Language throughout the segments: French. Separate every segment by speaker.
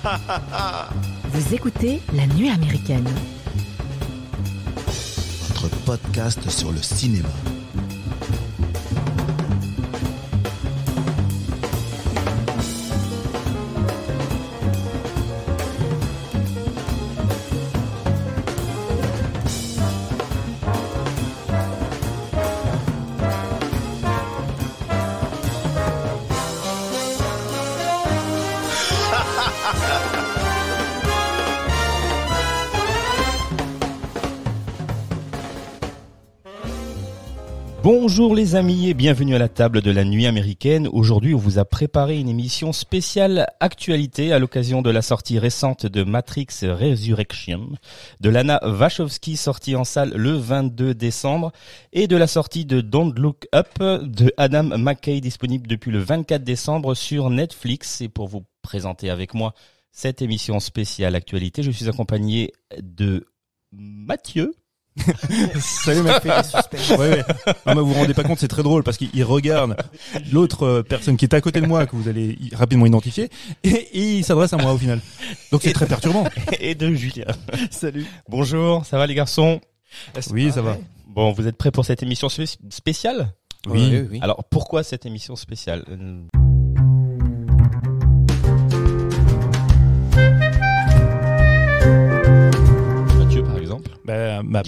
Speaker 1: Vous écoutez La Nuit Américaine.
Speaker 2: Votre podcast sur le cinéma.
Speaker 3: Bonjour les amis et bienvenue à la table de la nuit américaine. Aujourd'hui, on vous a préparé une émission spéciale actualité à l'occasion de la sortie récente de Matrix Resurrection, de Lana Wachowski sortie en salle le 22 décembre et de la sortie de Don't Look Up de Adam McKay disponible depuis le 24 décembre sur Netflix. Et pour vous présenter avec moi cette émission spéciale actualité, je suis accompagné de Mathieu.
Speaker 4: Salut mec. Ouais. Non, mais vous vous rendez pas compte, c'est très drôle parce qu'il regarde l'autre personne qui est à côté de moi que vous allez rapidement identifier et il s'adresse à moi au final. Donc c'est très perturbant.
Speaker 3: Et de Julien.
Speaker 5: Salut.
Speaker 3: Bonjour, ça va les garçons?
Speaker 4: Oui, ça va.
Speaker 3: Bon, vous êtes prêts pour cette émission spéciale?
Speaker 4: Oui.
Speaker 3: Alors pourquoi cette émission spéciale?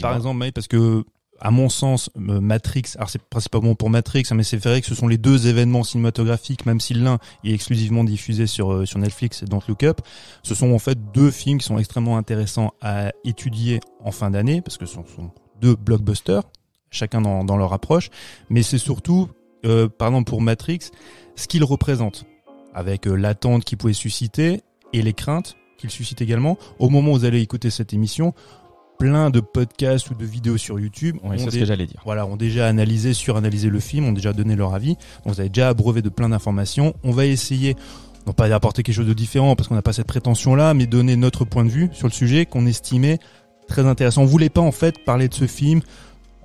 Speaker 4: Par exemple, Mike, parce que à mon sens, Matrix, alors c'est principalement pour Matrix, mais c'est vrai que ce sont les deux événements cinématographiques, même si l'un est exclusivement diffusé sur Netflix et Don't Look Up, ce sont en fait deux films qui sont extrêmement intéressants à étudier en fin d'année, parce que ce sont deux blockbusters, chacun dans leur approche, mais c'est surtout, par exemple pour Matrix, ce qu'il représente, avec l'attente qu'il pouvait susciter et les craintes qu'il suscite également. Au moment où vous allez écouter cette émission, plein de podcasts ou de vidéos sur YouTube
Speaker 3: c'est ce que j'allais dire.
Speaker 4: Voilà, ont déjà suranalysé le film, ont déjà donné leur avis. Donc vous avez déjà abreuvé de plein d'informations. On va essayer, non pas d'apporter quelque chose de différent parce qu'on n'a pas cette prétention-là, mais donner notre point de vue sur le sujet qu'on estimait très intéressant. On voulait pas en fait parler de ce film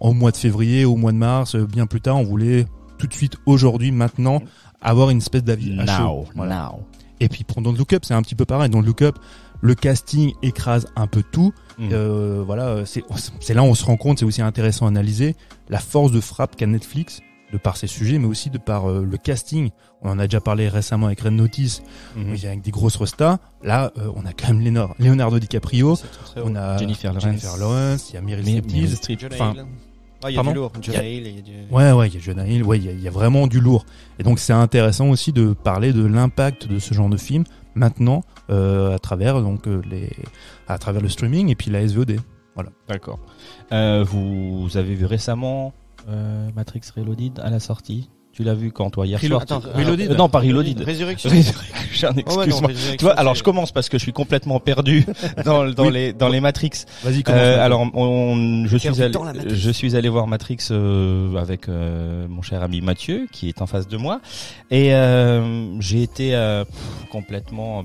Speaker 4: au mois de février, au mois de mars, bien plus tard. On voulait tout de suite, aujourd'hui, maintenant, avoir une espèce d'avis à chaud. Voilà. Et puis pour Don't Look Up, c'est un petit peu pareil. Don't Look Up, le casting écrase un peu tout. Voilà, c'est là où on se rend compte, c'est aussi intéressant à analyser la force de frappe qu'a Netflix de par ses sujets, mais aussi de par le casting. On en a déjà parlé récemment avec Red Notice, avec des grosses stars. Là, on a quand même Leonardo DiCaprio, on a Jennifer Lawrence, il y a Meryl Streep.
Speaker 5: Il y a du lourd. Jonah Hill, il y a du...
Speaker 4: Ouais, il y a Jonah Hill, il y a vraiment du lourd. Et donc c'est intéressant aussi de parler de l'impact de ce genre de film maintenant à travers le streaming et puis la SVOD. Voilà.
Speaker 3: D'accord. Vous avez vu récemment Matrix Reloaded à la sortie? Tu l'as vu quand toi hier soir?
Speaker 4: Reloaded?
Speaker 3: Non, pas Reloaded.
Speaker 5: Résurrection.
Speaker 3: Excuse-moi. Tu vois, alors je commence parce que je suis complètement perdu dans les Matrix.
Speaker 4: Vas-y, commence.
Speaker 3: Alors je suis allé voir Matrix avec mon cher ami Mathieu qui est en face de moi et j'ai été complètement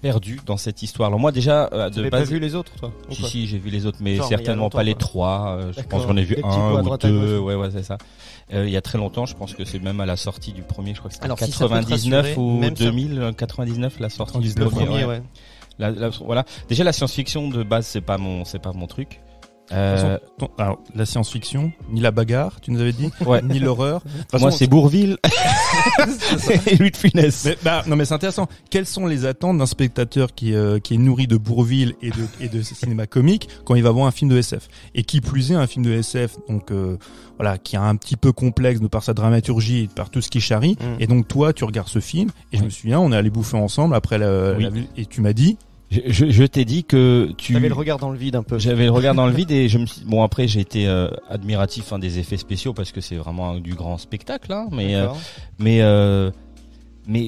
Speaker 3: perdu dans cette histoire. Alors moi déjà
Speaker 5: tu n'avais pas vu les autres, toi?
Speaker 3: Si, j'ai vu les autres, mais certainement pas les trois. Je
Speaker 5: D'accord.
Speaker 3: pense que j'en ai vu un ou deux. Ouais, c'est ça. Il y a très longtemps, je pense que c'est même à la sortie du premier, je crois que c'était en 99 ou 2000, 99 la sortie du premier. Ouais. Voilà. Déjà la science-fiction de base, c'est pas mon truc.
Speaker 4: Alors, la science-fiction, ni la bagarre, tu nous avais dit, ni l'horreur.
Speaker 3: Moi, c'est Bourvil et Louis de Funès.
Speaker 4: Mais c'est intéressant. Quelles sont les attentes d'un spectateur qui est nourri de Bourvil et de cinéma comique quand il va voir un film de SF? Et qui plus est, un film de SF, donc voilà, qui est un petit peu complexe de par sa dramaturgie et par tout ce qui charrie. Et donc toi, tu regardes ce film et je me souviens, on est allé bouffer ensemble après la vue et tu m'as dit.
Speaker 3: Je t'ai dit que tu
Speaker 5: avais le regard dans le vide un peu.
Speaker 3: J'avais le regard dans le vide et après j'ai été admiratif des effets spéciaux parce que c'est vraiment du grand spectacle mais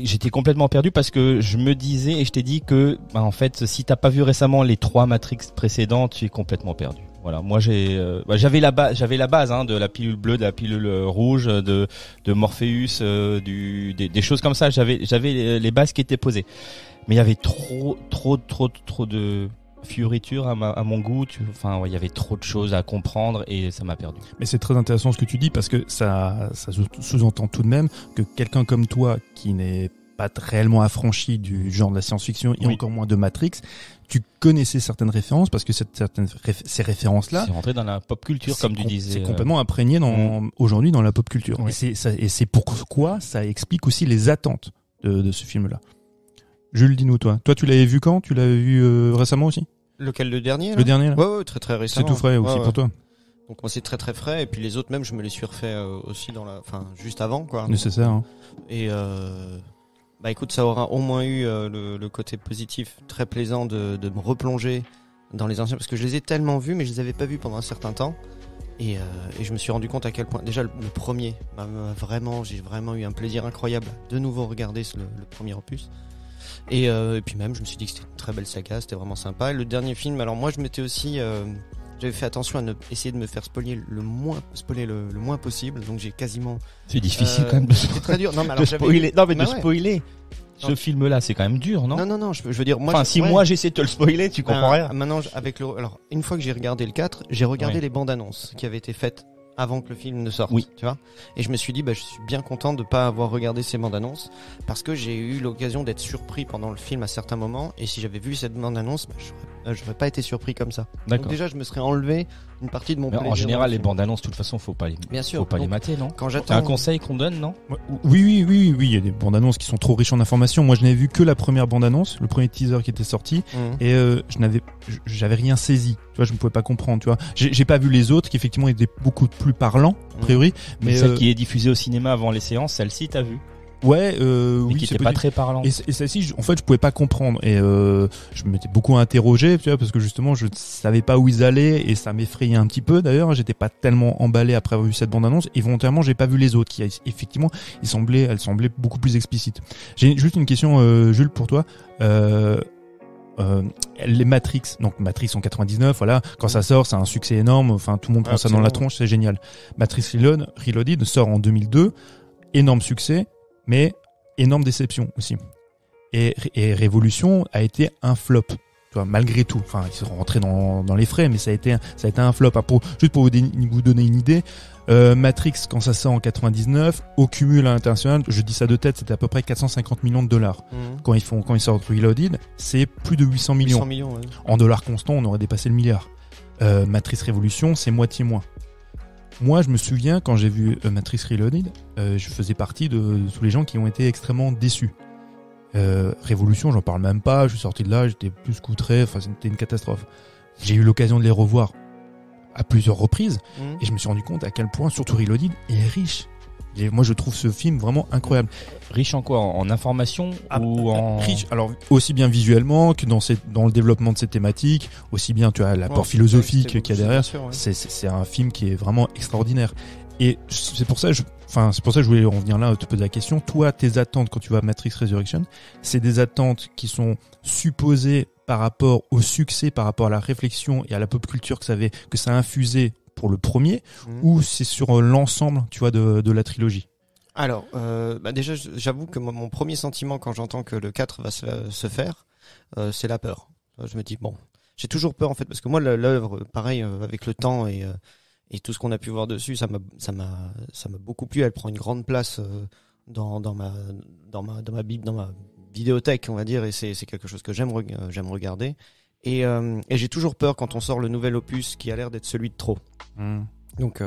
Speaker 3: j'étais complètement perdu parce que je me disais et je t'ai dit que en fait si t'as pas vu récemment les 3 Matrix précédentes, tu es complètement perdu. Voilà, moi j'avais la base de la pilule bleue, de la pilule rouge, de Morpheus, des choses comme ça, j'avais les bases qui étaient posées. Mais il y avait trop de fioritures à mon goût. Il y avait trop de choses à comprendre et ça m'a perdu.
Speaker 4: Mais c'est très intéressant ce que tu dis parce que ça sous-entend tout de même que quelqu'un comme toi qui n'est pas réellement affranchi du genre de la science-fiction et
Speaker 3: Oui.
Speaker 4: encore moins de Matrix, tu connaissais certaines références parce que ces références-là,
Speaker 3: C'est rentré dans la pop culture, comme tu disais.
Speaker 4: c'est complètement imprégné aujourd'hui dans la pop culture.
Speaker 3: Oui.
Speaker 4: Et c'est pourquoi ça explique aussi les attentes de ce film-là. Jules, dis-nous toi. Toi, tu l'avais vu quand ? Tu l'avais vu récemment aussi ?
Speaker 5: Lequel, le dernier là
Speaker 4: Le dernier là ?
Speaker 5: Ouais, très très
Speaker 4: C'est
Speaker 5: récemment.
Speaker 4: tout frais aussi
Speaker 5: Ouais,
Speaker 4: pour toi.
Speaker 5: Donc moi c'est très très frais et puis les autres même je me les suis refait aussi juste avant quoi.
Speaker 4: Nécessaire. Hein.
Speaker 5: Et bah écoute, ça aura au moins eu le côté positif très plaisant de me replonger dans les anciens parce que je les ai tellement vus mais je les avais pas vus pendant un certain temps et je me suis rendu compte à quel point déjà le premier j'ai vraiment eu un plaisir incroyable de nouveau regarder le premier opus. Et puis même je me suis dit que c'était une très belle saga, c'était vraiment sympa. Et le dernier film, alors moi je m'étais aussi j'avais fait attention à essayer de me faire spoiler le moins possible, donc j'ai quasiment.
Speaker 3: C'est difficile quand même de
Speaker 5: C'était très dur. Non, mais alors
Speaker 3: de spoiler. Non, mais de
Speaker 5: Bah ouais.
Speaker 3: spoiler. Ce film-là, c'est quand même dur, non?
Speaker 5: Non, je veux dire, moi.
Speaker 3: Enfin, si moi j'essaie de te le spoiler, tu comprends rien.
Speaker 5: Maintenant, alors, une fois que j'ai regardé le 4, j'ai regardé
Speaker 3: Ouais.
Speaker 5: les bandes annonces qui avaient été faites avant que le film ne sorte.
Speaker 3: Oui.
Speaker 5: Tu vois. Et je me suis dit, je suis bien content de pas avoir regardé ces bandes annonces parce que j'ai eu l'occasion d'être surpris pendant le film à certains moments. Et si j'avais vu cette bande annonce, j'aurais pas été surpris comme ça. Donc
Speaker 3: D'accord.
Speaker 5: déjà, je me serais enlevé une partie de mon
Speaker 3: Mais
Speaker 5: plaisir.
Speaker 3: en général,
Speaker 5: dans le
Speaker 3: les
Speaker 5: film.
Speaker 3: bandes annonces, de toute façon, faut pas les
Speaker 5: Donc,
Speaker 3: mater, non?
Speaker 5: Quand
Speaker 3: C'est
Speaker 5: j'attends.
Speaker 3: un conseil qu'on donne, non?
Speaker 4: Oui, il y a des bandes annonces qui sont trop riches en informations. Moi, je n'avais vu que la première bande annonce, le premier teaser qui était sorti,
Speaker 5: Mhm.
Speaker 4: et j'avais rien saisi. Tu vois, je ne pouvais pas comprendre. Tu vois, j'ai pas vu les autres qui effectivement étaient beaucoup plus parlants a priori,
Speaker 3: Mais
Speaker 4: mais
Speaker 3: celle qui est diffusée au cinéma avant les séances, celle-ci, t'as vu?
Speaker 4: ouais,
Speaker 3: Et
Speaker 4: oui,
Speaker 3: qui
Speaker 4: c'est
Speaker 3: était pas
Speaker 4: possible.
Speaker 3: très parlante.
Speaker 4: Et celle-ci, en fait, je pouvais pas comprendre. Et je m'étais beaucoup interrogé, tu vois, parce que justement, je savais pas où ils allaient et ça m'effrayait un petit peu. D'ailleurs, j'étais pas tellement emballé après avoir vu cette bande-annonce. Et volontairement, j'ai pas vu les autres, qui effectivement, elles semblaient beaucoup plus explicites. J'ai juste une question, Jules, pour toi. Les Matrix, donc Matrix en 99, voilà, quand ça sort, c'est un succès énorme. Enfin, tout le monde prend ça dans la tronche, c'est génial. Matrix Reloaded sort en 2002, énorme succès. Mais énorme déception aussi. Et Révolution a été un flop. Tu vois, malgré tout. Enfin, ils sont rentrés dans les frais, mais ça a été un flop. Juste pour vous donner une idée, Matrix, quand ça sort en 99, au cumul à l'international, je dis ça de tête, c'était à peu près 450 millions de dollars.
Speaker 5: Mhm.
Speaker 4: Quand ils sortent Reloaded, c'est plus de 800 millions.
Speaker 5: 800 millions, ouais.
Speaker 4: En dollars constants, on aurait dépassé le milliard. Matrix Révolution, c'est moitié moins. Moi, je me souviens, quand j'ai vu Matrix Reloaded, je faisais partie de tous les gens qui ont été extrêmement déçus. Révolution, j'en parle même pas, je suis sorti de là, j'étais plus qu'outré, enfin c'était une catastrophe. J'ai eu l'occasion de les revoir à plusieurs reprises,
Speaker 5: Mhm.
Speaker 4: et je me suis rendu compte à quel point, surtout Reloaded, est riche. Et moi, je trouve ce film vraiment incroyable.
Speaker 3: Riche en quoi? En information ou en...
Speaker 4: Riche, alors aussi bien visuellement que dans le développement de ces thématiques, aussi bien tu as l'apport philosophique qu'il y a derrière.
Speaker 5: Sûr, ouais.
Speaker 4: C'est un film qui est vraiment extraordinaire. Et c'est pour ça que je voulais en venir là, te poser la question. Toi, tes attentes quand tu vas à Matrix Resurrection, c'est des attentes qui sont supposées par rapport au succès, par rapport à la réflexion et à la pop culture que ça a infusé pour le premier,
Speaker 5: Mhm.
Speaker 4: ou c'est sur l'ensemble, tu vois, de la trilogie?
Speaker 5: Alors, déjà, j'avoue que mon premier sentiment quand j'entends que le 4 va se faire, c'est la peur. Je me dis, bon, j'ai toujours peur en fait, parce que moi, l'œuvre, pareil, avec le temps et tout ce qu'on a pu voir dessus, ça m'a beaucoup plu. Elle prend une grande place dans ma vidéothèque, on va dire, et c'est quelque chose que j'aime regarder. Et j'ai toujours peur quand on sort le nouvel opus qui a l'air d'être celui de trop. Donc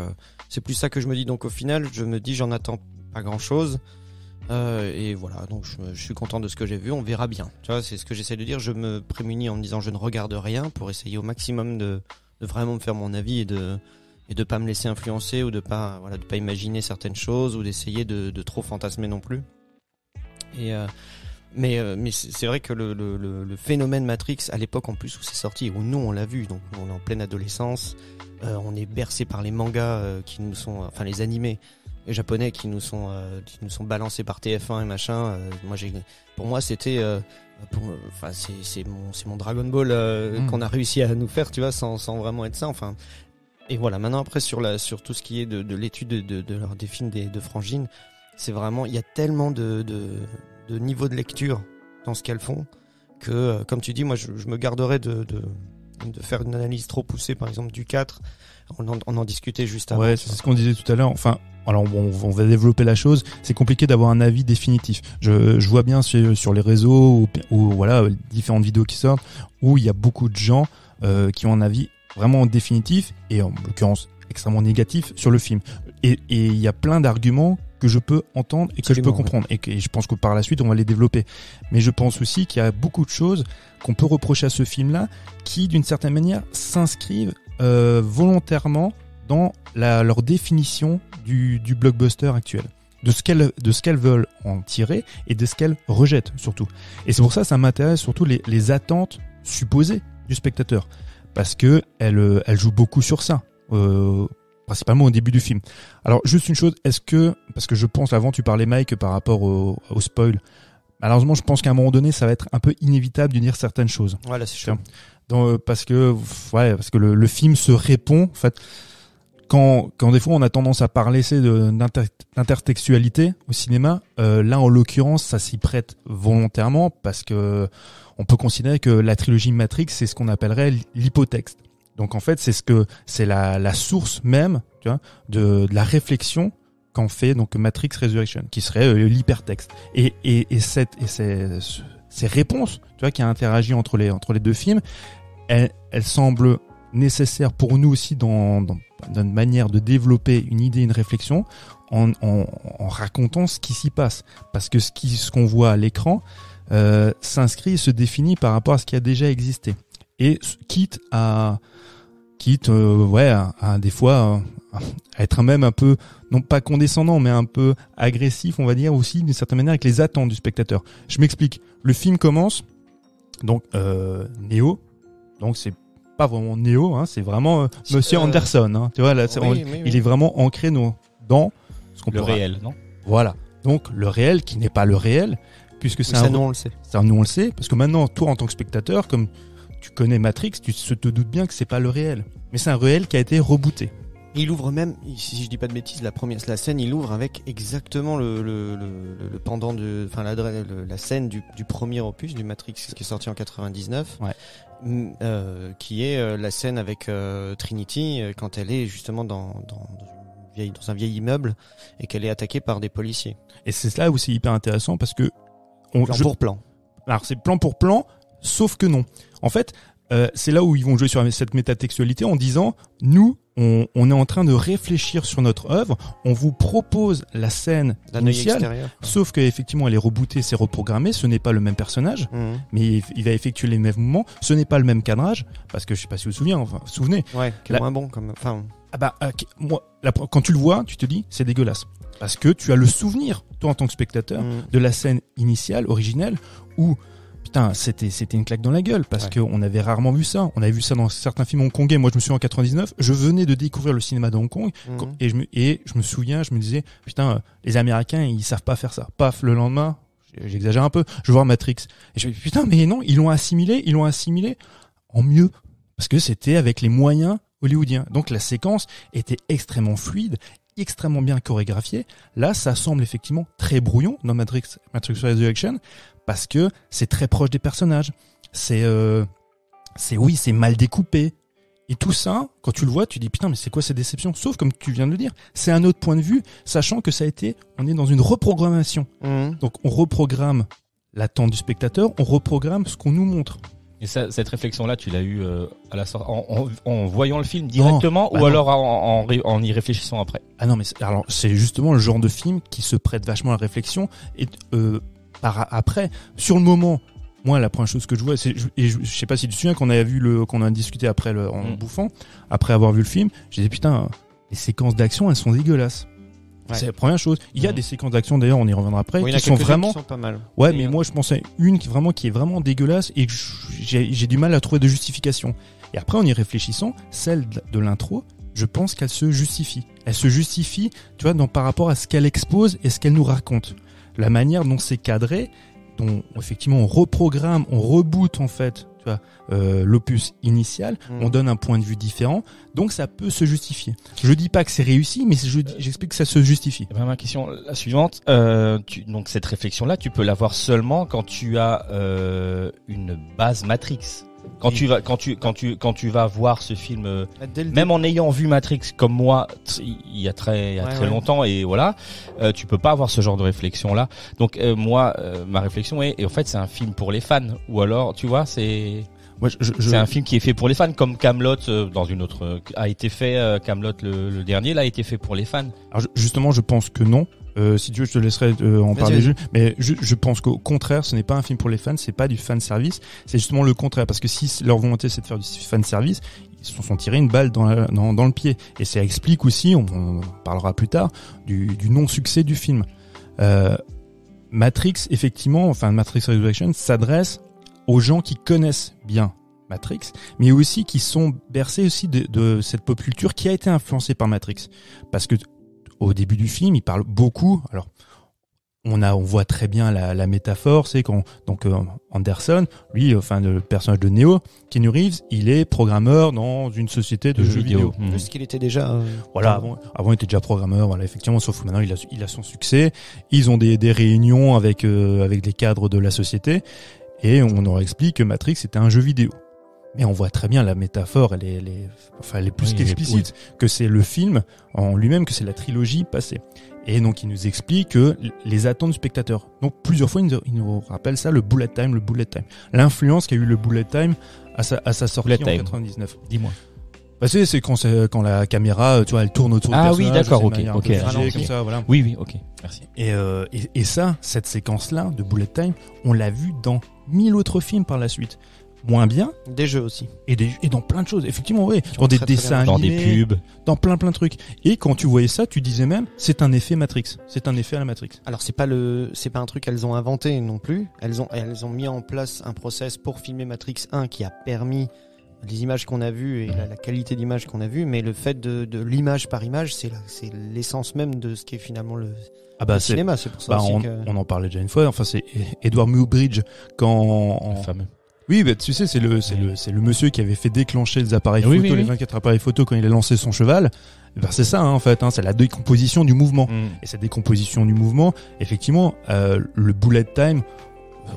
Speaker 5: c'est plus ça que je me dis. Donc au final, je me dis j'en attends pas grand chose. Et voilà, donc je suis content de ce que j'ai vu. On verra bien. Tu vois, c'est ce que j'essaie de dire. Je me prémunis en me disant je ne regarde rien pour essayer au maximum de vraiment me faire mon avis et de pas me laisser influencer ou de pas imaginer certaines choses ou d'essayer de trop fantasmer non plus. Mais c'est vrai que le phénomène Matrix à l'époque en plus où c'est sorti, où nous on l'a vu, donc on est en pleine adolescence, on est bercé par les mangas qui nous sont, enfin les animés japonais qui nous sont balancés par TF1 et machin. Pour moi c'était, c'est mon Dragon Ball qu'on a réussi à nous faire, tu vois, sans vraiment être ça, enfin. Et voilà, maintenant après sur tout ce qui est de l'étude des films de Frangine, c'est vraiment, il y a tellement de niveau de lecture dans ce qu'elles font que, comme tu dis, moi je me garderais de faire une analyse trop poussée, par exemple du 4. On en discutait juste avant.
Speaker 4: Ouais, c'est ce qu'on disait tout à l'heure. Enfin, alors on va développer la chose. C'est compliqué d'avoir un avis définitif. Je vois bien sur les réseaux ou voilà, différentes vidéos qui sortent où il y a beaucoup de gens qui ont un avis vraiment définitif et en l'occurrence extrêmement négatif sur le film. Et il y a plein d'arguments que je peux entendre et que je peux comprendre. Et je pense que par la suite, on va les développer. Mais je pense aussi qu'il y a beaucoup de choses qu'on peut reprocher à ce film-là qui, d'une certaine manière, s'inscrivent volontairement dans leur définition du blockbuster actuel. De ce qu'elles veulent en tirer et de ce qu'elles rejettent, surtout. Et c'est pour ça m'intéresse surtout les attentes supposées du spectateur. Parce que elle joue beaucoup sur ça. Principalement au début du film. Alors juste une chose, parce que je pense, avant tu parlais Mike par rapport au spoil, malheureusement je pense qu'à un moment donné ça va être un peu inévitable de dire certaines choses.
Speaker 5: Voilà, c'est chaud.
Speaker 4: Parce que le film se répond, en fait, quand des fois on a tendance à parler d'intertextualité au cinéma, là en l'occurrence ça s'y prête volontairement parce que on peut considérer que la trilogie Matrix c'est ce qu'on appellerait l'hypotexte. Donc en fait, c'est la source même, tu vois, de la réflexion qu'en fait donc Matrix Resurrection, qui serait l'hypertexte. Et ces réponses, tu vois, qui a interagi entre les deux films, elles semblent nécessaires pour nous aussi dans une manière de développer une idée, une réflexion, en racontant ce qui s'y passe, parce que ce qu'on voit à l'écran s'inscrit et se définit par rapport à ce qui a déjà existé. Et quitte à des fois à être même un peu, non pas condescendant, mais un peu agressif, on va dire aussi d'une certaine manière avec les attentes du spectateur. Je m'explique. Le film commence donc Neo, donc c'est pas vraiment Neo, hein, c'est vraiment Monsieur Anderson, hein, tu vois là, il est vraiment ancré dans ce qu'on
Speaker 3: le réel, non?
Speaker 4: Voilà. Donc le réel qui n'est pas le réel, puisque c'est
Speaker 5: nous on le sait.
Speaker 4: Nous on le sait, parce que maintenant toi en tant que spectateur, comme tu connais Matrix, tu te doutes bien que c'est pas le réel. Mais c'est un réel qui a été rebooté.
Speaker 5: Il ouvre même, si je dis pas de bêtises, la scène, il ouvre avec exactement le pendant la scène du premier opus du Matrix qui est sorti en 99.
Speaker 4: Ouais.
Speaker 5: Qui est la scène avec Trinity quand elle est justement dans un vieil immeuble et qu'elle est attaquée par des policiers.
Speaker 4: Et c'est là où c'est hyper intéressant parce que
Speaker 5: plan pour plan.
Speaker 4: Alors c'est plan pour plan, sauf que non. En fait, c'est là où ils vont jouer sur cette métatextualité en disant nous, on est en train de réfléchir sur notre œuvre, on vous propose la scène initiale, sauf qu'effectivement elle est rebootée, c'est reprogrammé, ce n'est pas le même personnage, mais il va effectuer les mêmes mouvements, ce n'est pas le même cadrage, parce que je sais pas si vous vous souvenez.
Speaker 5: Ouais, qui est moins bon comme. Enfin.
Speaker 4: Quand tu le vois, tu te dis c'est dégueulasse. Parce que tu as le souvenir, toi en tant que spectateur, de la scène initiale, originelle, où putain, c'était une claque dans la gueule parce qu'on avait rarement vu ça. On avait vu ça dans certains films hongkongais. Moi, je me souviens en 99, je venais de découvrir le cinéma de Hong Kong et je me souviens, je me disais putain, les Américains, ils savent pas faire ça. Paf, le lendemain, j'exagère un peu, je vois Matrix et je me dis putain, mais non, ils l'ont assimilé en mieux parce que c'était avec les moyens hollywoodiens. Donc la séquence était extrêmement fluide, extrêmement bien chorégraphiée. Là, ça semble effectivement très brouillon dans Matrix Resurrection. Parce que c'est très proche des personnages. C'est mal découpé. Et tout ça, quand tu le vois, tu dis putain, mais c'est quoi cette déception? Sauf comme tu viens de le dire, c'est un autre point de vue, sachant que on est dans une reprogrammation. Donc on reprogramme l'attente du spectateur, on reprogramme ce qu'on nous montre.
Speaker 3: Et ça, cette réflexion-là, tu l'as eue à la sortie, en voyant le film directement, ou alors en y réfléchissant après?
Speaker 4: Ah non, mais c'est justement le genre de film qui se prête vachement à la réflexion et après, sur le moment, moi la première chose que je vois, je sais pas si tu te souviens qu'on a discuté après en bouffant, après avoir vu le film, j'ai dit putain, les séquences d'action elles sont dégueulasses. Ouais. C'est la première chose. Il y a des séquences d'action d'ailleurs, on y reviendra après, qui sont vraiment.
Speaker 5: Qui sont pas mal.
Speaker 4: Ouais, mais moi je pensais une qui est vraiment dégueulasse et que j'ai du mal à trouver de justification. Et après en y réfléchissant, celle de l'intro, je pense qu'elle se justifie. Elle se justifie, tu vois, par rapport à ce qu'elle expose et ce qu'elle nous raconte. La manière dont c'est cadré, dont effectivement on reprogramme, on reboot en fait, tu vois, l'opus initial, on donne un point de vue différent, donc ça peut se justifier. Je dis pas que c'est réussi, mais j'explique que ça se justifie.
Speaker 3: Ma question, la suivante, donc cette réflexion-là, tu peux l'avoir seulement quand tu as une base Matrix. Quand tu vas voir ce film,
Speaker 5: Dès le
Speaker 3: même en ayant vu Matrix comme moi, il y a très longtemps, et voilà, tu peux pas avoir ce genre de réflexion là. Donc moi, ma réflexion est, et en fait, c'est un film pour les fans, ou alors, tu vois, c'est un film qui est fait pour les fans, comme Kaamelott dans une autre a été fait. Kaamelott le dernier, là, a été fait pour les fans.
Speaker 4: Alors justement, je pense que non. Si tu veux, je te laisserai en parler. Mais je pense qu'au contraire, ce n'est pas un film pour les fans, c'est pas du fan service. C'est justement le contraire, parce que si leur volonté c'est de faire du fan service, ils se sont tirés une balle dans le pied. Et ça explique aussi, on en parlera plus tard, du non-succès du film. Matrix, effectivement, enfin Matrix Resurrection s'adresse aux gens qui connaissent bien Matrix, mais aussi qui sont bercés aussi de cette pop culture qui a été influencée par Matrix. Parce que au début du film, il parle beaucoup. Alors, on voit très bien la métaphore, c'est quand Anderson, lui, enfin le personnage de Neo, Keanu Reeves, il est programmeur dans une société de jeux vidéo.
Speaker 5: Plus qu'il était déjà.
Speaker 4: Voilà, avant il était déjà programmeur, voilà, effectivement, sauf que maintenant il a son succès. Ils ont des réunions avec les cadres de la société, et on leur explique que Matrix était un jeu vidéo. Mais on voit très bien la métaphore, elle est plus qu'explicite, que c'est le film en lui-même, que c'est la trilogie passée. Et donc il nous explique que les attentes du spectateur. Donc plusieurs fois il nous rappelle ça, le bullet time. L'influence qu'a eu le bullet time à sa sortie en 99.
Speaker 3: Dis-moi.
Speaker 4: Bah c'est quand la caméra, tu vois, elle tourne autour du personnage.
Speaker 3: Ah oui, d'accord, ok.
Speaker 4: Comme ça, voilà.
Speaker 3: Oui, ok. Merci.
Speaker 4: Et ça, cette séquence-là de bullet time, on l'a vu dans 1000 autres films par la suite. Moins bien.
Speaker 5: Des jeux aussi.
Speaker 4: Et dans plein de choses. Effectivement, oui. Dans des dessins animés.
Speaker 3: Dans des pubs.
Speaker 4: Dans plein de trucs. Et quand tu voyais ça, tu disais même, c'est un effet Matrix. C'est un effet à la Matrix.
Speaker 5: Alors c'est pas un truc qu'elles ont inventé non plus. Elles ont mis en place un process pour filmer Matrix 1 qui a permis les images qu'on a vues et la qualité d'image qu'on a vue. Mais le fait de l'image par image, c'est l'essence même de ce qui est finalement le cinéma. C'est pour ça aussi
Speaker 4: on en parlait déjà une fois. Enfin, c'est Edward Muybridge quand
Speaker 3: le fameux.
Speaker 4: Oui, bah, tu sais, c'est le monsieur qui avait fait déclencher les appareils photo, les 24 appareils photo quand il a lancé son cheval. Ben, c'est ça, en fait, c'est la décomposition du mouvement. Et cette décomposition du mouvement, effectivement, le bullet time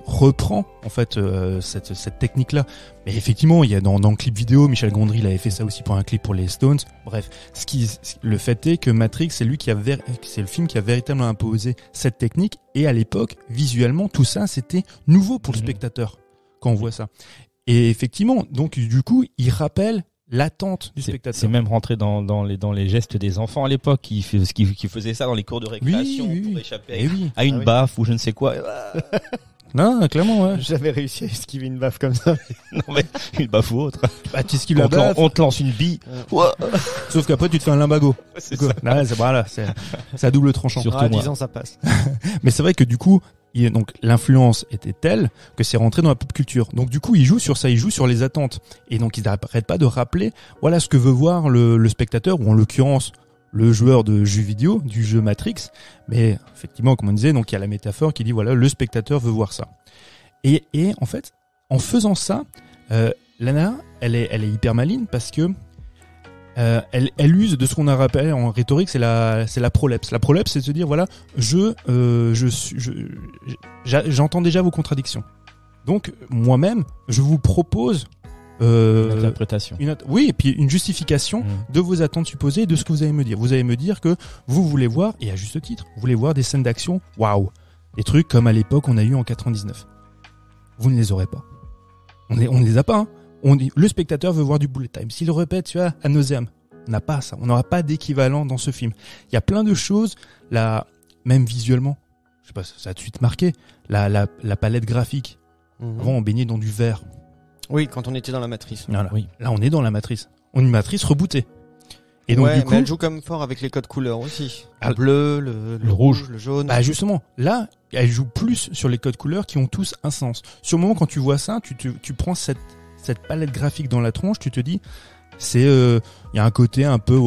Speaker 4: reprend, en fait, cette technique-là. Mais effectivement, il y a dans le clip vidéo, Michel Gondry, il avait fait ça aussi pour un clip pour les Stones. Bref, le fait est que Matrix, c'est le film qui a véritablement imposé cette technique. Et à l'époque, visuellement, tout ça, c'était nouveau pour le spectateur. Quand on voit ça. Et effectivement, donc du coup, il rappelle l'attente du spectateur.
Speaker 3: C'est même rentré dans les gestes des enfants à l'époque qui faisaient ça dans les cours de récréation pour échapper à une baffe ou je ne sais quoi.
Speaker 4: Non, clairement, ouais.
Speaker 5: J'avais réussi à esquiver une baffe comme ça.
Speaker 3: Non mais une baffe ou autre.
Speaker 4: Bah tu esquives la baffe.
Speaker 3: On te lance une bille.
Speaker 4: Sauf qu'après tu te fais un limbago.
Speaker 3: C'est ça.
Speaker 4: Là, c'est à double tranchant.
Speaker 3: Surtout moi.
Speaker 5: 10 ans ça passe.
Speaker 4: Mais c'est vrai que du coup, donc l'influence était telle que c'est rentré dans la pop culture. Donc du coup, il joue sur ça, il joue sur les attentes. Et donc il n'arrête pas de rappeler, voilà ce que veut voir le spectateur, ou en l'occurrence le joueur de jeux vidéo, du jeu Matrix. Mais effectivement, comme on disait, donc il y a la métaphore qui dit voilà, le spectateur veut voir ça. Et en fait, en faisant ça, Lana, elle est hyper maligne parce que elle use de ce qu'on a rappelé en rhétorique, c'est la prolepse. La prolepse, c'est de se dire voilà, j'entends déjà vos contradictions. Donc moi-même, je vous propose
Speaker 3: une interprétation.
Speaker 4: Oui, et puis une justification de vos attentes supposées et de ce que vous allez me dire. Vous allez me dire que vous voulez voir, et à juste titre, vous voulez voir des scènes d'action, waouh, des trucs comme à l'époque on a eu en 99. Vous ne les aurez pas. On ne les a pas. Hein. Le spectateur veut voir du bullet time. S'il le répète, tu vois, ad nauseam, on n'a pas ça. On n'aura pas d'équivalent dans ce film. Il y a plein de choses, là, même visuellement. Je sais pas, ça a tout de suite marqué. La palette graphique. Avant, on baignait dans du vert.
Speaker 5: Oui, quand on était dans la matrice.
Speaker 4: Voilà. Oui. Là, on est dans la matrice. On est une matrice rebootée. Et donc, du coup,
Speaker 5: mais elle joue comme fort avec les codes couleurs aussi. Le bleu, le rouge, le jaune.
Speaker 4: Bah, justement, là, elle joue plus sur les codes couleurs qui ont tous un sens. Sur le moment, quand tu vois ça, tu prends cette palette graphique dans la tronche, tu te dis, il y a un côté un peu,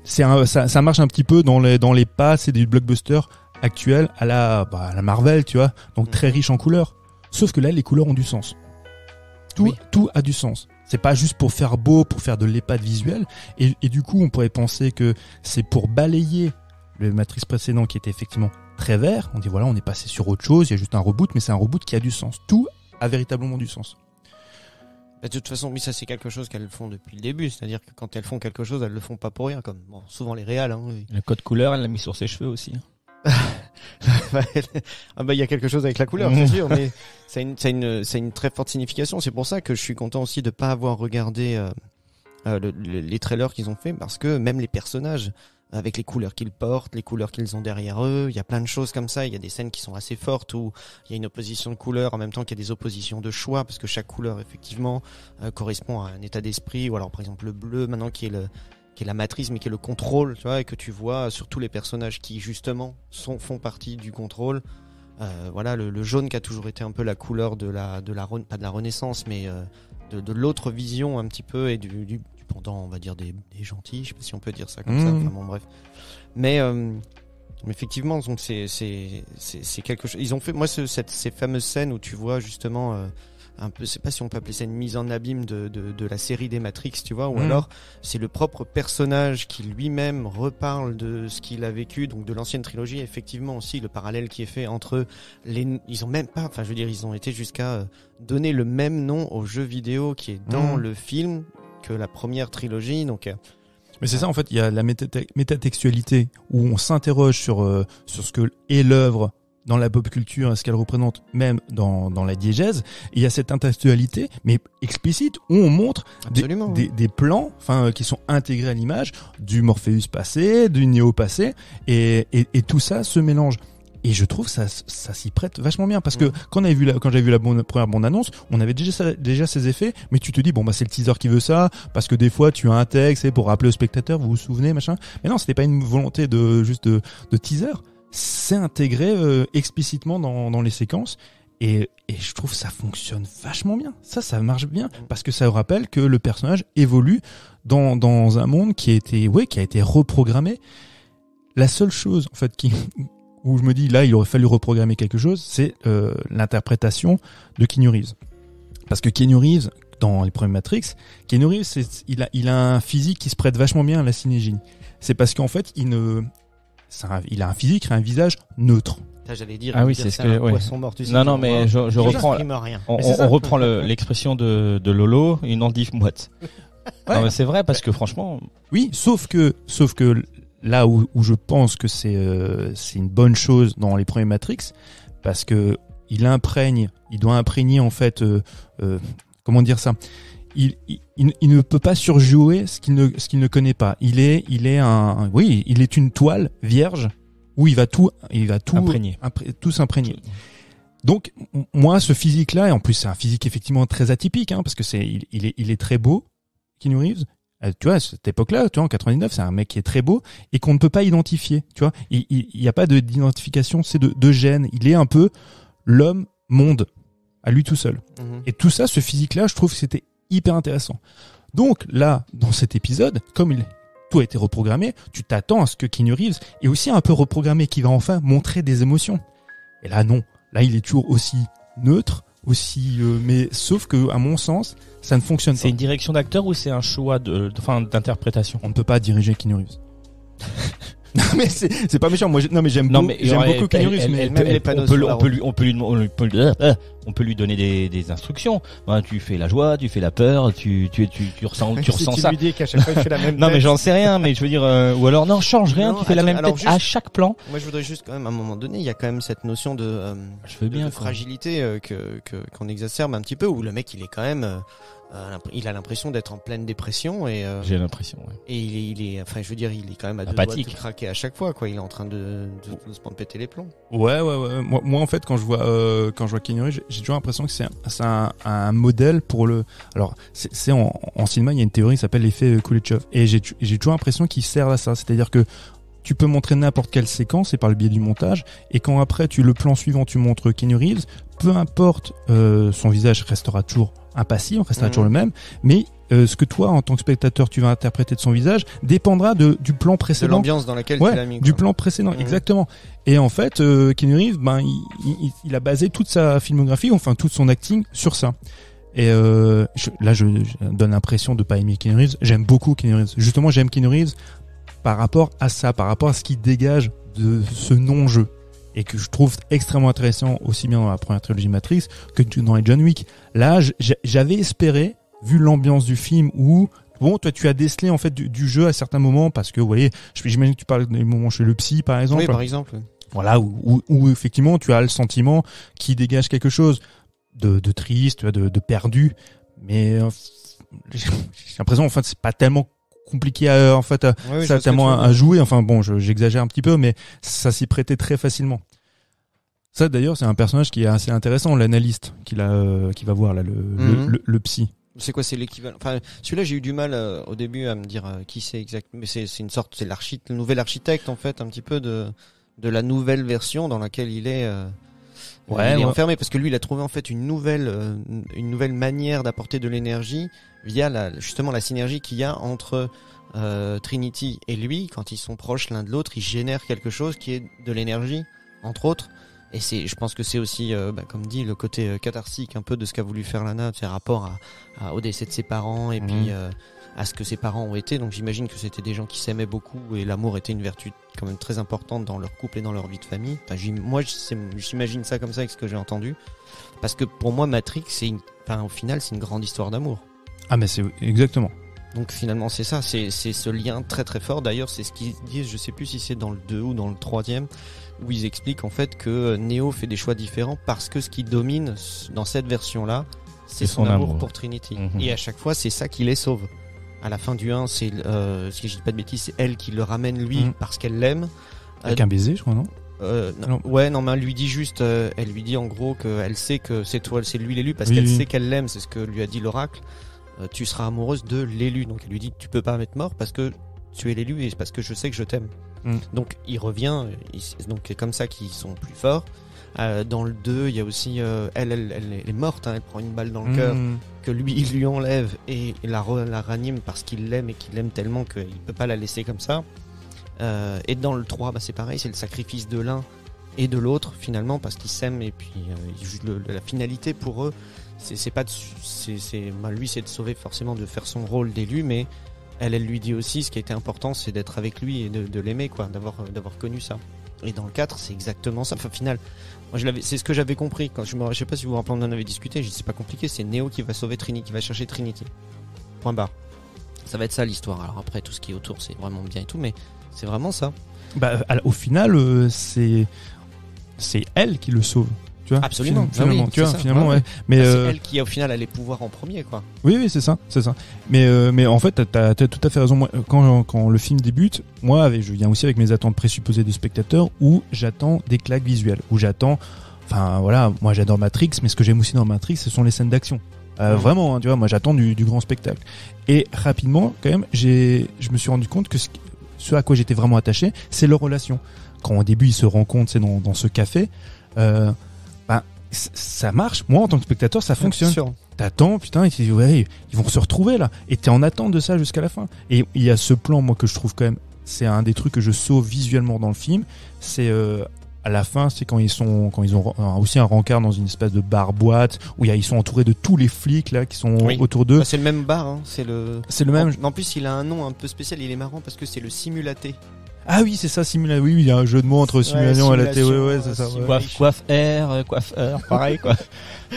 Speaker 4: ça marche un petit peu dans les pas, c'est des blockbusters actuels à la Marvel, tu vois, donc très riche en couleurs. Sauf que là, les couleurs ont du sens. Tout a du sens. C'est pas juste pour faire beau, pour faire de l'épate visuelle. Et du coup, on pourrait penser que c'est pour balayer le Matrix précédent qui était effectivement très vert. On dit voilà, on est passé sur autre chose, il y a juste un reboot, mais c'est un reboot qui a du sens. Tout a véritablement du sens.
Speaker 5: De toute façon, oui, ça c'est quelque chose qu'elles font depuis le début. C'est-à-dire que quand elles font quelque chose, elles le font pas pour rien, comme souvent les réals. Hein, oui.
Speaker 3: Le code couleur, elle l'a mis sur ses cheveux aussi.
Speaker 5: Il y a quelque chose avec la couleur, c'est sûr, mais ça a une très forte signification. C'est pour ça que je suis content aussi de pas avoir regardé les trailers qu'ils ont fait, parce que même les personnages, avec les couleurs qu'ils portent, les couleurs qu'ils ont derrière eux, il y a plein de choses comme ça. Il y a des scènes qui sont assez fortes où il y a une opposition de couleurs en même temps qu'il y a des oppositions de choix, parce que chaque couleur effectivement correspond à un état d'esprit. Ou alors par exemple le bleu maintenant qui est la matrice, mais qui est le contrôle, tu vois, et que tu vois sur tous les personnages qui justement font partie du contrôle. Voilà, le jaune qui a toujours été un peu la couleur pas de la renaissance, mais de l'autre vision un petit peu, et du pendant, on va dire, des gentils, je sais pas si on peut dire ça comme ça, enfin bon bref. Mais effectivement, donc c'est quelque chose. Ils ont fait, moi, ces fameuses scènes où tu vois justement un peu, je sais pas si on peut appeler ça une mise en abîme de la série des Matrix, tu vois, ou alors c'est le propre personnage qui lui-même reparle de ce qu'il a vécu, donc de l'ancienne trilogie. Effectivement aussi le parallèle qui est fait entre ils ont même pas, enfin je veux dire, ils ont été jusqu'à donner le même nom au jeu vidéo qui est dans le film que la première trilogie, donc.
Speaker 4: Mais c'est ça, en fait, il y a la métatextualité où on s'interroge sur ce que est l'œuvre dans la pop culture et ce qu'elle représente même dans la diégèse. Et il y a cette intertextualité, mais explicite, où on montre des plans, enfin, qui sont intégrés à l'image du Morpheus passé, du Neo passé, et tout ça se mélange. Et je trouve ça s'y prête vachement bien, parce que quand j'avais vu la première bande-annonce, on avait déjà ces effets, mais tu te dis, bon, bah, c'est le teaser qui veut ça, parce que des fois, tu as un texte, c'est pour rappeler au spectateur, vous vous souvenez, machin. Mais non, c'était pas une volonté de teaser. C'est intégré, explicitement dans les séquences. Et je trouve que ça fonctionne vachement bien. Ça marche bien, parce que ça rappelle que le personnage évolue dans un monde qui a été reprogrammé. La seule chose, en fait, où je me dis, là, il aurait fallu reprogrammer quelque chose, c'est l'interprétation de Keanu Reeves. Parce que Keanu Reeves, dans les premiers Matrix, Keanu Reeves, il a un physique qui se prête vachement bien à la synégie. C'est parce qu'en fait, il a un physique et un visage neutre.
Speaker 5: J'allais dire,
Speaker 3: c'est ce que,
Speaker 5: poisson mort, tu sais,
Speaker 3: non, mais je reprends, on reprend l'expression de Lolo, une endive moite. Ouais. Non, mais c'est vrai, parce que franchement.
Speaker 4: Oui, sauf que là où je pense que c'est une bonne chose dans les premiers Matrix, parce que il doit imprégner en fait, comment dire ça, il ne peut pas surjouer ce qu'il ne connaît pas. Il est une toile vierge où il va tout
Speaker 3: imprégner.
Speaker 4: Tout s'imprégner. Donc moi, ce physique-là, et en plus c'est un physique effectivement très atypique, hein, parce que il est très beau, Keanu Reeves. Tu vois, à cette époque-là, tu vois, en 99, c'est un mec qui est très beau et qu'on ne peut pas identifier. Tu vois, il y a pas d'identification, c'est de gène. Il est un peu l'homme monde à lui tout seul. Et tout ça, ce physique-là, je trouve que c'était hyper intéressant. Donc là, dans cet épisode, comme tout a été reprogrammé, tu t'attends à ce que Keanu Reeves est aussi un peu reprogrammé, qui va enfin montrer des émotions. Et là, non. Là, il est toujours aussi neutre, mais sauf que, à mon sens, ça ne fonctionne pas.
Speaker 3: C'est une direction d'acteur ou c'est un choix d'interprétation?
Speaker 4: On ne peut pas diriger Keanu Reeves. Non, mais c'est pas méchant. Moi, j'aime beaucoup Keanu Reeves, mais
Speaker 3: on peut lui donner des instructions. Ben, tu fais la joie, tu fais la peur, tu ressens ça.
Speaker 5: Lui dis qu'à chaque fois il fait la même
Speaker 3: non,
Speaker 5: tête.
Speaker 3: mais j'en sais rien, mais je veux dire, ou alors non, change rien, tu fais la même tête à chaque plan.
Speaker 5: Moi, je voudrais juste quand même, à un moment donné, il y a quand même cette notion de fragilité qu'on exacerbe un petit peu, où le mec, il est quand même, il a l'impression d'être en pleine dépression et
Speaker 3: j'ai l'impression, ouais.
Speaker 5: Et il est, enfin, je veux dire, il est quand même à deux doigts de craquer à chaque fois, quoi. Il est en train de se prendre péter les plombs.
Speaker 4: Ouais. Moi, en fait, quand je vois Keanu Reeves, j'ai toujours l'impression que c'est un modèle pour le. Alors, c'est en cinéma, il y a une théorie qui s'appelle l'effet Kuleshov, et j'ai toujours l'impression qu'il sert à ça. C'est-à-dire que tu peux montrer n'importe quelle séquence, et par le biais du montage, et quand après le plan suivant, tu montres Keanu Reeves, peu importe, son visage restera toujours impassible, restera toujours le même, mais ce que toi, en tant que spectateur, tu vas interpréter de son visage dépendra du plan précédent.
Speaker 5: De l'ambiance dans laquelle tu l'as mis.
Speaker 4: Du plan précédent, exactement. Et en fait, Keanu Reeves, il a basé toute sa filmographie, enfin tout son acting sur ça. Et je donne l'impression de pas aimer Keanu Reeves. J'aime beaucoup Keanu Reeves. Justement, j'aime Keanu Reeves par rapport à ça, par rapport à ce qu'il dégage de ce non-jeu. Et que je trouve extrêmement intéressant, aussi bien dans la première trilogie Matrix que dans les John Wick. Là, j'avais espéré, vu l'ambiance du film où bon, toi, tu as décelé en fait du jeu à certains moments parce que, vous voyez, j'imagine que tu parles des moments chez le psy, par exemple.
Speaker 5: Oui, par exemple.
Speaker 4: Voilà, où effectivement, tu as le sentiment qui dégage quelque chose de triste, tu vois, de perdu. Mais j'ai l'impression, en fait, c'est pas tellement compliqué ça tellement à jouer. Enfin bon, j'exagère un petit peu, mais ça s'y prêtait très facilement. Ça, d'ailleurs, c'est un personnage qui est assez intéressant, l'analyste qui va voir là le psy.
Speaker 5: C'est quoi, c'est l'équivalent. Enfin, celui-là, j'ai eu du mal au début à me dire qui c'est exactement. Mais c'est une sorte, c'est le nouvel architecte en fait, un petit peu de la nouvelle version dans laquelle il est. Il est enfermé parce que lui, il a trouvé en fait une nouvelle manière d'apporter de l'énergie via justement la synergie qu'il y a entre Trinity et lui. Quand ils sont proches l'un de l'autre, ils génèrent quelque chose qui est de l'énergie, entre autres. Et je pense que c'est aussi, comme dit, le côté catharsique un peu de ce qu'a voulu faire Lana, c'est rapport au décès de ses parents et puis à ce que ses parents ont été. Donc j'imagine que c'était des gens qui s'aimaient beaucoup et l'amour était une vertu quand même très importante dans leur couple et dans leur vie de famille. Enfin, moi, j'imagine ça comme ça avec ce que j'ai entendu. Parce que pour moi, Matrix, au final, c'est une grande histoire d'amour.
Speaker 4: Ah, mais c'est exactement.
Speaker 5: Donc finalement, c'est ça, c'est ce lien très très fort. D'ailleurs, c'est ce qu'ils disent, je sais plus si c'est dans le 2 ou dans le 3e, où ils expliquent en fait que Neo fait des choix différents parce que ce qui domine dans cette version-là, c'est son amour pour Trinity. Et à chaque fois, c'est ça qui les sauve. À la fin du 1, c'est, si je dis pas de bêtises, c'est elle qui le ramène lui parce qu'elle l'aime.
Speaker 4: Avec un baiser, je crois, non?
Speaker 5: Non. Ouais, non, mais elle lui dit juste, elle lui dit en gros qu'elle sait que c'est lui l'élu parce qu'elle sait qu'elle l'aime, c'est ce que lui a dit l'oracle. Tu seras amoureuse de l'élu. Donc elle lui dit tu peux pas m'être mort parce que tu es l'élu et parce que je sais que je t'aime. Donc il revient, donc c'est comme ça qu'ils sont plus forts. Dans le 2, il y a aussi elle est morte, elle prend une balle dans le cœur que lui il lui enlève et la ranime parce qu'il l'aime et qu'il l'aime tellement qu'il peut pas la laisser comme ça. Et dans le 3, c'est pareil, c'est le sacrifice de l'un et de l'autre finalement parce qu'ils s'aiment et puis la finalité pour eux c'est pas lui c'est de sauver forcément, de faire son rôle d'élu, mais elle lui dit aussi ce qui a été important c'est d'être avec lui et de l'aimer quoi, d'avoir connu ça. Et dans le 4 c'est exactement ça. Enfin final, moi c'est ce que j'avais compris quand je sais pas si vous vous rappelez, on en avait discuté, je dis c'est pas compliqué, c'est Neo qui va sauver Trinity, qui va chercher Trinity. Point barre. Ça va être ça l'histoire. Alors après tout ce qui est autour c'est vraiment bien et tout, mais c'est vraiment ça. Au
Speaker 4: final c'est elle qui le sauve. Tu vois,
Speaker 5: absolument.
Speaker 4: Finalement, tu vois, finalement, ouais. Mais
Speaker 5: c'est elle qui, au final, a les pouvoirs en premier, quoi.
Speaker 4: Oui, c'est ça. Mais en fait, t'as tout à fait raison. Moi, quand le film débute, je viens aussi avec mes attentes présupposées de spectateur, où j'attends des claques visuelles, où j'attends, moi j'adore Matrix, mais ce que j'aime aussi dans Matrix, ce sont les scènes d'action. Vraiment, hein, tu vois, moi j'attends du grand spectacle. Et rapidement, quand même, je me suis rendu compte que ce à quoi j'étais vraiment attaché, c'est leur relation. Quand au début ils se rencontrent, c'est dans ce café. Ça marche. Moi, en tant que spectateur, ça fonctionne. T'attends, putain, et tu dis, ouais, ils vont se retrouver là. Et t'es en attente de ça jusqu'à la fin. Et il y a ce plan, moi, que je trouve quand même, c'est un des trucs que je sauve visuellement dans le film. C'est à la fin, c'est quand ils ont aussi un rencard dans une espèce de bar-boîte où ils sont entourés de tous les flics là qui sont autour d'eux.
Speaker 5: C'est le même bar, hein. C'est le même. En plus, il a un nom un peu spécial. Il est marrant parce que c'est le simulaté.
Speaker 4: Ah oui, c'est ça, simulation. Oui, il y a un jeu de mots entre simulation et la théorie. Ouais, c'est ça. Ouais.
Speaker 3: Coiffeur, pareil, quoi.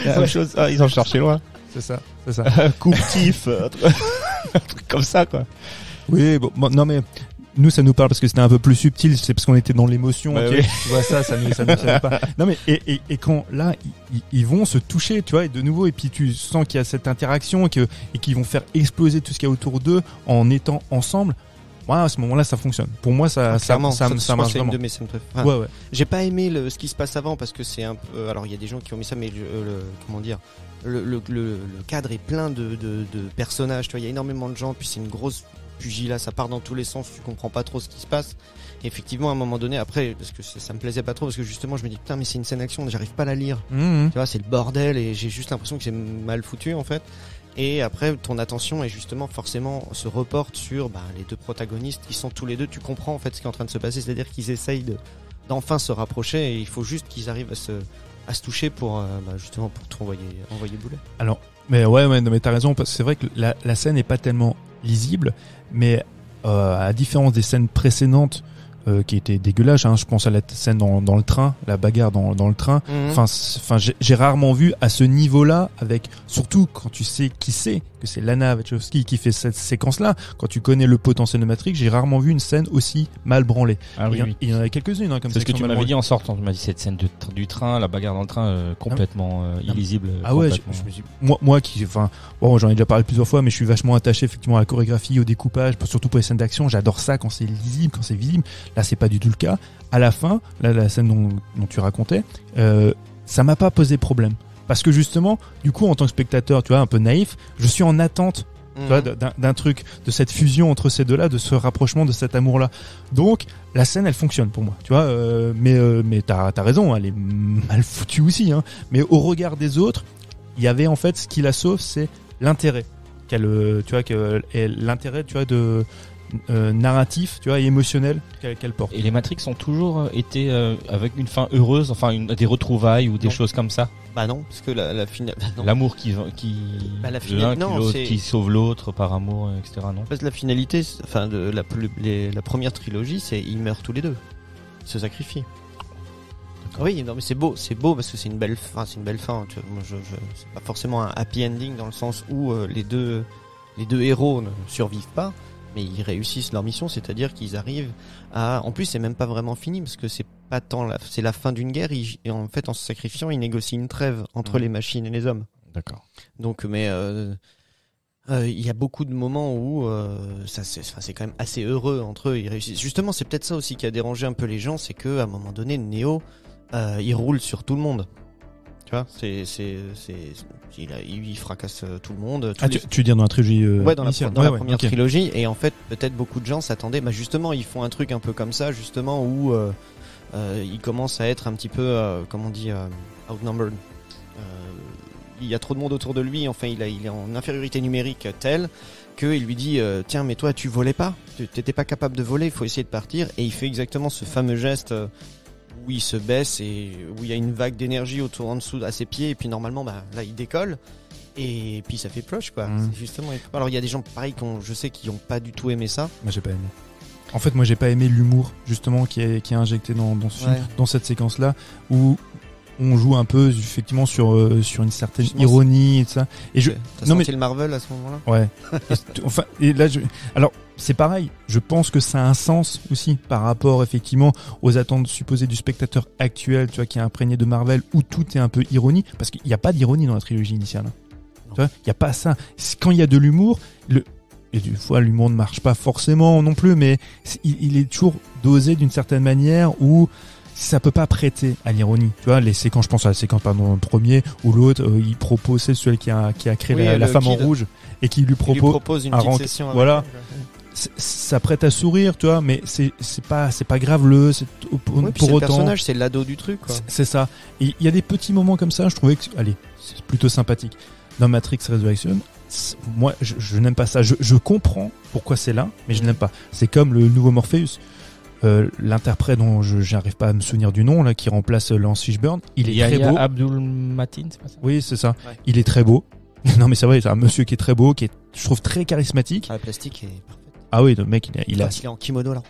Speaker 3: La même chose. Ah, ils ont cherché loin.
Speaker 4: C'est ça.
Speaker 3: Coupe-tif, un truc comme ça, quoi.
Speaker 4: Oui, bon, non, mais nous, ça nous parle parce que c'était un peu plus subtil. C'est parce qu'on était dans l'émotion.
Speaker 3: Ouais,
Speaker 4: okay.
Speaker 3: oui.
Speaker 4: Tu vois, ça nous savait pas. Non, mais, et quand, là, ils vont se toucher, tu vois, et de nouveau, et puis tu sens qu'il y a cette interaction et qu'ils vont faire exploser tout ce qu'il y a autour d'eux en étant ensemble. Ouais, à ce moment-là, ça fonctionne. Pour moi, ça marche vraiment.
Speaker 5: C'est une de mes scènes préférées.
Speaker 4: Ouais.
Speaker 5: J'ai pas aimé ce qui se passe avant parce que c'est un peu. Alors, il y a des gens qui ont mis ça, mais comment dire, le cadre est plein de personnages. Tu vois, il y a énormément de gens, puis c'est une grosse pugilat, ça part dans tous les sens. Tu comprends pas trop ce qui se passe. Et effectivement, à un moment donné, après, parce que ça me plaisait pas trop, parce que justement, je me dis putain, mais c'est une scène d'action, j'arrive pas à la lire. Tu vois, c'est le bordel et j'ai juste l'impression que c'est mal foutu en fait. Et après, ton attention est justement forcément se reporte sur les deux protagonistes qui sont tous les deux. Tu comprends en fait ce qui est en train de se passer, c'est-à-dire qu'ils essayent d'enfin se rapprocher et il faut juste qu'ils arrivent à se toucher pour justement pour te envoyer boulet.
Speaker 4: Alors, mais ouais, mais t'as raison parce que c'est vrai que la scène est pas tellement lisible, mais à différence des scènes précédentes qui était dégueulasse. Hein. Je pense à la scène dans le train, la bagarre dans le train. Enfin, j'ai rarement vu à ce niveau-là, avec surtout quand tu sais qui c'est, que c'est Lana Wachowski qui fait cette séquence-là. Quand tu connais le potentiel de Matrix, j'ai rarement vu une scène aussi mal branlée.
Speaker 3: Ah oui, oui.
Speaker 4: Il y en a quelques-unes hein, comme ça.
Speaker 3: C'est ce que tu m'avais dit en sortant. Tu m'as dit cette scène du train, la bagarre dans le train, complètement illisible.
Speaker 4: Ah ouais, je me suis, moi qui, enfin, bon, j'en ai déjà parlé plusieurs fois, mais je suis vachement attaché effectivement à la chorégraphie, au découpage, surtout pour les scènes d'action. J'adore ça quand c'est lisible, quand c'est visible. Là, c'est pas du tout le cas. À la fin, là, la scène dont tu racontais, ça m'a pas posé problème. Parce que justement, du coup, en tant que spectateur, tu vois, un peu naïf, je suis en attente, tu vois, d'un truc, de cette fusion entre ces deux-là, de ce rapprochement, de cet amour-là. Donc, la scène, elle fonctionne pour moi, tu vois. Mais t'as raison, elle est mal foutue aussi. Hein. Mais au regard des autres, il y avait en fait ce qui la sauve, c'est l'intérêt qu'elle, tu vois, l'intérêt, tu vois, de narratif, tu vois, et émotionnel qu'elle porte.
Speaker 3: Et les Matrix ont toujours été avec une fin heureuse, enfin des retrouvailles ou des choses comme ça.
Speaker 5: Bah non, parce que la finale. Bah
Speaker 3: l'amour qui
Speaker 5: bah la
Speaker 3: l'un qui sauve l'autre par amour, etc. Non.
Speaker 5: Parce que la finalité, enfin de la première trilogie, c'est ils meurent tous les deux, ils se sacrifient. Oui, non mais c'est beau parce que c'est une belle fin, Tu vois, moi, c'est pas forcément un happy ending dans le sens où les deux héros ne survivent pas. Mais ils réussissent leur mission, c'est-à-dire qu'ils arrivent à... En plus, c'est même pas vraiment fini, parce que c'est pas tant c'est la fin d'une guerre, et en fait, en se sacrifiant, ils négocient une trêve entre les machines et les hommes.
Speaker 3: D'accord.
Speaker 5: Donc, mais il y a beaucoup de moments où c'est quand même assez heureux entre eux, ils réussissent. Justement, c'est peut-être ça aussi qui a dérangé un peu les gens, c'est qu'à un moment donné, Neo, il roule sur tout le monde. Tu vois, il fracasse tout le monde.
Speaker 4: Tu veux dire dans la trilogie
Speaker 5: ouais, dans la première
Speaker 4: okay.
Speaker 5: trilogie. Et en fait, peut-être beaucoup de gens s'attendaient. Bah justement, ils font un truc un peu comme ça, justement, où il commence à être un petit peu, comment on dit, outnumbered. Il y a trop de monde autour de lui. Enfin, il est en infériorité numérique telle qu'il lui dit tiens, mais toi, tu volais pas. T'étais pas capable de voler. Il faut essayer de partir. Et il fait exactement ce fameux geste. Où il se baisse et où il y a une vague d'énergie autour en dessous à ses pieds et puis normalement bah là il décolle et puis ça fait plush quoi. C'est justement. Alors il y a des gens pareil je sais qui ont pas du tout aimé ça.
Speaker 4: Moi j'ai pas aimé. En fait moi j'ai pas aimé l'humour justement qui est injecté dans ce film, dans cette séquence là où on joue un peu effectivement sur une certaine ironie et tout ça. Et
Speaker 5: t'as senti le Marvel à ce moment-là.
Speaker 4: Ouais. Enfin et là alors c'est pareil, je pense que ça a un sens aussi par rapport effectivement aux attentes supposées du spectateur actuel, tu vois, qui est imprégné de Marvel où tout est un peu ironie, parce qu'il n'y a pas d'ironie dans la trilogie initiale. Tu vois, il n'y a pas ça. Quand il y a de l'humour, et des fois l'humour ne marche pas forcément non plus, mais il est toujours dosé d'une certaine manière où ça peut pas prêter à l'ironie. Tu vois, les séquences, je pense à la séquence pardon, le premier ou l'autre, il propose, c'est celui qui a créé la femme en rouge et qui lui propose
Speaker 5: une petite session.
Speaker 4: Voilà. Ça prête à sourire, tu vois, mais c'est pas graveleux, pour autant. Le
Speaker 5: personnage, c'est l'ado du truc, quoi.
Speaker 4: C'est ça. Et il y a des petits moments comme ça, je trouvais que, allez, c'est plutôt sympathique. Dans Matrix Resurrection, moi, je n'aime pas ça. Je comprends pourquoi c'est là, mais je n'aime pas. C'est comme le nouveau Morpheus. L'interprète dont j'arrive pas à me souvenir du nom là, qui remplace Lance Fishburne, il est très beau.
Speaker 3: Abdul Mateen, c'est pas ça?
Speaker 4: Oui, c'est ça.
Speaker 5: Ouais.
Speaker 4: Il est très beau. Non mais c'est vrai, c'est un monsieur qui est très beau, qui est, je trouve, très charismatique.
Speaker 5: Ah, le plastique est parfait.
Speaker 4: Ah oui, le mec, il
Speaker 5: est en kimono là.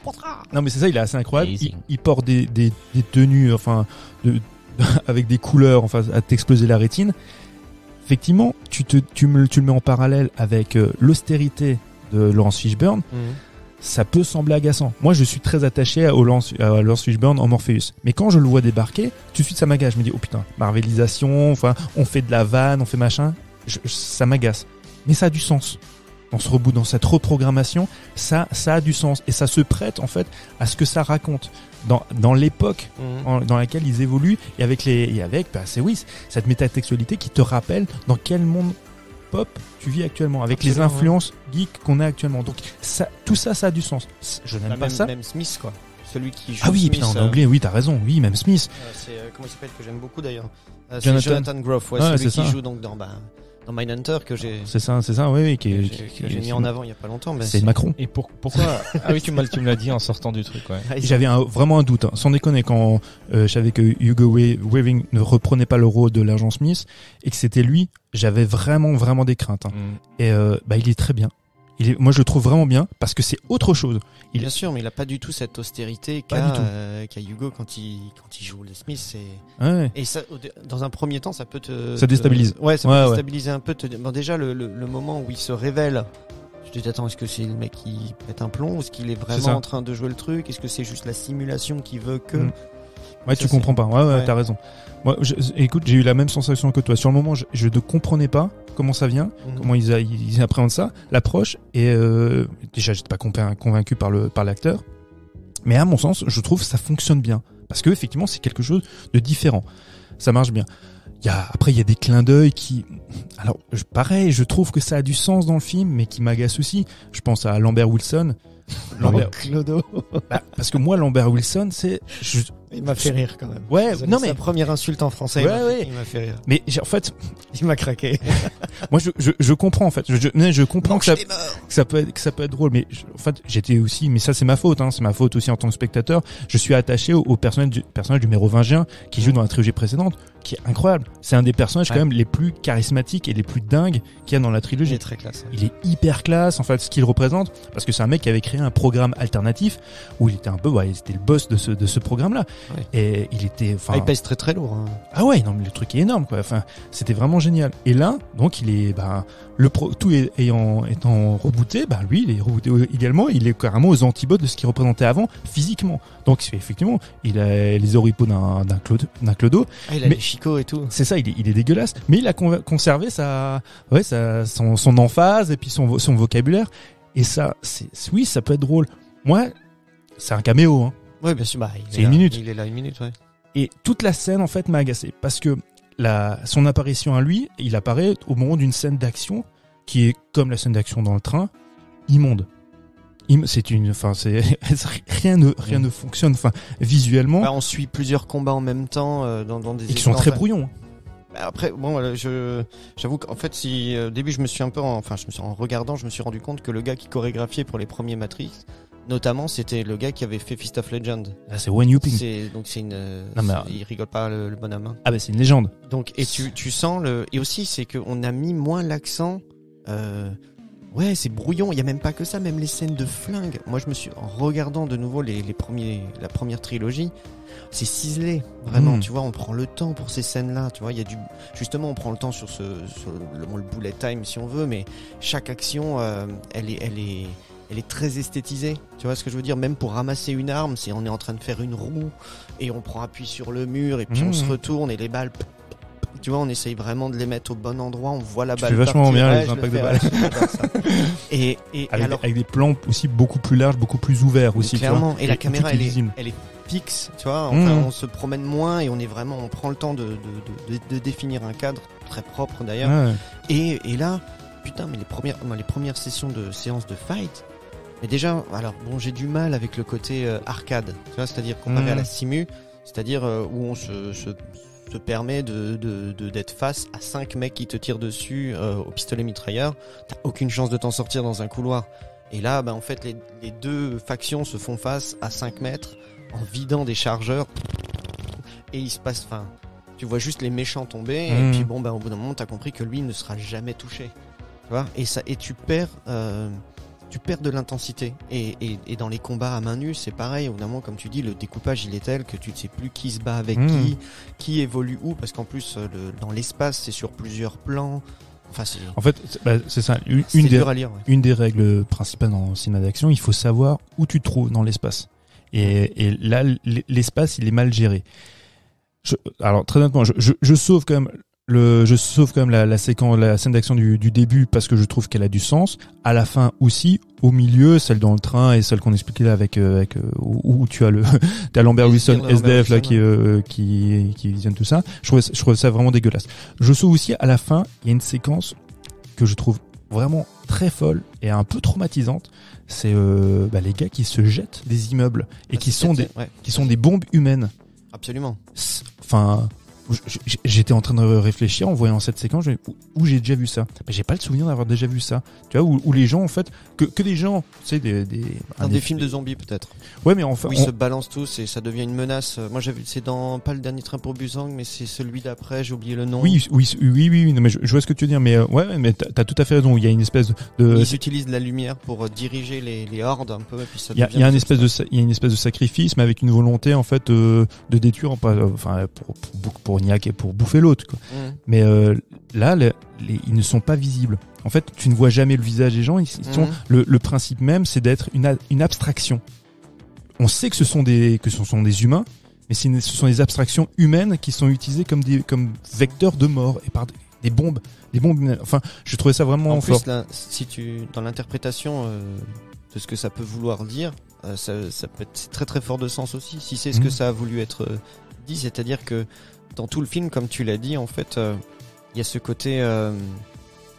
Speaker 4: Non mais c'est ça, il est assez incroyable. Il porte des tenues, enfin, avec des couleurs, enfin, à t'exploser la rétine. Effectivement, tu le mets en parallèle avec l'austérité de Laurence Fishburne. Ça peut sembler agaçant. Moi, je suis très attaché à Laurence Fishburne en Morpheus. Mais quand je le vois débarquer, tout de suite, ça m'agace. Je me dis, oh putain, marvelisation, enfin, on fait de la vanne, on fait machin. Ça m'agace. Mais ça a du sens. Dans ce reboot, dans cette reprogrammation, ça a du sens. Et ça se prête, en fait, à ce que ça raconte. Dans l'époque dans laquelle ils évoluent, et avec cette métatextualité qui te rappelle dans quel monde pop tu vis actuellement, avec les influences geeks qu'on a actuellement. Donc tout ça a du sens. Je n'aime pas ça.
Speaker 5: Même Smith, quoi. Celui qui joue.
Speaker 4: Ah oui,
Speaker 5: Smith,
Speaker 4: et puis on a oublié, oui, t'as raison, oui, même Smith.
Speaker 5: C'est comment il s'appelle, que j'aime beaucoup d'ailleurs.
Speaker 4: Jonathan.
Speaker 5: C'est Jonathan Groff, celui qui joue donc dans Mindhunter, que j'ai.
Speaker 4: C'est ça, oui,
Speaker 5: que j'ai mis en avant il y a pas longtemps. Mais
Speaker 4: c'est Macron.
Speaker 3: Et pourquoi Ah oui, tu me l'as dit en sortant du truc, ouais.
Speaker 4: J'avais vraiment un doute, hein. Sans déconner, quand je savais que Hugo Weaving ne reprenait pas le rôle de l'agent Smith et que c'était lui, j'avais vraiment des craintes. Hein. Et il est très bien. moi je le trouve vraiment bien parce que c'est autre chose.
Speaker 5: Bien sûr, mais il a pas du tout cette austérité
Speaker 4: Pas
Speaker 5: qu'a Hugo quand il joue les Smiths.
Speaker 4: Ouais.
Speaker 5: Et ça, dans un premier temps, ça peut
Speaker 4: Ça déstabilise.
Speaker 5: Ouais, ça
Speaker 4: Ouais,
Speaker 5: peut
Speaker 4: ouais.
Speaker 5: déstabiliser un peu. Bon, déjà le moment où il se révèle. Je te dis, attends, est-ce que c'est le mec qui pète un plomb ou est-ce qu'il est
Speaker 4: C'est
Speaker 5: vraiment
Speaker 4: ça.
Speaker 5: en train de jouer le truc? Est-ce que c'est juste la simulation qui veut que
Speaker 4: Ouais,
Speaker 5: Ça,
Speaker 4: tu comprends pas. Ouais,
Speaker 5: Ouais.
Speaker 4: t'as raison. Moi, écoute, j'ai eu la même sensation que toi. Sur le moment, je ne comprenais pas comment ça vient, comment ils appréhendent ça, l'approche. Et déjà, j'étais pas convaincu par l'acteur. Mais à mon sens, je trouve que ça fonctionne bien parce que effectivement, c'est quelque chose de différent. Ça marche bien. Après, il y a des clins d'œil qui, alors, pareil, je trouve que ça a du sens dans le film, mais qui m'agace aussi. Je pense à Lambert Wilson.
Speaker 5: Clodo.
Speaker 4: Parce que moi, Lambert Wilson,
Speaker 5: Il m'a fait rire quand même.
Speaker 4: ouais,
Speaker 5: Désolé,
Speaker 4: non
Speaker 5: sa
Speaker 4: mais,
Speaker 5: première insulte en français.
Speaker 4: Ouais,
Speaker 5: Il m'a fait rire.
Speaker 4: mais en fait,
Speaker 5: Il m'a craqué.
Speaker 4: moi, je comprends en fait. Je comprends que
Speaker 5: Mange des morts.
Speaker 4: ça peut être drôle, mais en fait, j'étais aussi, mais ça c'est ma faute, c'est ma faute aussi en tant que spectateur. Je suis attaché au personnage du mérovingien qui joue dans la trilogie précédente, qui est incroyable. C'est un des personnages quand même les plus charismatiques et les plus dingues qu'il y a dans la
Speaker 5: Il
Speaker 4: trilogie.
Speaker 5: est très classe.
Speaker 4: Il est hyper classe en fait ce qu'il représente parce que c'est un mec qui avait créé un programme alternatif où il était un peu c'était le boss de ce programme là
Speaker 5: Ouais.
Speaker 4: et il était
Speaker 5: Il pèse très très lourd.
Speaker 4: ah ouais, non mais le truc est énorme quoi. Enfin, c'était vraiment génial. Et là, donc il est étant rebooté, lui il est rebooté également, il est carrément aux antipodes de ce qu'il représentait avant physiquement. Donc effectivement, il a les oripeaux d'un clodo.
Speaker 5: Il a
Speaker 4: Mais-
Speaker 5: les chicots et tout.
Speaker 4: C'est ça, il est dégueulasse, mais il a conservé son emphase et puis son vocabulaire. Et ça, oui, ça peut être drôle. Moi, c'est un caméo, hein.
Speaker 5: Ouais, bien sûr.
Speaker 4: C'est
Speaker 5: Il est
Speaker 4: une
Speaker 5: là.
Speaker 4: minute.
Speaker 5: Il est là une minute, ouais.
Speaker 4: Et toute la scène, en fait, m'a agacé. Parce que son apparition à lui, il apparaît au moment d'une scène d'action qui est comme la scène d'action dans le train, immonde. Rien ne fonctionne, visuellement.
Speaker 5: On suit plusieurs combats en même temps dans des.
Speaker 4: Et qui sont très brouillons. hein.
Speaker 5: Après, bon, j'avoue qu'en fait, au début, je me suis en regardant, je me suis rendu compte que le gars qui chorégraphiait pour les premiers Matrix, notamment, c'était le gars qui avait fait Fist of Legend.
Speaker 4: Là, c'est Wen Yuping. Non, mais-
Speaker 5: il rigole pas le bonhomme. Hein.
Speaker 4: Ah, c'est une légende.
Speaker 5: Donc, et tu sens et aussi, c'est qu'on a mis moins l'accent, ouais, c'est brouillon. Il y a même pas que ça, même les scènes de flingue. Moi, en regardant de nouveau la première trilogie, c'est ciselé, vraiment. Tu vois, on prend le temps pour ces scènes-là. Tu vois, justement, on prend le temps sur le bullet time si on veut, mais chaque action, elle est très esthétisée. Tu vois ce que je veux dire? Même pour ramasser une arme, on est en train de faire une roue et on prend appui sur le mur et puis on se retourne et les balles. Tu vois, on essaye vraiment de les mettre au bon endroit. On voit la balle.
Speaker 4: fais vachement
Speaker 5: partir.
Speaker 4: bien
Speaker 5: Ouais,
Speaker 4: les
Speaker 5: je le
Speaker 4: impacts de
Speaker 5: fais,
Speaker 4: balles.
Speaker 5: ouais, j'adore ça. Et
Speaker 4: Avec des plans aussi beaucoup plus larges, beaucoup plus ouverts aussi.
Speaker 5: clairement.
Speaker 4: Tu vois.
Speaker 5: Et la caméra,
Speaker 4: tout est visible.
Speaker 5: elle est fixe. Tu vois, enfin, on se promène moins et on prend le temps de définir un cadre très propre d'ailleurs.
Speaker 4: Ouais.
Speaker 5: Et là, putain, mais les premières séances de fight. Mais déjà, alors bon, j'ai du mal avec le côté arcade. Tu vois, c'est-à-dire comparé à la simu, c'est-à-dire où on se permet d'être face à 5 mecs qui te tirent dessus au pistolet mitrailleur. T'as aucune chance de t'en sortir dans un couloir. Et là, en fait, les deux factions se font face à 5 mètres en vidant des chargeurs. Et il se passe, tu vois juste les méchants tomber. Et puis au bout d'un moment, t'as compris que lui ne sera jamais touché. Tu vois, et tu perds de l'intensité. Et dans les combats à main nue, c'est pareil. Évidemment, comme tu dis, le découpage, il est tel que tu ne sais plus qui se bat avec qui évolue où, parce qu'en plus, dans l'espace, c'est sur plusieurs plans. Enfin,
Speaker 4: En fait, c'est ça.
Speaker 5: c'est dur à lire. Ouais.
Speaker 4: Une des règles principales dans le cinéma d'action, il faut savoir où tu te trouves dans l'espace. Et là, l'espace, il est mal géré. Alors, très honnêtement, je sauve quand même la scène d'action du début parce que je trouve qu'elle a du sens. À la fin aussi, au milieu, celle dans le train et celle qu'on expliquait là avec où tu as t'as Lambert Wilson SDF là qui visionne tout ça. Je trouve ça vraiment dégueulasse. Je sauve aussi à la fin, il y a une séquence que je trouve vraiment très folle et un peu traumatisante. C'est les gars qui se jettent des immeubles et qui sont des bombes humaines.
Speaker 5: Absolument.
Speaker 4: Enfin, j'étais en train de réfléchir en voyant cette séquence, où j'ai déjà vu ça. Mais j'ai pas le souvenir d'avoir déjà vu ça. Tu vois, où les gens en fait, que des gens, tu sais,
Speaker 5: dans des films de zombies peut-être.
Speaker 4: Ouais, mais enfin,
Speaker 5: où ils se balancent tous et ça devient une menace. Moi j'ai vu, c'est dans pas le dernier train pour Busan, mais c'est celui d'après. J'ai oublié le nom.
Speaker 4: Oui. Non, mais je vois ce que tu veux dire, mais ouais, mais t'as tout à fait raison. Il y a une espèce de.
Speaker 5: Ils utilisent la lumière pour diriger les hordes un peu. Et puis ça
Speaker 4: il y a une espèce de sacrifice, mais avec une volonté en fait de détruire, enfin pour niaquer, pour bouffer l'autre. Quoi. Mais là, ils ne sont pas visibles. En fait, tu ne vois jamais le visage des gens. Ils sont le principe même, c'est d'être une abstraction. On sait que ce sont des humains, mais ce sont des abstractions humaines qui sont utilisées comme vecteurs de mort et par des bombes. Enfin, je trouvais ça vraiment
Speaker 5: en
Speaker 4: fort.
Speaker 5: plus, là, dans l'interprétation de ce que ça peut vouloir dire, ça peut être très très fort de sens aussi. Si c'est ce que ça a voulu être dit, c'est-à-dire que dans tout le film, comme tu l'as dit, en fait, il y a ce côté,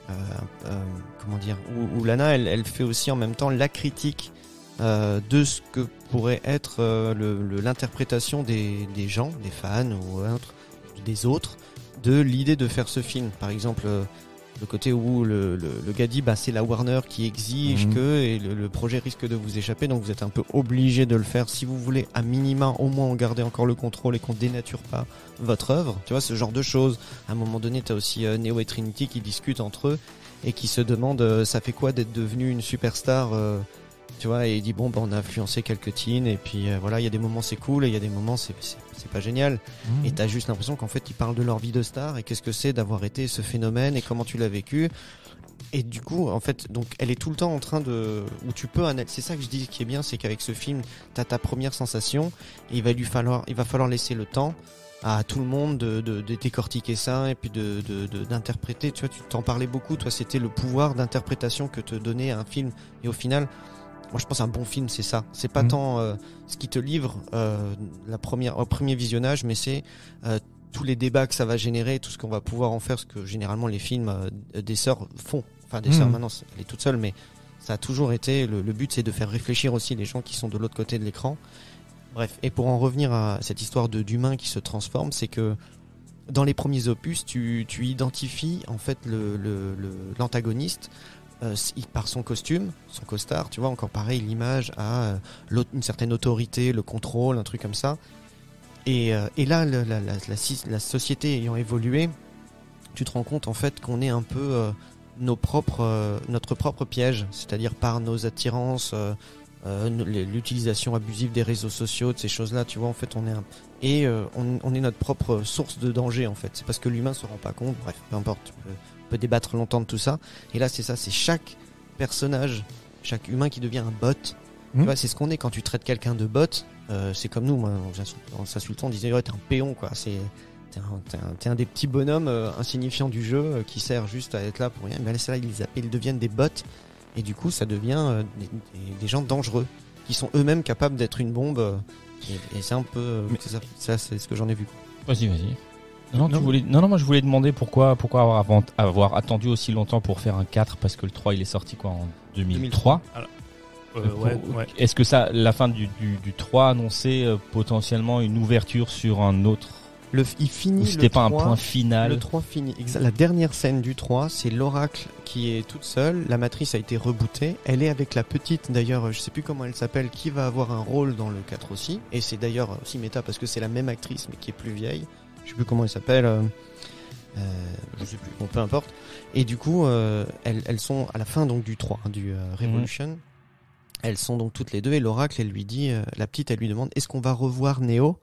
Speaker 5: comment dire, où Lana, elle fait aussi en même temps la critique de ce que pourrait être l'interprétation des gens, des fans ou des autres, de l'idée de faire ce film. Par exemple, le côté où le gars dit c'est la Warner qui exige et le projet risque de vous échapper, donc vous êtes un peu obligé de le faire si vous voulez à minima au moins en garder encore le contrôle et qu'on dénature pas votre œuvre. Tu vois, ce genre de choses. À un moment donné, t'as aussi Neo et Trinity qui discutent entre eux et qui se demandent ça fait quoi d'être devenu une superstar, tu vois, et il dit on a influencé quelques teens et puis voilà, il y a des moments c'est cool et il y a des moments c'est pas génial. Et t'as juste l'impression qu'en fait ils parlent de leur vie de star et qu'est-ce que c'est d'avoir été ce phénomène et comment tu l'as vécu. Et du coup, en fait, donc elle est tout le temps en train où tu peux analyser. C'est ça que je dis qui est bien, c'est qu'avec ce film, t'as ta première sensation et il va falloir laisser le temps à tout le monde de décortiquer ça et puis d'interpréter. Tu vois, tu t'en parlais beaucoup. Toi, c'était le pouvoir d'interprétation que te donnait un film. Et au final, moi, je pense un bon film, c'est ça. C'est pas tant ce qui te livre au premier visionnage, mais c'est tous les débats que ça va générer, tout ce qu'on va pouvoir en faire, ce que généralement les films des sœurs font. Enfin, des sœurs, maintenant, elle est toute seule, mais ça a toujours été le but, c'est de faire réfléchir aussi les gens qui sont de l'autre côté de l'écran. Bref, et pour en revenir à cette histoire d'humain qui se transforme, c'est que dans les premiers opus, tu identifies en fait l'antagoniste par son costume, son costard, tu vois, encore pareil, l'image a une certaine autorité, le contrôle, un truc comme ça. Et là, la société ayant évolué, tu te rends compte en fait qu'on est un peu notre propre piège, c'est-à-dire par nos attirances, l'utilisation abusive des réseaux sociaux, de ces choses-là, tu vois, en fait, on est notre propre source de danger, en fait. C'est parce que l'humain se rend pas compte. Bref, peu importe, on peut débattre longtemps de tout ça. Et là, c'est ça, c'est chaque personnage, chaque humain qui devient un bot. Tu vois, c'est ce qu'on est quand tu traites quelqu'un de bot. C'est comme nous, moi, en s'insultant, on disait ouais, t'es un péon, quoi. T'es un des petits bonhommes insignifiants du jeu qui sert juste à être là pour rien. Mais là, c'est là, ils deviennent des bots. Et du coup, ça devient des gens dangereux qui sont eux-mêmes capables d'être une bombe. Et c'est un peu ça, c'est ce que j'en ai vu.
Speaker 3: Vas-y. Non, moi je voulais demander pourquoi avoir attendu aussi longtemps pour faire un 4, parce que le 3 il est sorti quoi en 2003. Alors,
Speaker 4: ouais.
Speaker 3: Est-ce que ça, la fin du 3 annonçait potentiellement une ouverture sur un autre?
Speaker 5: Il finit.
Speaker 3: C'était pas 3, un point final.
Speaker 5: Le 3 finit. La dernière scène du 3, c'est l'Oracle qui est toute seule. La matrice a été rebootée. Elle est avec la petite, d'ailleurs, je sais plus comment elle s'appelle, qui va avoir un rôle dans le 4 aussi. Et c'est d'ailleurs aussi méta parce que c'est la même actrice mais qui est plus vieille. Je sais plus comment elle s'appelle. Je sais plus. Bon, peu importe. Et du coup, elles sont à la fin donc du 3, du Revolution. Elles sont donc toutes les deux et l'Oracle, elle lui dit, la petite, elle lui demande, est-ce qu'on va revoir Neo?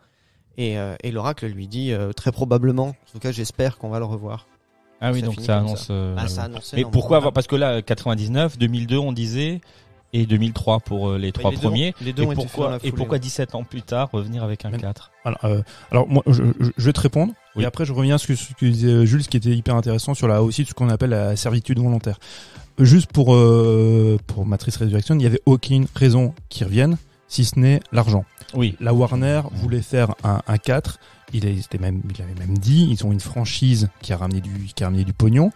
Speaker 5: Et l'Oracle lui dit très probablement. En tout cas, j'espère qu'on va le revoir.
Speaker 3: Ah oui, donc ça annonce.
Speaker 5: Ça annonce.
Speaker 3: Mais pourquoi? Parce que là, 99, 2002, on disait, et 2003 pour les trois premiers.
Speaker 5: Les deux ont été faits dans la foulée,
Speaker 3: pourquoi 17 ans plus tard revenir avec un 4?
Speaker 4: Alors moi, je vais te répondre. Oui. Et après, je reviens à ce que disait Jules, ce qui était hyper intéressant sur aussi ce qu'on appelle la servitude volontaire. Juste pour Matrix Resurrection, il y avait aucune raison qu'ils reviennent, si ce n'est l'argent.
Speaker 3: Oui.
Speaker 4: La Warner voulait faire un 4. Il avait même dit, ils ont une franchise qui a ramené du pognon.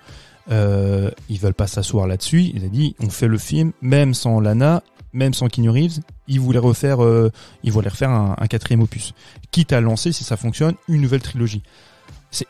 Speaker 4: Ils veulent pas s'asseoir là-dessus. Il a dit, on fait le film, même sans Lana, même sans Keanu Reeves. Ils voulaient refaire un 4e opus. Quitte à lancer, si ça fonctionne, une nouvelle trilogie.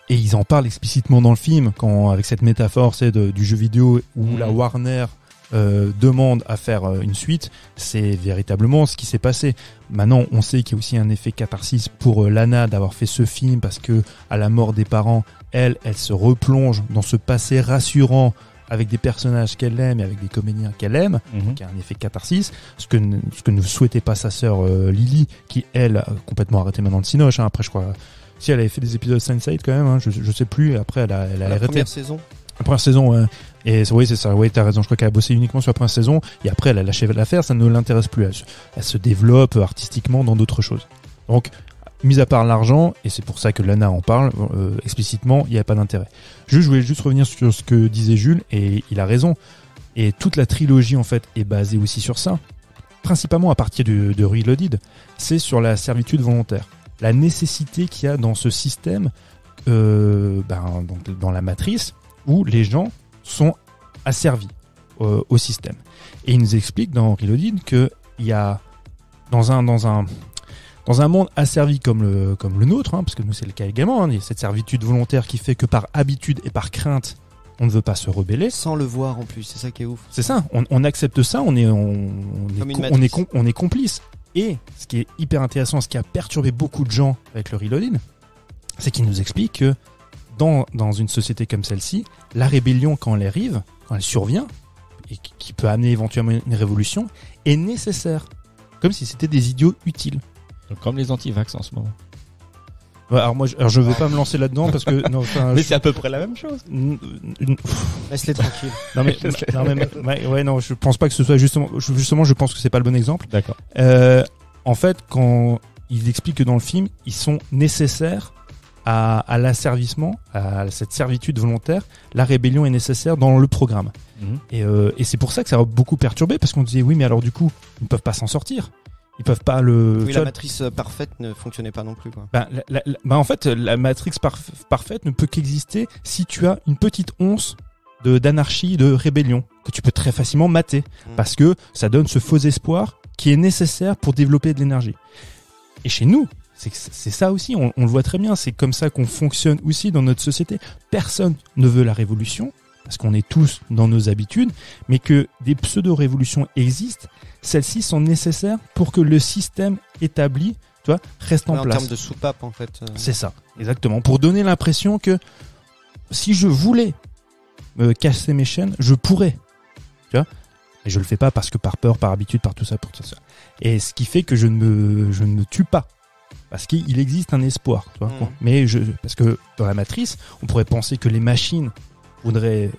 Speaker 4: Et ils en parlent explicitement dans le film, avec cette métaphore du jeu vidéo où la Warner demande à faire une suite, c'est véritablement ce qui s'est passé. Maintenant, on sait qu'il y a aussi un effet catharsis pour Lana d'avoir fait ce film parce que à la mort des parents, elle se replonge dans ce passé rassurant avec des personnages qu'elle aime et avec des comédiens qu'elle aime, donc il y a un effet catharsis, ce que ne souhaitait pas sa sœur Lily, qui elle a complètement arrêté maintenant le cinoche. Après, je crois, si elle avait fait des épisodes Sense8 quand même, je sais plus. Après, elle a arrêté.
Speaker 5: La première saison.
Speaker 4: La première saison, ouais. Et oui, c'est ça. Oui, t'as raison. Je crois qu'elle a bossé uniquement sur la première saison. Et après, elle a lâché l'affaire. Ça ne l'intéresse plus. Elle se développe artistiquement dans d'autres choses. Donc, mis à part l'argent, et c'est pour ça que Lana en parle explicitement, il n'y a pas d'intérêt. Je voulais juste revenir sur ce que disait Jules, et il a raison. Et toute la trilogie, en fait, est basée aussi sur ça. Principalement à partir de Reloaded. C'est sur la servitude volontaire. La nécessité qu'il y a dans ce système, donc dans la matrice, où les gens sont asservis au système. Et il nous explique dans Reloaded qu'il y a dans un monde asservi comme le nôtre, parce que nous c'est le cas également, il y a cette servitude volontaire qui fait que par habitude et par crainte, on ne veut pas se rebeller.
Speaker 5: Sans le voir en plus, c'est ça qui est ouf.
Speaker 4: C'est ça, on accepte ça, on est complice. Et ce qui est hyper intéressant, ce qui a perturbé beaucoup de gens avec le Reloaded, c'est qu'il nous explique que dans une société comme celle-ci, la rébellion, quand elle arrive, quand elle survient, et qui peut amener éventuellement une révolution, est nécessaire. Comme si c'était des idiots utiles.
Speaker 3: Comme les anti-vax en ce moment.
Speaker 4: Ouais, alors je veux pas me lancer là-dedans parce que non,
Speaker 3: mais c'est à peu près la même chose.
Speaker 5: Laisse-les tranquilles.
Speaker 4: Non, je pense pas que ce soit justement, je pense que c'est pas le bon exemple.
Speaker 3: D'accord.
Speaker 4: En fait, quand il explique que dans le film, ils sont nécessaires à l'asservissement, à cette servitude volontaire, la rébellion est nécessaire dans le programme. Et c'est pour ça que ça a beaucoup perturbé, parce qu'on disait oui, mais alors du coup, ils ne peuvent pas s'en sortir. Ils peuvent pas
Speaker 5: Oui, la matrice parfaite ne fonctionnait pas non plus, quoi.
Speaker 4: En fait, la matrice parfaite ne peut qu'exister si tu as une petite once d'anarchie, de rébellion, que tu peux très facilement mater, parce que ça donne ce faux espoir qui est nécessaire pour développer de l'énergie. Et chez nous, c'est ça aussi, on le voit très bien, c'est comme ça qu'on fonctionne aussi dans notre société. Personne ne veut la révolution, parce qu'on est tous dans nos habitudes, mais que des pseudo-révolutions existent, celles-ci sont nécessaires pour que le système établi, tu vois, reste en place.
Speaker 5: En termes de soupape, en fait.
Speaker 4: C'est ça, exactement. Pour donner l'impression que si je voulais me casser mes chaînes, je pourrais. Tu vois ? Et je le fais pas parce que par peur, par habitude, par tout ça, pour tout ça. Et ce qui fait que je ne me tue pas. Parce qu'il existe un espoir, tu vois. Mais parce que dans la matrice, on pourrait penser que les machines voudraient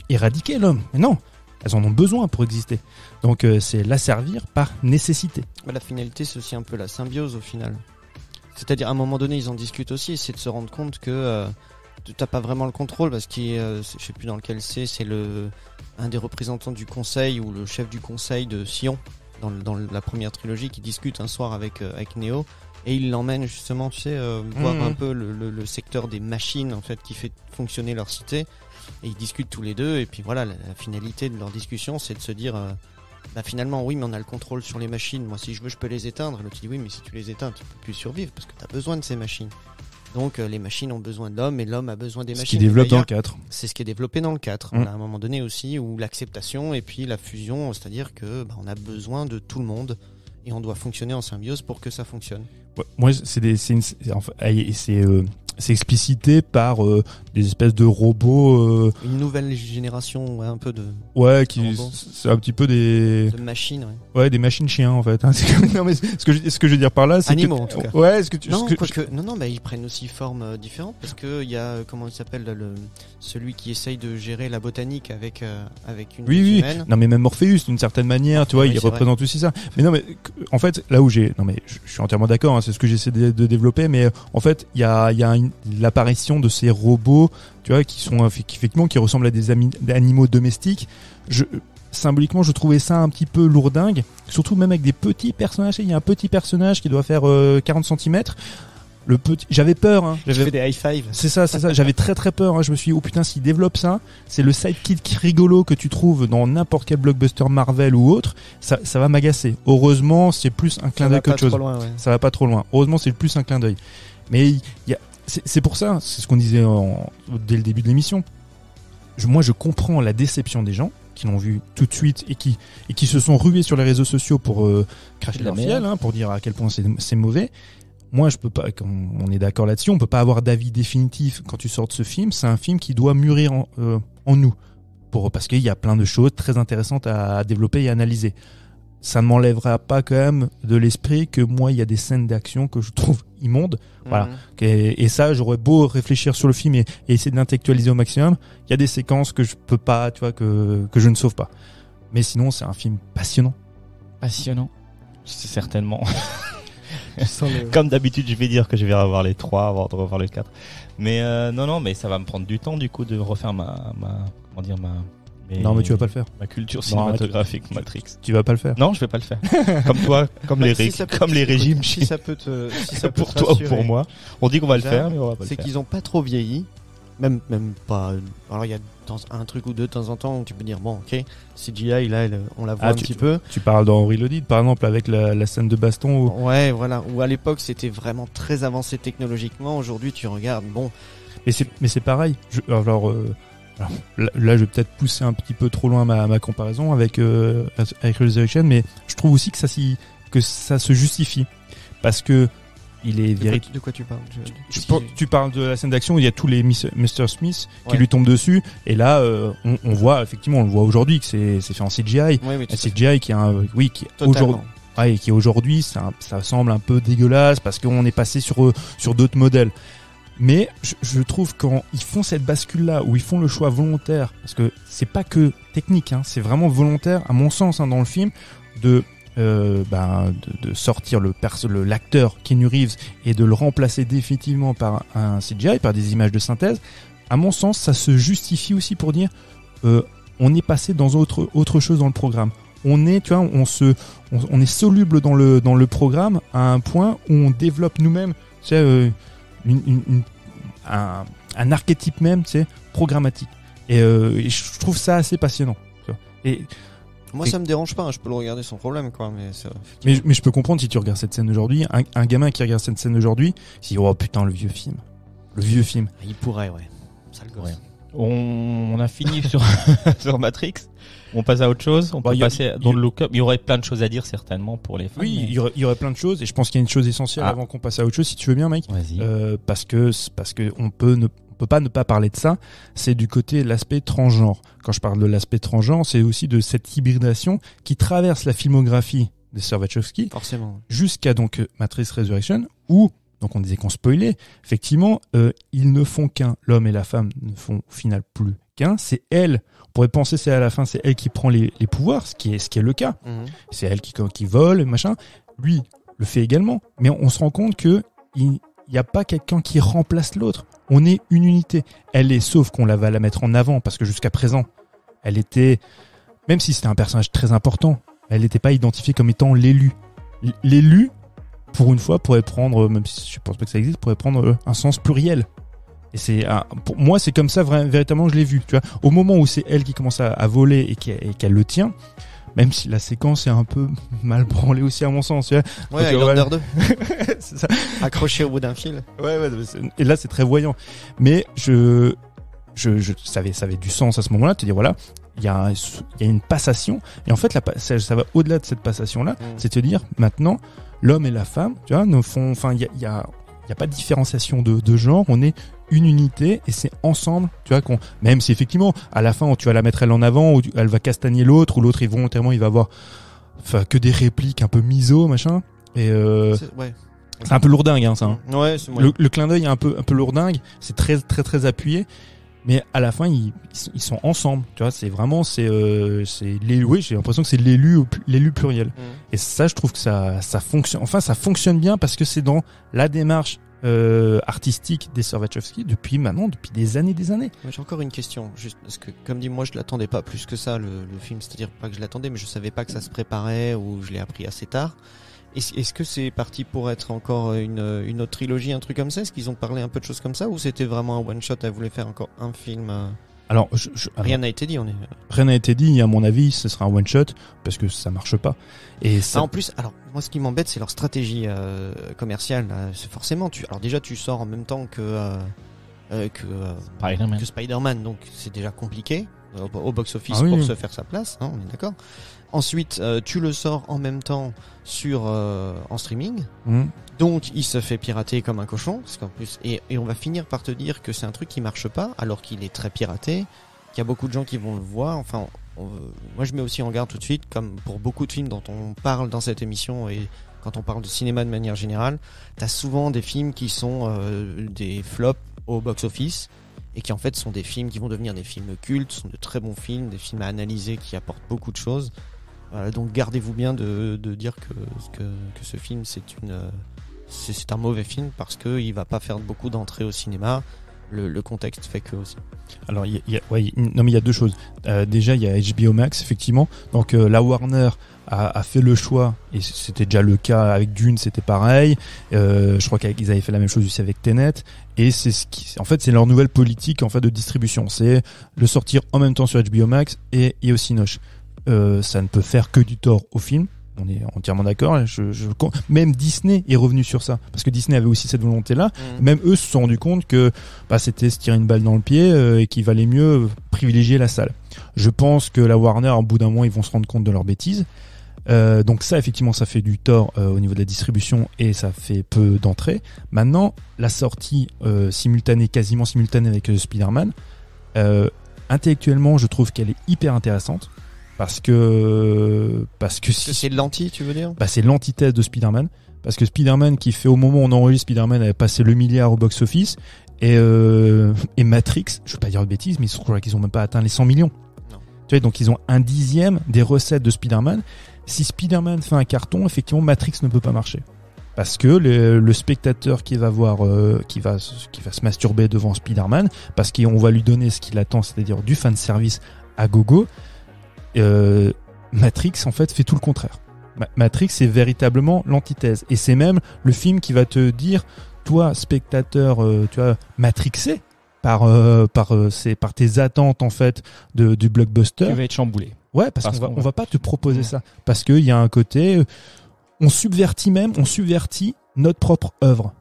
Speaker 4: éradiquer l'homme. Mais non, elles en ont besoin pour exister. Donc c'est l'asservir par nécessité.
Speaker 5: La finalité, c'est aussi un peu la symbiose au final. C'est-à-dire, à un moment donné, ils en discutent aussi, c'est de se rendre compte que tu n'as pas vraiment le contrôle, parce que je sais plus dans lequel c'est un des représentants du conseil, ou le chef du conseil de Sion, dans la première trilogie, qui discute un soir avec Neo. Et il l'emmène justement, tu sais, voir un peu le secteur des machines, en fait, qui fait fonctionner leur cité. Et ils discutent tous les deux, et puis voilà, la finalité de leur discussion, c'est de se dire, finalement, oui, mais on a le contrôle sur les machines. Moi, si je veux, je peux les éteindre. L'autre dit, oui, mais si tu les éteins, tu peux plus survivre, parce que tu as besoin de ces machines. Donc, les machines ont besoin de l'homme, et l'homme a besoin des machines.
Speaker 4: Ce qui développe dans le 4.
Speaker 5: C'est ce qui est développé dans le 4. On a à un moment donné aussi, où l'acceptation, et puis la fusion, c'est-à-dire que on a besoin de tout le monde, et on doit fonctionner en symbiose pour que ça fonctionne.
Speaker 4: Ouais, moi, c'est explicité par des espèces de robots.
Speaker 5: Une nouvelle génération, un peu de.
Speaker 4: Ouais, c'est un petit peu des.
Speaker 5: De machines, ouais.
Speaker 4: Ouais, des machines chiens en fait. Non mais ce que je veux dire par là, c'est
Speaker 5: animaux en tout cas.
Speaker 4: Ouais,
Speaker 5: non, ils prennent aussi forme différente, parce que il y a, comment il s'appelle, celui qui essaye de gérer la botanique avec une humaine.
Speaker 4: Non mais même Morpheus d'une certaine manière, tu vois, il représente aussi ça. Mais non mais en fait, là où je suis entièrement d'accord, hein, c'est ce que j'essaie de développer, mais en fait, il y a l'apparition de ces robots, tu vois, qui ressemblent à des animaux domestiques. Symboliquement, je trouvais ça un petit peu lourdingue, surtout même avec des petits personnages. Il y a un petit personnage qui doit faire 40 cm. J'avais peur, hein.
Speaker 5: Je fais des high five.
Speaker 4: C'est ça. J'avais très très peur, hein. Je me suis dit, oh putain, s'il développe ça, c'est le sidekick rigolo que tu trouves dans n'importe quel blockbuster Marvel ou autre. Ça va m'agacer. Heureusement, c'est plus un clin d'œil qu'autre chose. Ça va pas trop loin. Heureusement, c'est plus un clin d'œil. Mais c'est pour ça, c'est ce qu'on disait dès le début de l'émission. Moi, je comprends la déception des gens qui l'ont vu tout de suite et qui se sont rués sur les réseaux sociaux pour cracher leur fiel, pour dire à quel point c'est mauvais. Moi, je peux pas. On est d'accord là-dessus. On peut pas avoir d'avis définitif quand tu sors de ce film. C'est un film qui doit mûrir en nous, parce qu'il y a plein de choses très intéressantes à développer et à analyser. Ça ne m'enlèvera pas quand même de l'esprit que moi, il y a des scènes d'action que je trouve immondes. Voilà. Et ça, j'aurais beau réfléchir sur le film et essayer de l'intellectualiser au maximum. Il y a des séquences que je peux pas, tu vois, que je ne sauve pas. Mais sinon, c'est un film passionnant.
Speaker 3: Passionnant. C'est certainement. Comme d'habitude, je vais dire que je vais revoir les 3 avant de revoir le 4. Mais non, mais ça va me prendre du temps du coup de refaire
Speaker 4: Non, mais tu vas pas le faire.
Speaker 3: Ma culture cinématographique Matrix.
Speaker 4: Tu vas pas le faire.
Speaker 3: Non, je vais pas le faire. Comme toi, comme les régimes.
Speaker 5: Si ça peut te
Speaker 3: pour toi ou pour moi. On dit qu'on va le faire, mais on va pas le faire.
Speaker 5: C'est qu'ils ont pas trop vieilli. Même pas. Alors il y a un truc ou deux de temps en temps où tu peux dire bon, ok, CGI là, on la voit un petit peu.
Speaker 4: Tu parles dans Reloaded par exemple avec la scène de baston où...
Speaker 5: Ouais, voilà. Où à l'époque c'était vraiment très avancé technologiquement. Aujourd'hui tu regardes, bon.
Speaker 4: Mais c'est pareil. Alors, là, je vais peut-être pousser un petit peu trop loin ma comparaison avec Resurrection, mais je trouve aussi que ça se justifie parce que il est véritable.
Speaker 5: De quoi tu parles?
Speaker 4: Tu parles de la scène d'action où il y a tous les Mr. Smith qui lui tombent dessus, et là on voit effectivement, on le voit aujourd'hui que c'est fait en CGI.
Speaker 5: Oui,
Speaker 4: un CGI qui est aujourd'hui. Ouais, et qui aujourd'hui ça semble un peu dégueulasse parce qu'on est passé sur d'autres modèles. Mais je trouve quand ils font cette bascule-là, où ils font le choix volontaire, parce que c'est pas que technique, c'est vraiment volontaire, à mon sens, dans le film, de sortir l'acteur Keanu Reeves et de le remplacer définitivement par un CGI, par des images de synthèse. À mon sens, ça se justifie aussi pour dire on est passé dans autre chose dans le programme. On est, tu vois, on est soluble dans le programme à un point où on développe nous-mêmes, tu sais, un archétype même, tu sais, programmatique. Et je trouve ça assez passionnant. Tu vois.
Speaker 5: Moi, ça me dérange pas, je peux le regarder sans problème, quoi.
Speaker 4: Mais je peux comprendre si tu regardes cette scène aujourd'hui, un gamin qui regarde cette scène aujourd'hui, il dit oh putain le vieux film.
Speaker 5: Il pourrait, ouais. Ça le gosse.
Speaker 3: Ouais. On a fini sur Matrix. On passe à autre chose. On peut passer dans le look-up. Il y aurait plein de choses à dire certainement pour les fans.
Speaker 4: Oui, il y aurait plein de choses, et je pense qu'il y a une chose essentielle avant qu'on passe à autre chose, si tu veux bien, Mike.
Speaker 3: Vas-y.
Speaker 4: Parce que on peut pas ne pas parler de ça. C'est du côté de l'aspect transgenre. Quand je parle de l'aspect transgenre, c'est aussi de cette hybridation qui traverse la filmographie des sœurs Wachowski,
Speaker 5: forcément,
Speaker 4: jusqu'à donc Matrix Resurrection, où donc on disait qu'on spoilait. Effectivement, ils ne font qu'un. L'homme et la femme ne font au final plus qu'un. C'est elle. On pourrait penser c'est à la fin, c'est elle qui prend les pouvoirs, ce qui est le cas. C'est elle qui vole, machin. Lui le fait également, mais on se rend compte que il y a pas quelqu'un qui remplace l'autre. On est une unité. Elle est, sauf qu'on va la mettre en avant, parce que jusqu'à présent, elle était, même si c'était un personnage très important, elle n'était pas identifiée comme étant l'élu. L'élu, pour une fois, pourrait prendre, même si je pense pas que ça existe, pourrait prendre un sens pluriel. Et pour moi, c'est comme ça véritablement je l'ai vu. Tu vois, au moment où c'est elle qui commence à voler et qu'elle le tient, même si la séquence est un peu mal branlée aussi à mon sens. Tu vois.
Speaker 5: Ouais, Highlander 2.
Speaker 4: C'est ça.
Speaker 5: Accroché au bout d'un fil.
Speaker 4: Ouais, et là c'est très voyant. Mais ça avait du sens à ce moment-là, de te dire voilà, il y a une passation, et en fait ça va au-delà de cette passation-là, c'est de te dire maintenant l'homme et la femme, tu vois, il y a pas de différenciation de genre, on est une unité et c'est ensemble, tu vois, même si effectivement à la fin tu vas la mettre elle en avant, ou elle va castagner l'autre, ou l'autre volontairement il va avoir que des répliques un peu miso machin, et c'est un peu lourdingue ça.
Speaker 5: Ouais,
Speaker 4: le clin d'œil est un peu lourdingue, c'est très très très appuyé, mais à la fin ils sont ensemble, tu vois, c'est vraiment oui, j'ai l'impression que c'est l'élu pluriel. Et ça, je trouve que ça fonctionne, enfin ça fonctionne bien parce que c'est dans la démarche artistique des sœurs Wachowski depuis des années.
Speaker 5: J'ai encore une question, juste parce que comme dit, moi je l'attendais pas plus que ça le film, c'est-à-dire pas que je l'attendais, mais je savais pas que ça se préparait, ou je l'ai appris assez tard. Est-ce que c'est parti pour être encore une autre trilogie, un truc comme ça? Est-ce qu'ils ont parlé un peu de choses comme ça, ou c'était vraiment un one shot, elle voulait faire encore un film?
Speaker 4: Alors,
Speaker 5: Rien n'a été dit,
Speaker 4: rien n'a été dit. À mon avis, ce sera un one shot parce que ça marche pas. Et ça,
Speaker 5: en plus, alors moi, ce qui m'embête, c'est leur stratégie commerciale. C'est forcément, alors déjà, tu sors en même temps que Spider-Man, donc c'est déjà compliqué au box-office pour se faire sa place, hein, on est d'accord. Ensuite, tu le sors en même temps en streaming, donc il se fait pirater comme un cochon, parce qu'en plus, et on va finir par te dire que c'est un truc qui marche pas, alors qu'il est très piraté, qu'il y a beaucoup de gens qui vont le voir. Enfin, moi je mets aussi en garde tout de suite, comme pour beaucoup de films dont on parle dans cette émission et quand on parle de cinéma de manière générale, t'as souvent des films qui sont des flops au box-office et qui en fait sont des films qui vont devenir des films cultes, sont de très bons films, des films à analyser qui apportent beaucoup de choses. Donc gardez-vous bien de dire que ce film c'est un mauvais film parce que il va pas faire beaucoup d'entrées au cinéma. Le contexte fait que aussi.
Speaker 4: Alors il y a deux choses. Déjà il y a HBO Max effectivement. Donc la Warner a fait le choix, et c'était déjà le cas avec Dune, c'était pareil. Je crois qu'ils avaient fait la même chose aussi avec Tenet. Et c'est c'est leur nouvelle politique en fait de distribution, c'est le sortir en même temps sur HBO Max et au Cinoche. Ça ne peut faire que du tort au film. On est entièrement d'accord. Même Disney est revenu sur ça, parce que Disney avait aussi cette volonté-là. Même eux se sont rendus compte que c'était se tirer une balle dans le pied et qu'il valait mieux privilégier la salle. Je pense que la Warner, au bout d'un moment, ils vont se rendre compte de leurs bêtises. Donc ça, effectivement, ça fait du tort au niveau de la distribution et ça fait peu d'entrées. Maintenant, la sortie quasiment simultanée avec Spider-Man, intellectuellement, je trouve qu'elle est hyper intéressante. Parce que
Speaker 5: c'est l'anti, tu veux dire?
Speaker 4: C'est l'antithèse de Spider-Man. Parce que Spider-Man, qui fait au moment où on enregistre Spider-Man, avait passé le milliard au box-office. Et Matrix, je veux pas dire de bêtises, mais je crois qu'ils ont même pas atteint les 100 millions.
Speaker 5: Non.
Speaker 4: Tu vois, donc ils ont 1/10 des recettes de Spider-Man. Si Spider-Man fait un carton, effectivement, Matrix ne peut pas marcher. Parce que le spectateur qui va voir, qui va se masturber devant Spider-Man, parce qu'on va lui donner ce qu'il attend, c'est-à-dire du fanservice à gogo, Matrix en fait fait tout le contraire. Matrix c'est véritablement l'antithèse, et c'est même le film qui va te dire, toi spectateur, tu vois, matrixé par tes attentes en fait du blockbuster,
Speaker 3: tu vas être chamboulé.
Speaker 4: Ouais, parce qu'on va pas te proposer ça, parce qu'il y a un côté, on subvertit notre propre œuvre.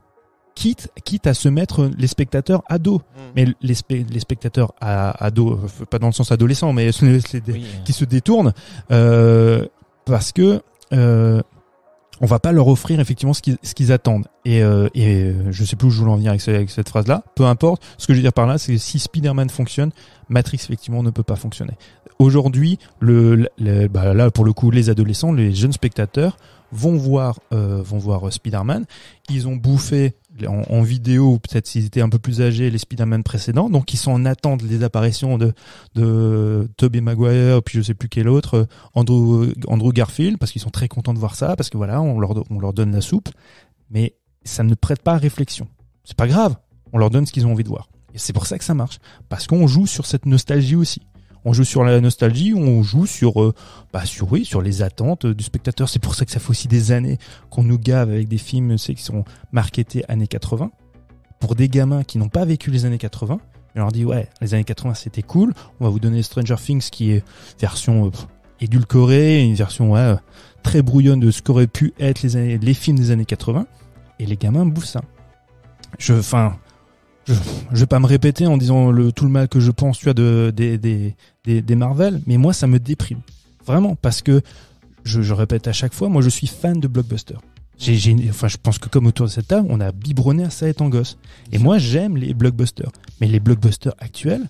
Speaker 4: Quitte à se mettre les spectateurs ados. Mais les spectateurs ados, pas dans le sens adolescent, mais qui se détournent, parce que on va pas leur offrir effectivement ce qu'ils attendent. Et je sais plus où je voulais en venir avec cette phrase-là. Peu importe. Ce que je veux dire par là, c'est que si Spider-Man fonctionne, Matrix effectivement ne peut pas fonctionner. Aujourd'hui, là pour le coup, les adolescents, les jeunes spectateurs vont voir Spider-Man. Ils ont bouffé en vidéo, ou peut-être s'ils étaient un peu plus âgés, les Spider-Man précédents, donc ils sont en attente des apparitions de Tobey Maguire, puis je sais plus quel autre, Andrew Garfield, parce qu'ils sont très contents de voir ça, parce que voilà, on leur donne la soupe, mais ça ne prête pas à réflexion. C'est pas grave, on leur donne ce qu'ils ont envie de voir. Et c'est pour ça que ça marche, parce qu'on joue sur cette nostalgie aussi. On joue sur la nostalgie, on joue sur les attentes du spectateur. C'est pour ça que ça fait aussi des années qu'on nous gave avec des films qui sont marketés années 80. Pour des gamins qui n'ont pas vécu les années 80, on leur dit ouais, les années 80 c'était cool. On va vous donner Stranger Things qui est version édulcorée, une version très brouillonne de ce qu'auraient pu être les films des années 80. Et les gamins bouffent ça. Je vais pas me répéter en disant tout le mal que je pense, tu vois, des Marvel, mais moi ça me déprime vraiment, parce que je répète à chaque fois, moi je suis fan de blockbuster. Je pense que comme autour de cette table, on a biberonné à ça étant gosse. Et moi j'aime les blockbusters, mais les blockbusters actuels,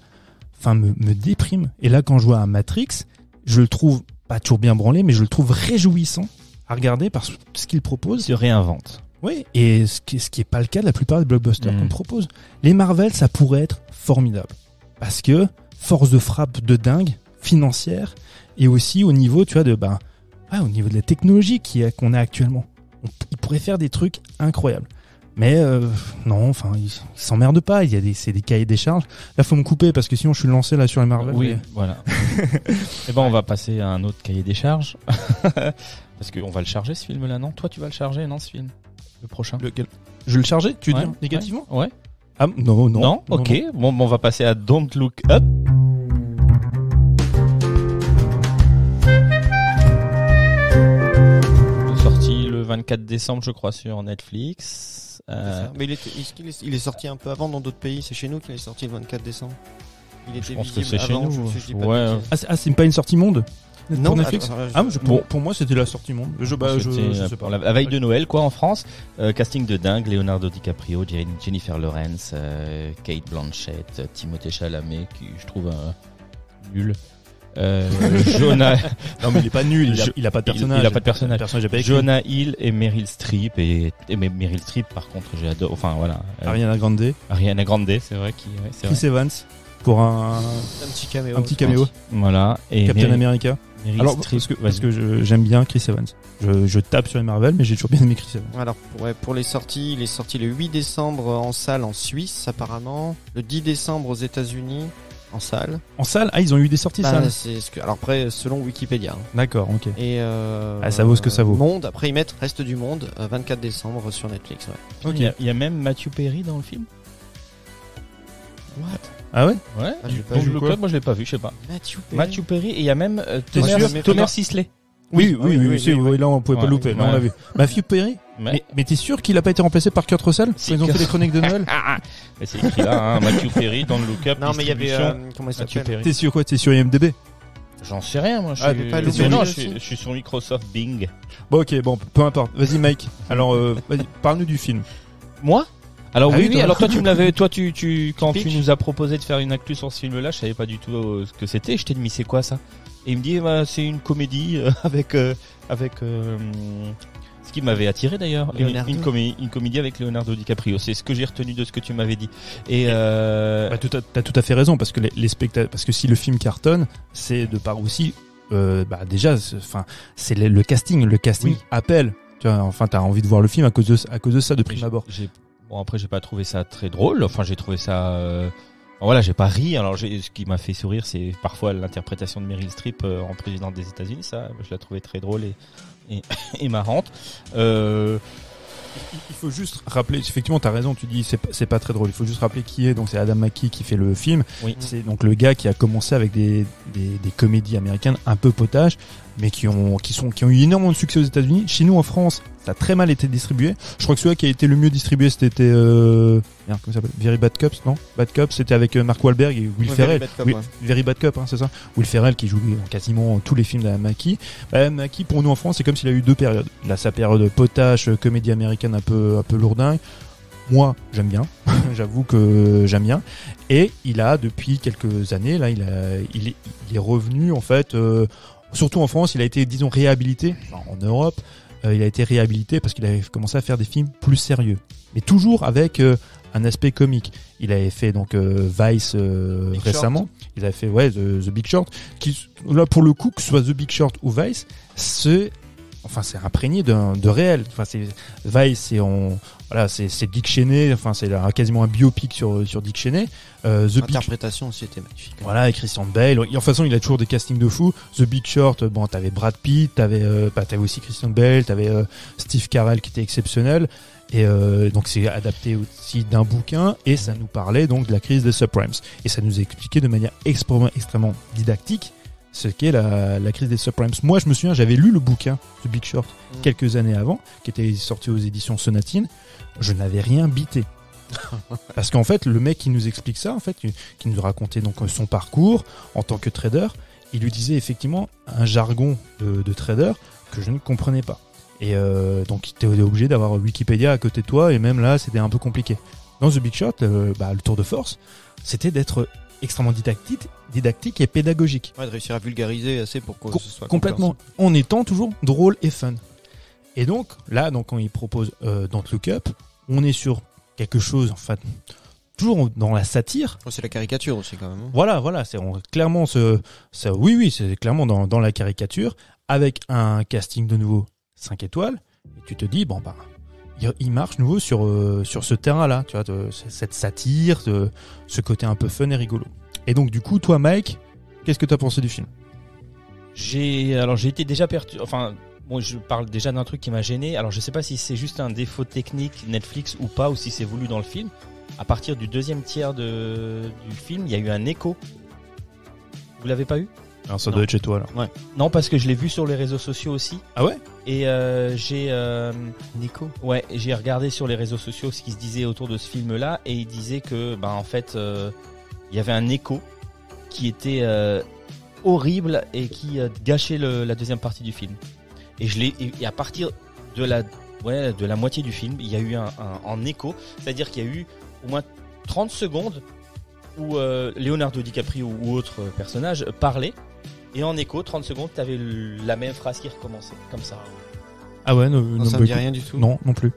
Speaker 4: me dépriment. Et là quand je vois un Matrix, je le trouve pas toujours bien branlé, mais je le trouve réjouissant à regarder parce que ce qu'il propose.
Speaker 3: Il se réinvente.
Speaker 4: Oui, et ce qui est pas le cas de la plupart des blockbusters qu'on propose. Les Marvel, ça pourrait être formidable. Parce que force de frappe de dingue, financière, et aussi au niveau, tu vois, au niveau de la technologie qu'on a actuellement. Ils pourraient faire des trucs incroyables. Mais non, ils s'emmerdent pas. C'est des cahiers des charges. Là, faut me couper parce que sinon je suis lancé là sur les Marvel.
Speaker 3: Oui, voilà. Et on va passer à un autre cahier des charges. Parce qu'on va le charger ce film-là, non? Toi, tu vas le charger, non, ce film? Le prochain.
Speaker 4: Lequel? Je vais le charger, tu veux dire négativement?
Speaker 3: Ouais.
Speaker 4: Ah non.
Speaker 3: Non, ok.
Speaker 4: Non.
Speaker 3: Bon, on va passer à Don't Look Up. le 24 décembre, je crois, sur Netflix.
Speaker 5: C'est ça. Mais il est sorti un peu avant dans d'autres pays. C'est chez nous qu'il est sorti le 24 décembre. Il était
Speaker 3: Je pense que
Speaker 5: visible
Speaker 3: c'est chez
Speaker 5: avant,
Speaker 3: nous.
Speaker 5: je dis pas de
Speaker 3: Ouais.
Speaker 5: bêtises.
Speaker 4: C'est pas une sortie monde
Speaker 5: Non,
Speaker 4: pour Netflix. Pour moi, c'était la sortie monde. Je sais pas.
Speaker 3: La veille de Noël, quoi, en France. Casting de dingue, Leonardo DiCaprio, Jennifer Lawrence, Kate Blanchett, Timothée Chalamet, qui je trouve nul. Jonah.
Speaker 4: Non, mais il est pas nul. Il a pas de personnage.
Speaker 3: Il a pas de personnage.
Speaker 4: J'ai pas écrit.
Speaker 3: Jonah Hill et Meryl Streep mais Meryl Streep, par contre, j'adore. Enfin, voilà.
Speaker 4: Ariana Grande.
Speaker 3: Ariana Grande, c'est vrai c'est
Speaker 4: Chris
Speaker 3: vrai.
Speaker 4: Evans pour un petit caméo.
Speaker 3: Voilà. Et
Speaker 4: Captain America.
Speaker 3: Meryl
Speaker 4: Alors,
Speaker 3: Streep,
Speaker 4: parce que j'aime bien Chris Evans. Je tape sur les Marvel, mais j'ai toujours bien aimé Chris Evans.
Speaker 5: Alors, pour les sorties, il est sorti le 8 décembre en salle en Suisse, apparemment. Le 10 décembre aux États-Unis, en salle.
Speaker 4: En salle, ils ont eu des sorties salles.
Speaker 5: Alors après, selon Wikipédia. Hein.
Speaker 4: D'accord, ok.
Speaker 5: Et
Speaker 4: ça vaut ce que ça vaut.
Speaker 5: Monde, après ils mettent Reste du Monde, 24 décembre sur Netflix. Ouais.
Speaker 3: Ok. Il y a même Matthew Perry dans le film.
Speaker 5: What?
Speaker 4: Ah ouais?
Speaker 3: Ouais.
Speaker 5: Ah, j'ai pas
Speaker 3: Donc,
Speaker 5: vu
Speaker 3: le
Speaker 4: quoi.
Speaker 3: code, moi je l'ai pas vu, je sais pas.
Speaker 5: Matthew
Speaker 3: Perry et il y a même
Speaker 4: T'es sûr
Speaker 3: Thomas Sisley.
Speaker 4: Oui, là on pouvait pas
Speaker 3: Ouais.
Speaker 4: louper, là on l'a vu. Matthew Perry? Mais t'es sûr qu'il a pas été remplacé par Kurt Russell?
Speaker 3: Si,
Speaker 4: Ils ont fait les chroniques de Noël?
Speaker 3: Mais c'est écrit là, hein, Matthew Perry dans le look-up.
Speaker 5: Non, mais il y avait.
Speaker 3: distribution.
Speaker 5: Comment il
Speaker 3: Matthew
Speaker 5: s'appelle?
Speaker 3: Perry.
Speaker 4: T'es sûr quoi? T'es sur IMDb?
Speaker 3: J'en sais rien, moi.
Speaker 5: Ah, mais pas le
Speaker 3: non,
Speaker 5: aussi.
Speaker 3: je suis sur Microsoft Bing.
Speaker 4: Bon, ok, peu importe. Vas-y, Mike. Alors, vas-y, parle-nous du film.
Speaker 3: Moi? Alors
Speaker 4: Ah
Speaker 3: oui,
Speaker 4: oui, toi.
Speaker 3: alors toi tu me l'avais, quand tu
Speaker 5: Pitch.
Speaker 3: nous as proposé de faire une actu sur ce film-là, je savais pas du tout ce que c'était. Je t'ai dit mais c'est quoi ça? Et il me dit c'est une comédie avec ce qui m'avait attiré d'ailleurs,
Speaker 5: Leonardo.
Speaker 3: une comédie avec Leonardo DiCaprio. C'est ce que j'ai retenu de ce que tu m'avais dit. Et
Speaker 4: T'as tout à fait raison, parce que les spectateurs, parce que si le film cartonne, c'est de part aussi, déjà, c'est le casting. Le casting
Speaker 3: Oui.
Speaker 4: appelle. Tu vois, enfin, t'as envie de voir le film à cause de ça de prime abord.
Speaker 3: Bon, après j'ai pas trouvé ça très drôle. Enfin, j'ai trouvé ça. Voilà, j'ai pas ri. Alors, ce qui m'a fait sourire, c'est parfois l'interprétation de Meryl Streep en présidente des États-Unis. Ça, je la trouvais très drôle et marrante.
Speaker 4: Il faut juste rappeler, effectivement, t'as raison, tu dis c'est pas très drôle. Il faut juste rappeler qui est. Donc c'est Adam McKay qui fait le film.
Speaker 3: Oui.
Speaker 4: C'est donc le gars qui a commencé avec des comédies américaines un peu potages, mais qui ont eu énormément de succès aux États-Unis. Chez nous en France, ça a très mal été distribué. Je crois que celui qui a été le mieux distribué, c'était comment ça s'appelle? Very Bad Cops, non? Bad Cops, c'était avec Mark Wahlberg et Will Ferrell. Very Bad Cop, c'est ça. Will Ferrell qui joue dans quasiment tous les films d'Adam McKay. McKay, pour nous en France, c'est comme s'il a eu deux périodes. Il a sa période potache, comédie américaine un peu lourdingue. Moi, j'aime bien. J'avoue que j'aime bien. Et il a, depuis quelques années, là, il est revenu, en fait, surtout en France, il a été, disons, réhabilité. En Europe, il a été réhabilité parce qu'il avait commencé à faire des films plus sérieux. Mais toujours avec un aspect comique. Il avait fait donc Vice récemment. Il avait fait The Big Short. Qui, là, pour le coup, que ce soit The Big Short ou Vice, c'est imprégné de réel. Enfin, Vice, c'est Dick Cheney. Enfin, c'est quasiment un biopic sur Dick Cheney.
Speaker 5: L'interprétation aussi était magnifique.
Speaker 4: Voilà, et Christian Bale. En toute façon, il a toujours des castings de fou. The Big Short, bon, t'avais Brad Pitt, t'avais aussi Christian Bale, t'avais Steve Carell qui était exceptionnel. Et donc c'est adapté aussi d'un bouquin et ça nous parlait donc de la crise des subprimes et ça nous expliquait de manière extrêmement didactique ce qu'est la crise des subprimes. Moi, je me souviens, j'avais lu le bouquin The Big Short quelques années avant, qui était sorti aux éditions Sonatine. Je n'avais rien bité. Parce qu'en fait, le mec qui nous explique ça, en fait, qui nous racontait donc son parcours en tant que trader, il utilisait effectivement un jargon de trader que je ne comprenais pas. Et donc, tu es obligé d'avoir Wikipédia à côté de toi, et même là, c'était un peu compliqué. Dans The Big Short, le tour de force, c'était d'être extrêmement didactique et pédagogique.
Speaker 5: Ouais, de réussir à vulgariser assez pour que ce soit
Speaker 4: complètement, en étant toujours drôle et fun. Et donc, là, quand il propose Don't Look Up, on est sur quelque chose, en fait, toujours dans la satire.
Speaker 5: Oh, c'est la caricature aussi, quand même.
Speaker 4: Voilà, clairement, oui, c'est clairement dans la caricature, avec un casting de nouveau 5 étoiles, et tu te dis, il marche nouveau sur ce terrain-là, tu vois, cette satire, ce côté un peu fun et rigolo. Et donc, du coup, toi, Mike, qu'est-ce que tu as pensé du film?
Speaker 3: J'ai été déjà perturbé, enfin, bon, je parle déjà d'un truc qui m'a gêné, alors je sais pas si c'est juste un défaut technique Netflix ou pas, ou si c'est voulu dans le film. À partir du deuxième tiers du film, il y a eu un écho. Vous l'avez pas eu?
Speaker 4: Alors ça
Speaker 3: Non.
Speaker 4: doit être chez toi alors.
Speaker 3: Non, parce que je l'ai vu sur les réseaux sociaux aussi.
Speaker 4: Ah ouais?
Speaker 3: Et
Speaker 5: Nico.
Speaker 3: j'ai regardé sur les réseaux sociaux ce qui se disait autour de ce film-là, et il disait que, en fait, il y avait un écho qui était horrible et qui gâchait la deuxième partie du film. Et à partir de la moitié du film, il y a eu un écho, c'est-à-dire qu'il y a eu au moins 30 secondes où Leonardo DiCaprio ou autre personnage parlait, et en écho, 30 secondes, t'avais la même phrase qui recommençait, comme ça.
Speaker 4: Ah ouais,
Speaker 5: Non, ça me dit rien du tout.
Speaker 4: Non, non plus.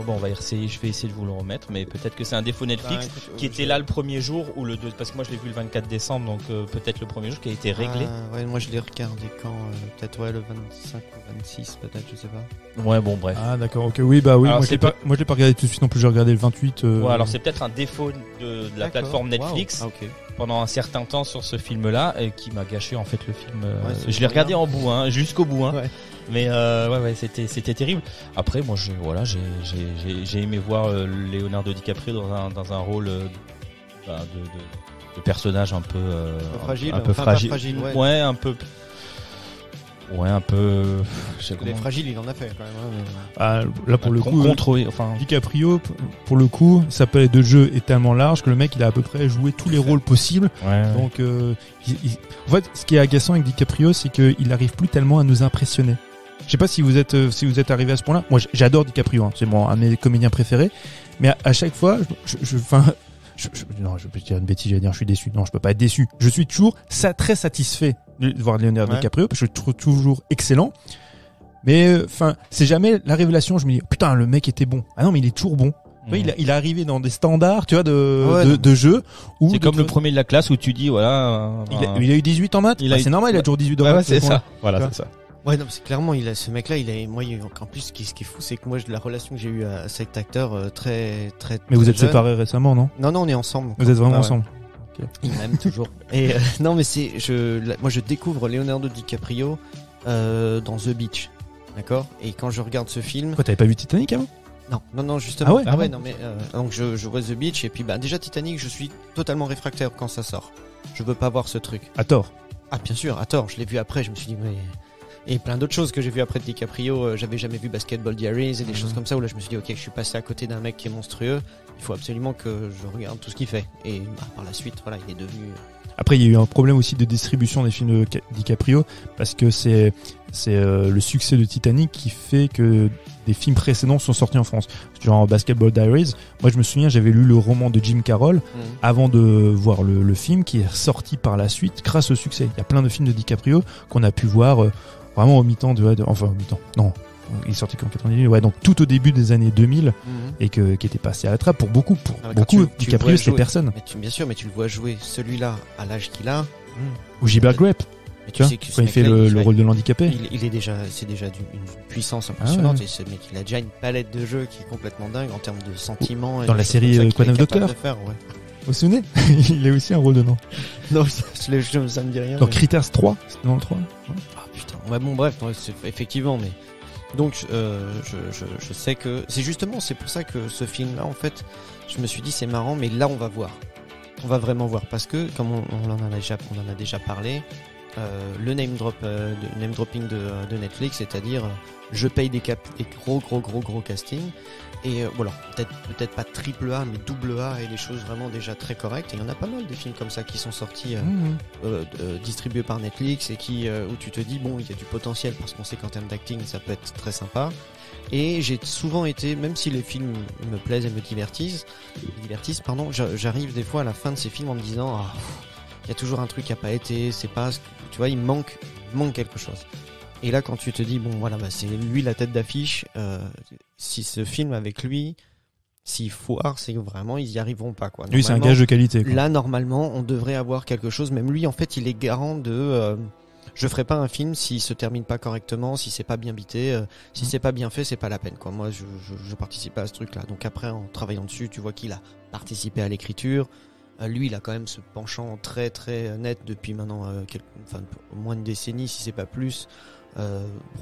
Speaker 3: Bon, on va essayer, je vais essayer de vous le remettre, mais peut-être que c'est un défaut Netflix
Speaker 5: Bah, écoute,
Speaker 3: qui était là le premier jour ou le 2, parce que moi je l'ai vu le 24 décembre, donc peut-être le premier jour qui a été réglé.
Speaker 5: Ouais, moi je l'ai regardé quand peut-être le 25 ou 26 peut-être, je sais pas.
Speaker 3: Ouais, bon, bref.
Speaker 4: Ah d'accord, ok, oui, bah oui,
Speaker 3: Alors,
Speaker 4: moi je l'ai pas regardé tout de suite non plus, j'ai regardé le 28.
Speaker 3: Ouais, alors c'est peut-être un défaut de la
Speaker 5: D'accord.
Speaker 3: plateforme Netflix
Speaker 5: Wow. Ah, ok.
Speaker 3: pendant un certain temps sur ce film-là, et qui m'a gâché en fait le film.
Speaker 5: c'est
Speaker 3: Je l'ai regardé
Speaker 5: bien.
Speaker 3: en bout, jusqu'au bout,
Speaker 5: Ouais.
Speaker 3: mais ouais, c'était terrible. Après, moi, j'ai aimé voir Leonardo DiCaprio dans un rôle de personnage un peu
Speaker 5: fragile,
Speaker 3: un peu
Speaker 5: enfin, pas
Speaker 3: fragile,
Speaker 5: fragile, ouais.
Speaker 3: ouais, un peu, je sais
Speaker 5: Les
Speaker 3: comment-
Speaker 5: fragiles, il en a fait quand même. Hein, mais...
Speaker 4: Ah, là pour le coup,
Speaker 3: contrôler, enfin,
Speaker 4: DiCaprio, pour le coup, sa palette de jeu est tellement large que le mec il a à peu près joué tous les rôles possibles.
Speaker 3: ouais.
Speaker 4: Donc, en fait, ce qui est agaçant avec DiCaprio, c'est qu'il arrive plus tellement à nous impressionner. Je sais pas si vous êtes arrivé à ce point-là. Moi, j'adore DiCaprio, hein. C'est un de mes comédiens préférés. Mais à chaque fois, non, je peux dire une bêtise, j'allais dire, je suis déçu. Non, je peux pas être déçu. Je suis toujours très satisfait de voir Leonardo DiCaprio, parce que je le trouve toujours excellent. Mais, c'est jamais la révélation. Je me dis, putain, le mec était bon. Ah non, mais il est toujours bon. Tu vois, il est arrivé dans des standards, tu vois, de jeu.
Speaker 3: C'est comme le premier de la classe où tu dis, voilà.
Speaker 4: Il a eu 18 en maths.
Speaker 3: Il a eu-
Speaker 4: C'est normal, il a toujours 18 en
Speaker 3: Ouais,
Speaker 4: maths.
Speaker 3: c'est ça. Voilà,
Speaker 4: Tu vois.
Speaker 3: c'est ça.
Speaker 5: Ouais, non, c'est clairement, ce mec-là, en plus, ce qui est fou, c'est que moi, la relation que j'ai eue à cet acteur, très, très.
Speaker 4: Mais vous
Speaker 5: très
Speaker 4: êtes
Speaker 5: jeune.
Speaker 4: séparés récemment, non?
Speaker 5: Non, on est ensemble.
Speaker 4: Vous êtes vraiment
Speaker 5: Ah ouais.
Speaker 4: ensemble.
Speaker 5: Il m'aime toujours. Et non, mais moi, je découvre Leonardo DiCaprio dans The Beach, d'accord. Et quand je regarde ce film,
Speaker 4: Quoi, t'avais pas vu Titanic avant?
Speaker 5: non, justement.
Speaker 4: Ah ouais
Speaker 5: non, mais donc je vois The Beach et puis déjà Titanic, je suis totalement réfractaire quand ça sort. Je veux pas voir ce truc.
Speaker 4: À tort.
Speaker 5: Ah, bien sûr, à tort. Je l'ai vu après. Je me suis dit mais. Et plein d'autres choses que j'ai vu après de DiCaprio. J'avais jamais vu Basketball Diaries et des choses comme ça où là je me suis dit ok, je suis passé à côté d'un mec qui est monstrueux. Il faut absolument que je regarde tout ce qu'il fait. Et par la suite, voilà, il est devenu.
Speaker 4: Après, il y a eu un problème aussi de distribution des films de DiCaprio parce que c'est le succès de Titanic qui fait que des films précédents sont sortis en France. Genre Basketball Diaries. Moi, je me souviens, j'avais lu le roman de Jim Carroll avant de voir le film qui est sorti par la suite grâce au succès. Il y a plein de films de DiCaprio qu'on a pu voir vraiment au mi-temps enfin au mi-temps. Non, il est sorti qu'en 98. Ouais, donc tout au début des années 2000 et qui était passé à la trappe pour beaucoup.
Speaker 5: Quand
Speaker 4: Beaucoup,
Speaker 5: tu
Speaker 4: DiCaprio,
Speaker 5: le vois
Speaker 4: c'est
Speaker 5: jouer.
Speaker 4: personne.
Speaker 5: Bien sûr, mais tu le vois jouer celui-là à l'âge qu'il a.
Speaker 4: Ou Gilbert Grape,
Speaker 5: Mais
Speaker 4: tu vois,
Speaker 5: sais que ce
Speaker 4: quand il fait
Speaker 5: mec-là,
Speaker 4: le rôle de l'handicapé.
Speaker 5: c'est déjà une puissance impressionnante.
Speaker 4: ouais.
Speaker 5: Et ce mec, il a déjà une palette de jeux qui est complètement dingue en termes de sentiments. et
Speaker 4: Dans
Speaker 5: de
Speaker 4: la
Speaker 5: choses
Speaker 4: série
Speaker 5: comme ça
Speaker 4: Quoi
Speaker 5: qu'il
Speaker 4: neuf
Speaker 5: est capable
Speaker 4: Docteur
Speaker 5: de faire, ouais.
Speaker 4: Vous vous souvenez? Il a aussi un rôle dedans.
Speaker 5: Non, ça me dit rien.
Speaker 4: Dans
Speaker 5: mais-
Speaker 4: Critters 3, c'était dans le 3.
Speaker 5: Ah putain. Ouais, bon, bref, ouais, effectivement, mais. Donc, je sais que. C'est pour ça que ce film-là, en fait, je me suis dit, c'est marrant, mais là, on va voir. On va vraiment voir. Parce que, comme on en a déjà parlé, le name dropping de Netflix, c'est-à-dire, je paye des gros castings. Et voilà, peut-être pas triple A, mais double A et des choses vraiment déjà très correctes. Et il y en a pas mal des films comme ça qui sont sortis, distribués par Netflix et où tu te dis bon, il y a du potentiel parce qu'on sait qu'en termes d'acting, ça peut être très sympa. Et j'ai souvent été, même si les films me plaisent et me divertissent, j'arrive des fois à la fin de ces films en me disant il y a toujours un truc qui a pas été, c'est pas, tu vois, il manque quelque chose. Et là, quand tu te dis, bon, voilà, c'est lui la tête d'affiche, si ce film avec lui, s'il foire, c'est que vraiment, ils y arriveront pas, quoi.
Speaker 4: Lui, c'est un gage de qualité, quoi.
Speaker 5: Là, normalement, on devrait avoir quelque chose. Même lui, en fait, il est garant de, je ferai pas un film s'il se termine pas correctement, si c'est pas bien bité, si c'est pas bien fait, c'est pas la peine, quoi. Moi, je participe pas à ce truc-là. Donc après, en travaillant dessus, tu vois qu'il a participé à l'écriture. Lui, il a quand même ce penchant très, très net depuis maintenant, au moins une décennie, si c'est pas plus.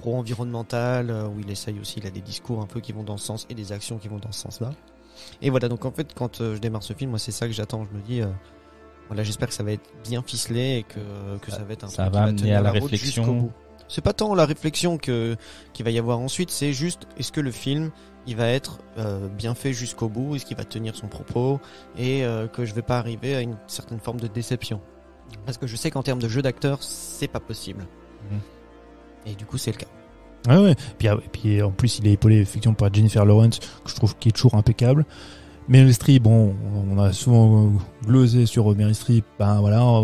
Speaker 5: Pro-environnemental, où il essaye aussi, il a des discours un peu qui vont dans ce sens et des actions qui vont dans ce sens-là. Et voilà, donc en fait, quand je démarre ce film, moi c'est ça que j'attends. Je me dis, Voilà, j'espère que ça va être bien ficelé et que ça va être un
Speaker 3: ça
Speaker 5: truc
Speaker 3: va
Speaker 5: qui
Speaker 3: amener
Speaker 5: tenir
Speaker 3: à la
Speaker 5: route
Speaker 3: réflexion.
Speaker 5: jusqu'au bout. C'est pas tant la réflexion qu'il va y avoir ensuite, c'est juste est-ce que le film il va être bien fait jusqu'au bout, est-ce qu'il va tenir son propos et que je vais pas arriver à une certaine forme de déception. Parce que je sais qu'en termes de jeu d'acteur, c'est pas possible. Et du coup, c'est le cas.
Speaker 4: Ah ouais. Puis en plus, il est épaulé effectivement par Jennifer Lawrence, que je trouve qui est toujours impeccable. Meryl Streep, bon, on a souvent glosé sur Meryl Streep, ben voilà,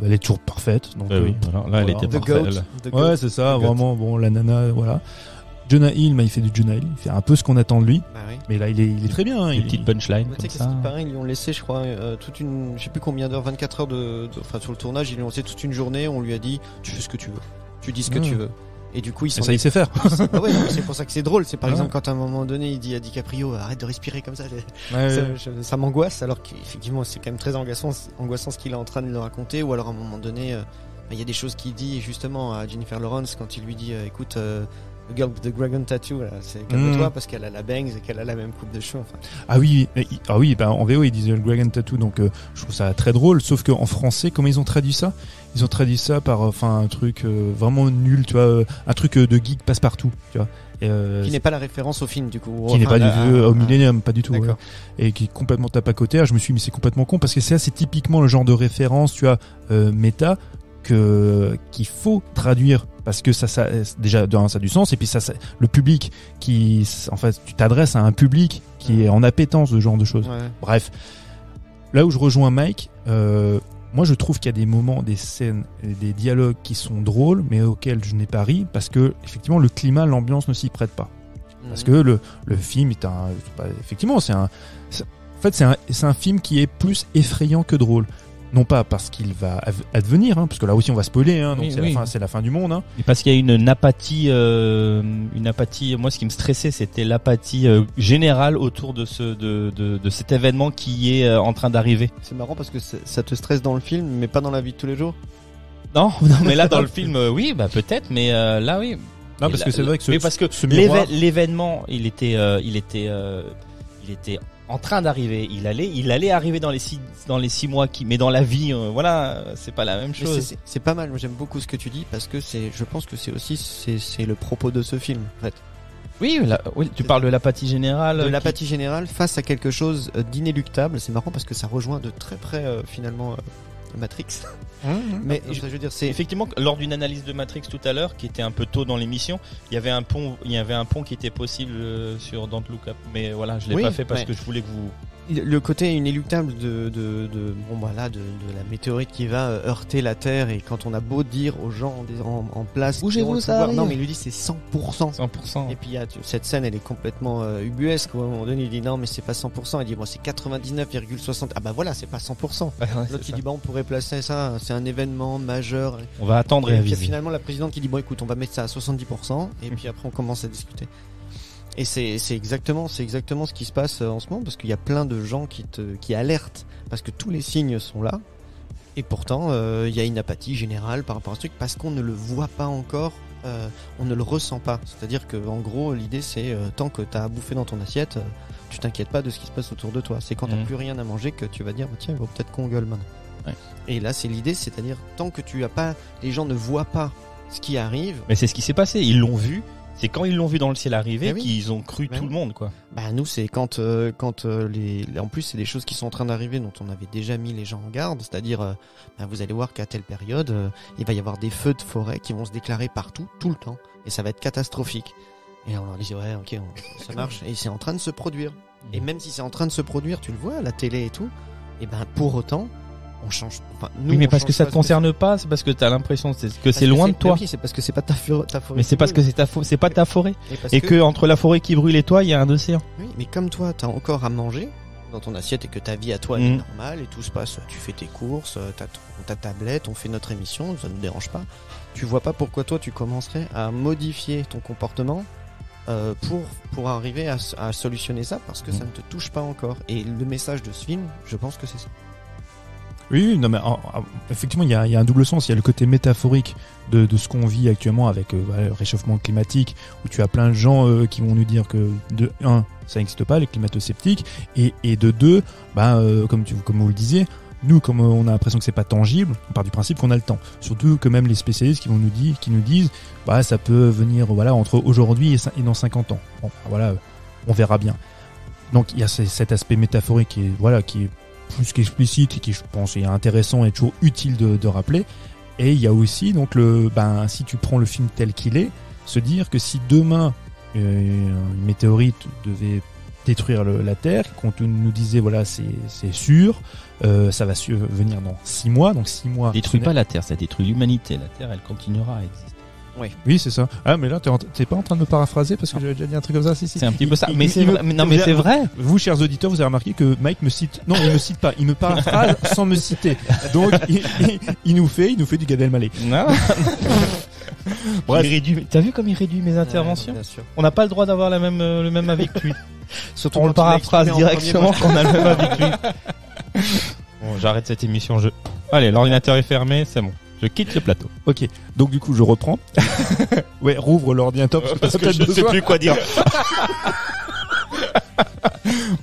Speaker 4: elle est toujours parfaite. Donc,
Speaker 3: Oui, voilà. Là, elle était
Speaker 5: The
Speaker 3: parfaite.
Speaker 5: Goat.
Speaker 3: elle.
Speaker 5: The Goat.
Speaker 4: Ouais, c'est ça,
Speaker 5: The Goat.
Speaker 4: vraiment, bon, la nana, voilà. Jonah Hill, il fait du Jonah Hill, il fait un peu ce qu'on attend de lui,
Speaker 5: Bah oui.
Speaker 4: mais là, il est très bien. Hein,
Speaker 3: Des petites punchlines
Speaker 5: Tu sais
Speaker 3: comme
Speaker 5: qu'est-ce
Speaker 3: ça.
Speaker 5: qui paraît, ils lui ont laissé, je crois, toute une, je sais plus combien d'heures, 24 heures enfin sur le tournage, ils lui ont laissé toute une journée. On lui a dit, tu fais ce que tu veux, tu dis ce que tu veux. Et du coup, ils
Speaker 4: Et
Speaker 5: sont.
Speaker 4: ça, il sait faire.
Speaker 5: Ah ouais, non, mais c'est pour ça que c'est drôle. C'est par
Speaker 4: Ouais.
Speaker 5: exemple quand à un moment donné, il dit à DiCaprio, arrête de respirer comme ça.
Speaker 4: Ouais,
Speaker 5: Ça m'angoisse, alors qu'effectivement, c'est quand même très angoissant ce qu'il est en train de le raconter. Ou alors à un moment donné, il y a des choses qu'il dit justement à Jennifer Lawrence quand il lui dit, écoute. The Girl with the Dragon Tattoo, là, c'est calme-toi parce qu'elle a la bangs et qu'elle a la même coupe de cheveux. Enfin,
Speaker 4: Ah oui, en VO ils disent le Dragon Tattoo, donc je trouve ça très drôle. Sauf qu'en français, comment ils ont traduit ça ? Ils ont traduit ça par un truc vraiment nul, tu vois, un truc de geek passe-partout, tu vois.
Speaker 5: qui n'est pas la référence au film du coup.
Speaker 4: Qui n'est pas du tout au Millennium, pas du tout.
Speaker 5: D'accord.
Speaker 4: Ouais. Et qui est complètement tape à côté. Alors, je me suis dit, mais c'est complètement con parce que c'est typiquement le genre de référence, tu vois, méta qu'il faut traduire parce que ça déjà de un, ça a du sens et puis ça le public qui en fait tu t'adresses à un public qui est en appétence de ce genre de choses.
Speaker 5: Ouais.
Speaker 4: Bref, là où je rejoins Mike, moi je trouve qu'il y a des moments, des scènes, des dialogues qui sont drôles mais auxquels je n'ai pas ri parce que effectivement le climat, l'ambiance ne s'y prête pas. Parce que le film est effectivement c'est un film qui est plus effrayant que drôle. Non pas parce qu'il va advenir, hein, parce que là aussi on va spoiler, hein, donc
Speaker 3: Oui,
Speaker 4: c'est la fin du monde. Hein.
Speaker 3: Et parce qu'il y a une apathie. Moi, ce qui me stressait, c'était l'apathie générale autour de cet événement qui est en train d'arriver.
Speaker 5: C'est marrant parce que ça te stresse dans le film, mais pas dans la vie de tous les jours.
Speaker 3: Non, mais là dans le film, oui, bah peut-être, mais là oui.
Speaker 4: Non, parce que c'est vrai que ce miroir...
Speaker 3: l'événement, il était en train d'arriver. Il allait arriver dans les 6 mois mais dans la vie, voilà, c'est pas la même
Speaker 5: Mais
Speaker 3: chose.
Speaker 5: c'est pas mal. Moi, j'aime beaucoup ce que tu dis parce que je pense que c'est le propos de ce film, en fait.
Speaker 3: Oui, tu parles de l'apathie générale.
Speaker 5: De l'apathie générale face à quelque chose d'inéluctable. C'est marrant parce que ça rejoint de très près finalement Matrix. Mais je veux dire, c'est
Speaker 3: Effectivement, lors d'une analyse de Matrix tout à l'heure, qui était un peu tôt dans l'émission, il y avait un pont qui était possible sur Don't Look Up. Mais voilà, je l'ai pas fait parce que je voulais que vous...
Speaker 5: Le côté inéluctable de la météorite qui va heurter la Terre, et quand on a beau dire aux gens en place,
Speaker 3: Bougez-vous, ça arrive.
Speaker 5: non mais il lui dit c'est 100%.
Speaker 3: 100%.
Speaker 5: Et puis cette scène, elle est complètement ubuesque. À un moment donné, il dit non mais c'est pas 100%. Il dit bon c'est 99,60. Ah bah voilà, c'est pas 100%. L'autre il dit on pourrait placer ça, c'est un événement majeur.
Speaker 3: On va attendre et
Speaker 5: puis
Speaker 3: aviser.
Speaker 5: finalement la présidente qui dit bon écoute, on va mettre ça à 70%, et puis après on commence à discuter. Et c'est exactement ce qui se passe en ce moment, parce qu'il y a plein de gens qui alertent parce que tous les signes sont là, et pourtant il y a une apathie générale par rapport à ce truc parce qu'on ne le voit pas encore, on ne le ressent pas. C'est-à-dire que en gros l'idée c'est tant que t'as à bouffer dans ton assiette, tu t'inquiètes pas de ce qui se passe autour de toi. C'est quand t'as plus rien à manger que tu vas dire bah, tiens il faut peut-être qu'on gueule maintenant.
Speaker 3: Ouais.
Speaker 5: Et là c'est l'idée, c'est-à-dire tant que tu as pas, les gens ne voient pas ce qui arrive.
Speaker 3: Mais c'est ce qui s'est passé. Ils l'ont vu. C'est quand ils l'ont vu dans le ciel arriver
Speaker 5: oui.
Speaker 3: qu'ils ont cru tout le monde, quoi.
Speaker 5: Bah nous c'est quand en plus c'est des choses qui sont en train d'arriver dont on avait déjà mis les gens en garde, c'est-à-dire bah, vous allez voir qu'à telle période il va y avoir des feux de forêt qui vont se déclarer partout tout le temps et ça va être catastrophique. Et on leur dit ouais ok ça marche, et c'est en train de se produire. Et même si c'est en train de se produire, tu le vois à la télé et tout, et ben pour autant on change. Enfin, nous,
Speaker 3: oui, mais
Speaker 5: on
Speaker 3: parce
Speaker 5: change
Speaker 3: que ça
Speaker 5: pas
Speaker 3: te concerne pas, c'est parce que t'as l'impression que c'est loin de toi.
Speaker 5: Oui, c'est parce que c'est pas ta forêt.
Speaker 3: Mais c'est parce que c'est pas ta forêt.
Speaker 5: Et
Speaker 3: que entre la forêt qui brûle et toi, il y a un océan.
Speaker 5: Oui, mais comme toi, t'as encore à manger dans ton assiette et que ta vie à toi est normale et tout se passe, tu fais tes courses, t'as ta tablette, on fait notre émission, ça nous dérange pas. Tu vois pas pourquoi toi tu commencerais à modifier ton comportement pour arriver à solutionner ça, parce que ça ne te touche pas encore. Et le message de ce film, je pense que c'est ça.
Speaker 4: Oui, non mais effectivement il y a un double sens. Il y a le côté métaphorique de ce qu'on vit actuellement avec le réchauffement climatique, où tu as plein de gens qui vont nous dire que de 1 ça n'existe pas les climato-sceptiques, et de 2 comme vous le disiez, nous, comme on a l'impression que c'est pas tangible, on part du principe qu'on a le temps. Surtout que même les spécialistes qui nous disent, bah, ça peut venir, voilà, entre aujourd'hui et dans 50 ans. Bon, voilà, on verra bien. Donc, il y a cet aspect métaphorique qui est plus qu'explicite et qui, je pense, est intéressant et toujours utile de rappeler. Et il y a aussi, donc, si tu prends le film tel qu'il est, se dire que si demain, une météorite devait détruire la Terre, qu'on nous disait, voilà, c'est sûr, ça va venir dans 6 mois, donc 6 mois.
Speaker 3: Détruit pas la Terre, ça détruit l'humanité. La Terre, elle continuera à exister.
Speaker 4: Oui, c'est ça. Ah, mais là, t'es pas en train de me paraphraser parce que j'avais déjà dit un truc comme ça. Si.
Speaker 3: C'est un petit peu ça. Mais c'est vrai. Mais c'est vrai.
Speaker 4: Vous, chers auditeurs, vous avez remarqué que Mike me cite. Non, il me cite pas. Il me paraphrase sans me citer. Donc, il nous fait du Gad Elmaleh.
Speaker 3: Non. Bref. T'as vu comme il réduit mes interventions?
Speaker 5: Bien sûr.
Speaker 3: On n'a pas le droit d'avoir le même avis que lui.
Speaker 5: Surtout
Speaker 3: On
Speaker 5: quand
Speaker 3: le
Speaker 5: tu l'as
Speaker 3: paraphrase
Speaker 5: exprimé en
Speaker 3: directement
Speaker 5: premier
Speaker 3: qu'on a le même avis que lui. Bon, j'arrête cette émission. Allez, l'ordinateur est fermé, c'est bon. Je quitte le plateau.
Speaker 4: Ok. Donc, du coup, je reprends. Ouais, rouvre l'ordinateur
Speaker 3: parce que je ne sais plus quoi dire.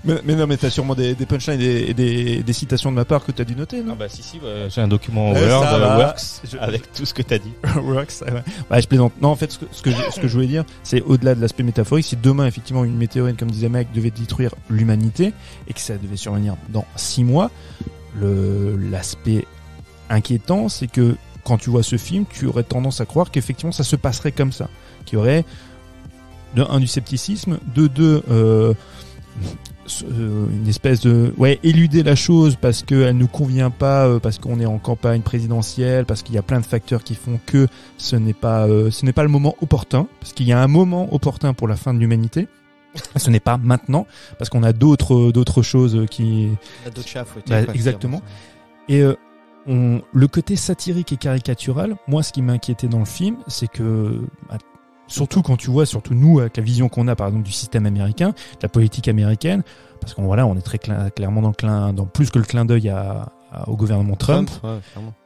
Speaker 4: mais non, mais t'as sûrement des punchlines et des citations de ma part que t'as dû noter, non?
Speaker 3: Ah bah si, j'ai un document Word, Works, avec tout ce que t'as dit.
Speaker 4: Works, ouais. Ouais, je plaisante. Non, en fait, ce que je voulais dire, c'est au-delà de l'aspect métaphorique, si demain, effectivement, une météorite, comme disait Mike, devait détruire l'humanité, et que ça devait survenir dans 6 mois, l'aspect inquiétant, c'est que quand tu vois ce film, tu aurais tendance à croire qu'effectivement, ça se passerait comme ça. Qu'il y aurait, de 1, du scepticisme, de 2, une espèce de éluder la chose parce qu'elle nous convient pas, parce qu'on est en campagne présidentielle, parce qu'il y a plein de facteurs qui font que ce n'est pas le moment opportun, parce qu'il y a un moment opportun pour la fin de l'humanité. Ce n'est pas maintenant, parce qu'on a d'autres choses qui...
Speaker 5: D'autres chats à fouetter.
Speaker 4: Bah, exactement. Et le côté satirique et caricatural, moi, ce qui m'inquiétait dans le film, c'est que... Surtout quand tu vois, surtout nous, avec la vision qu'on a, par exemple, du système américain, de la politique américaine, parce qu'on on est très clairement dans plus que le clin d'œil au gouvernement Trump.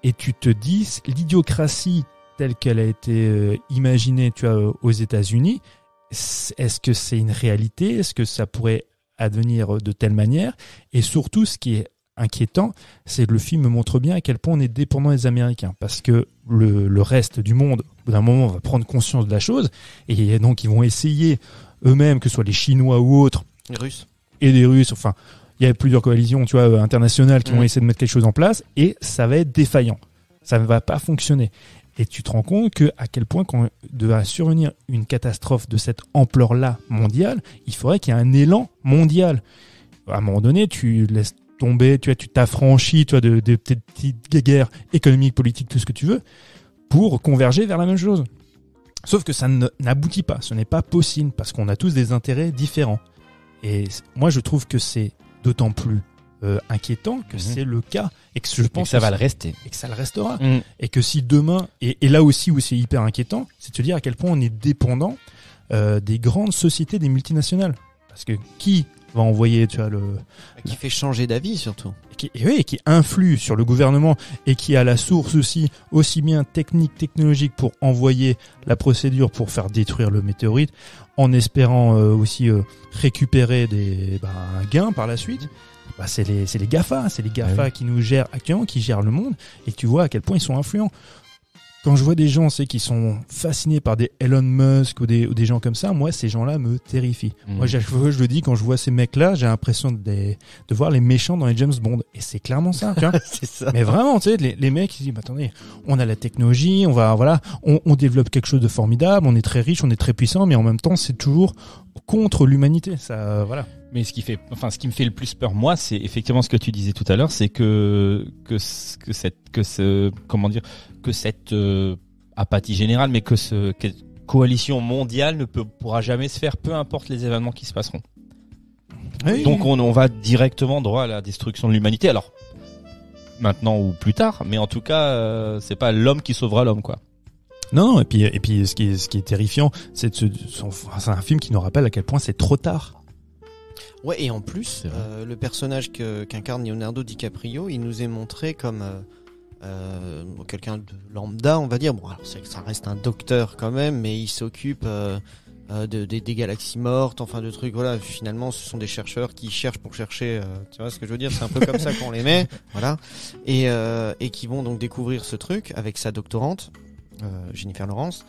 Speaker 4: Et tu te dis, l'idiocratie telle qu'elle a été imaginée, tu vois, aux États-Unis, est-ce que c'est une réalité? Est-ce que ça pourrait advenir de telle manière? Et surtout, ce qui est inquiétant, c'est que le film montre bien à quel point on est dépendant des Américains, parce que le reste du monde, au bout d'un moment, va prendre conscience de la chose, et donc ils vont essayer eux-mêmes, que ce soit les Chinois ou autres,
Speaker 5: les Russes
Speaker 4: et les Russes, enfin, il y a plusieurs coalitions, tu vois, internationales qui vont essayer de mettre quelque chose en place, et ça va être défaillant, ça ne va pas fonctionner. Et tu te rends compte que à quel point, quand doit survenir une catastrophe de cette ampleur-là mondiale, il faudrait qu'il y ait un élan mondial. À un moment donné, tu laisses tomber, tu t'affranchis, tu vois, de petites guerres économiques, politiques, tout ce que tu veux, pour converger vers la même chose. Sauf que ça n'aboutit pas, ce n'est pas possible, parce qu'on a tous des intérêts différents. Et moi, je trouve que c'est d'autant plus inquiétant que c'est le cas, et que je pense
Speaker 3: que ça va le rester.
Speaker 4: Et que ça le restera. Et que si demain, et là aussi où c'est hyper inquiétant, c'est de se dire à quel point on est dépendant des grandes sociétés, des multinationales. Parce que qui va envoyer, tu vois,
Speaker 5: qui fait changer d'avis surtout,
Speaker 4: et qui influe sur le gouvernement, et qui a la source aussi bien technologique pour envoyer la procédure pour faire détruire le météorite, en espérant aussi récupérer un gain par la suite. C'est les GAFA, qui nous gèrent actuellement, qui gèrent le monde, et tu vois à quel point ils sont influents. Quand je vois des gens, qui sont fascinés par des Elon Musk ou des gens comme ça, moi, ces gens-là me terrifient. Moi, je le dis, quand je vois ces mecs-là, j'ai l'impression de voir les méchants dans les James Bond. Et c'est clairement ça, tu vois.
Speaker 5: C'est ça.
Speaker 4: Mais vraiment, tu sais, les mecs, ils disent, attendez, on a la technologie, on développe quelque chose de formidable, on est très riche, on est très puissant, mais en même temps, c'est toujours contre l'humanité. Ça, voilà.
Speaker 3: Mais ce qui me fait le plus peur, moi, c'est effectivement ce que tu disais tout à l'heure, c'est que cette apathie générale, mais que cette coalition mondiale ne pourra jamais se faire, peu importe les événements qui se passeront. Oui. Donc on va directement droit à la destruction de l'humanité. Alors maintenant ou plus tard, mais en tout cas, c'est pas l'homme qui sauvera l'homme, quoi.
Speaker 4: Non, et puis ce qui est terrifiant, c'est un film qui nous rappelle à quel point c'est trop tard.
Speaker 5: Ouais, et en plus, le personnage qu'incarne Leonardo DiCaprio, il nous est montré comme quelqu'un de lambda, on va dire. Bon, alors ça reste un docteur quand même, mais il s'occupe des galaxies mortes, enfin de trucs, voilà. Finalement, ce sont des chercheurs qui cherchent pour chercher, tu vois ce que je veux dire, c'est un peu comme ça qu'on les met, voilà. Et qui vont donc découvrir ce truc avec sa doctorante, Jennifer Lawrence.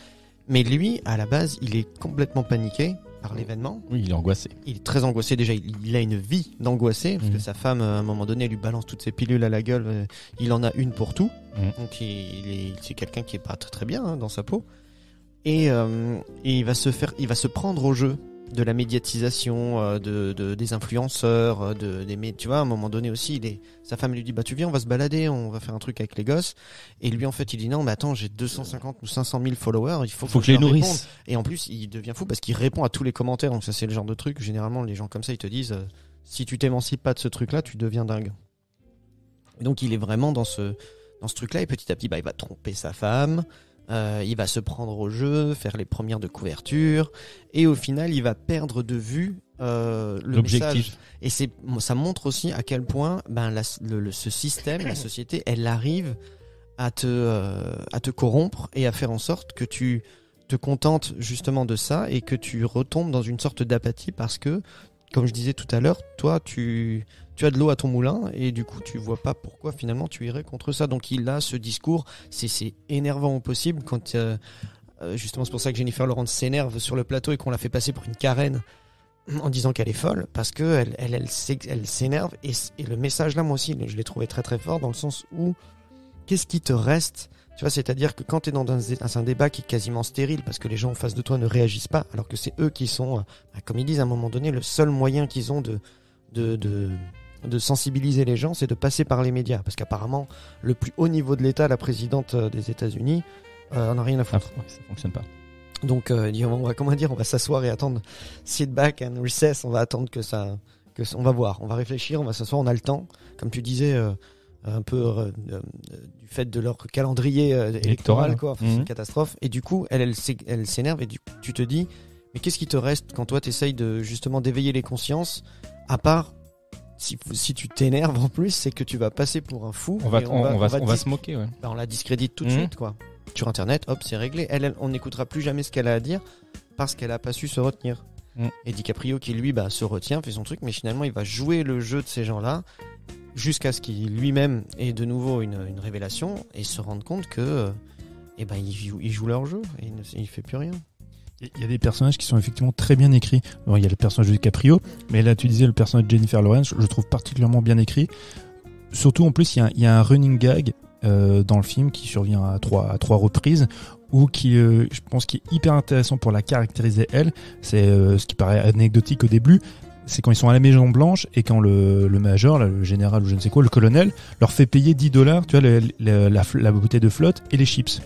Speaker 5: Mais lui, à la base, il est complètement paniqué par l'événement.
Speaker 3: Oui, il est angoissé.
Speaker 5: Il est très angoissé. Déjà, il a une vie d'angoissé, parce que sa femme, à un moment donné, lui balance toutes ses pilules à la gueule. Il en a une pour tout. Donc, c'est quelqu'un qui est pas très, très bien dans sa peau. Et il va se prendre au jeu de la médiatisation, des influenceurs, tu vois, à un moment donné aussi, sa femme lui dit, bah tu viens, on va se balader, on va faire un truc avec les gosses. Et lui, en fait, il dit non, mais attends, j'ai 250 ou 500 000 followers, il faut que
Speaker 3: je les nourrisse.
Speaker 5: Réponde. Et en plus, il devient fou parce qu'il répond à tous les commentaires. Donc ça, c'est le genre de truc. Généralement, les gens comme ça, ils te disent, si tu t'émancipes pas de ce truc-là, tu deviens dingue. Et donc, il est vraiment dans ce truc-là. Et petit à petit, bah, il va tromper sa femme. Il va se prendre au jeu, faire les premières de couverture, et au final, il va perdre de vue l'objectif. Et ça montre aussi à quel point ce système, la société, elle arrive à te corrompre et à faire en sorte que tu te contentes justement de ça et que tu retombes dans une sorte d'apathie parce que, comme je disais tout à l'heure, toi, tu as de l'eau à ton moulin et du coup tu vois pas pourquoi finalement tu irais contre ça. Donc il a ce discours, c'est énervant au possible quand justement c'est pour ça que Jennifer Lawrence s'énerve sur le plateau et qu'on la fait passer pour une carène en disant qu'elle est folle, parce que elle s'énerve et le message là, moi aussi je l'ai trouvé très très fort dans le sens où qu'est-ce qui te reste, tu vois, c'est-à-dire que quand tu es dans un débat qui est quasiment stérile parce que les gens en face de toi ne réagissent pas alors que c'est eux qui sont, comme ils disent à un moment donné, le seul moyen qu'ils ont de sensibiliser les gens, c'est de passer par les médias. Parce qu'apparemment, le plus haut niveau de l'État, la présidente des États-Unis, en a rien à foutre.
Speaker 3: Ça fonctionne pas.
Speaker 5: Donc, on va s'asseoir et attendre. Sit back and recess. On va attendre on va voir. On va réfléchir. On va s'asseoir. On a le temps. Comme tu disais, un peu du fait de leur calendrier électoral, quoi. Enfin, c'est une catastrophe. Et du coup, elle s'énerve. Et du coup, tu te dis, mais qu'est-ce qui te reste quand toi, t'essayes d'éveiller les consciences, à part si tu t'énerves en plus, c'est que tu vas passer pour un fou.
Speaker 3: On va se moquer, ouais.
Speaker 5: On la discrédite tout de suite, quoi. Sur Internet, hop, c'est réglé. On n'écoutera plus jamais ce qu'elle a à dire parce qu'elle a pas su se retenir. Et DiCaprio qui lui, se retient, fait son truc, mais finalement, il va jouer le jeu de ces gens-là jusqu'à ce qu'il lui-même ait de nouveau une révélation et se rende compte que, il joue leur jeu et il fait plus rien.
Speaker 4: Il y a des personnages qui sont effectivement très bien écrits. Alors, il y a le personnage de DiCaprio, mais là tu disais le personnage de Jennifer Lawrence, je le trouve particulièrement bien écrit. Surtout en plus il y a un running gag dans le film qui survient à trois reprises, ou qui je pense qui est hyper intéressant pour la caractériser elle. C'est ce qui paraît anecdotique au début, c'est quand ils sont à la Maison Blanche et quand le major, le général ou je ne sais quoi, le colonel leur fait payer $10, tu vois, la bouteille de flotte et les chips.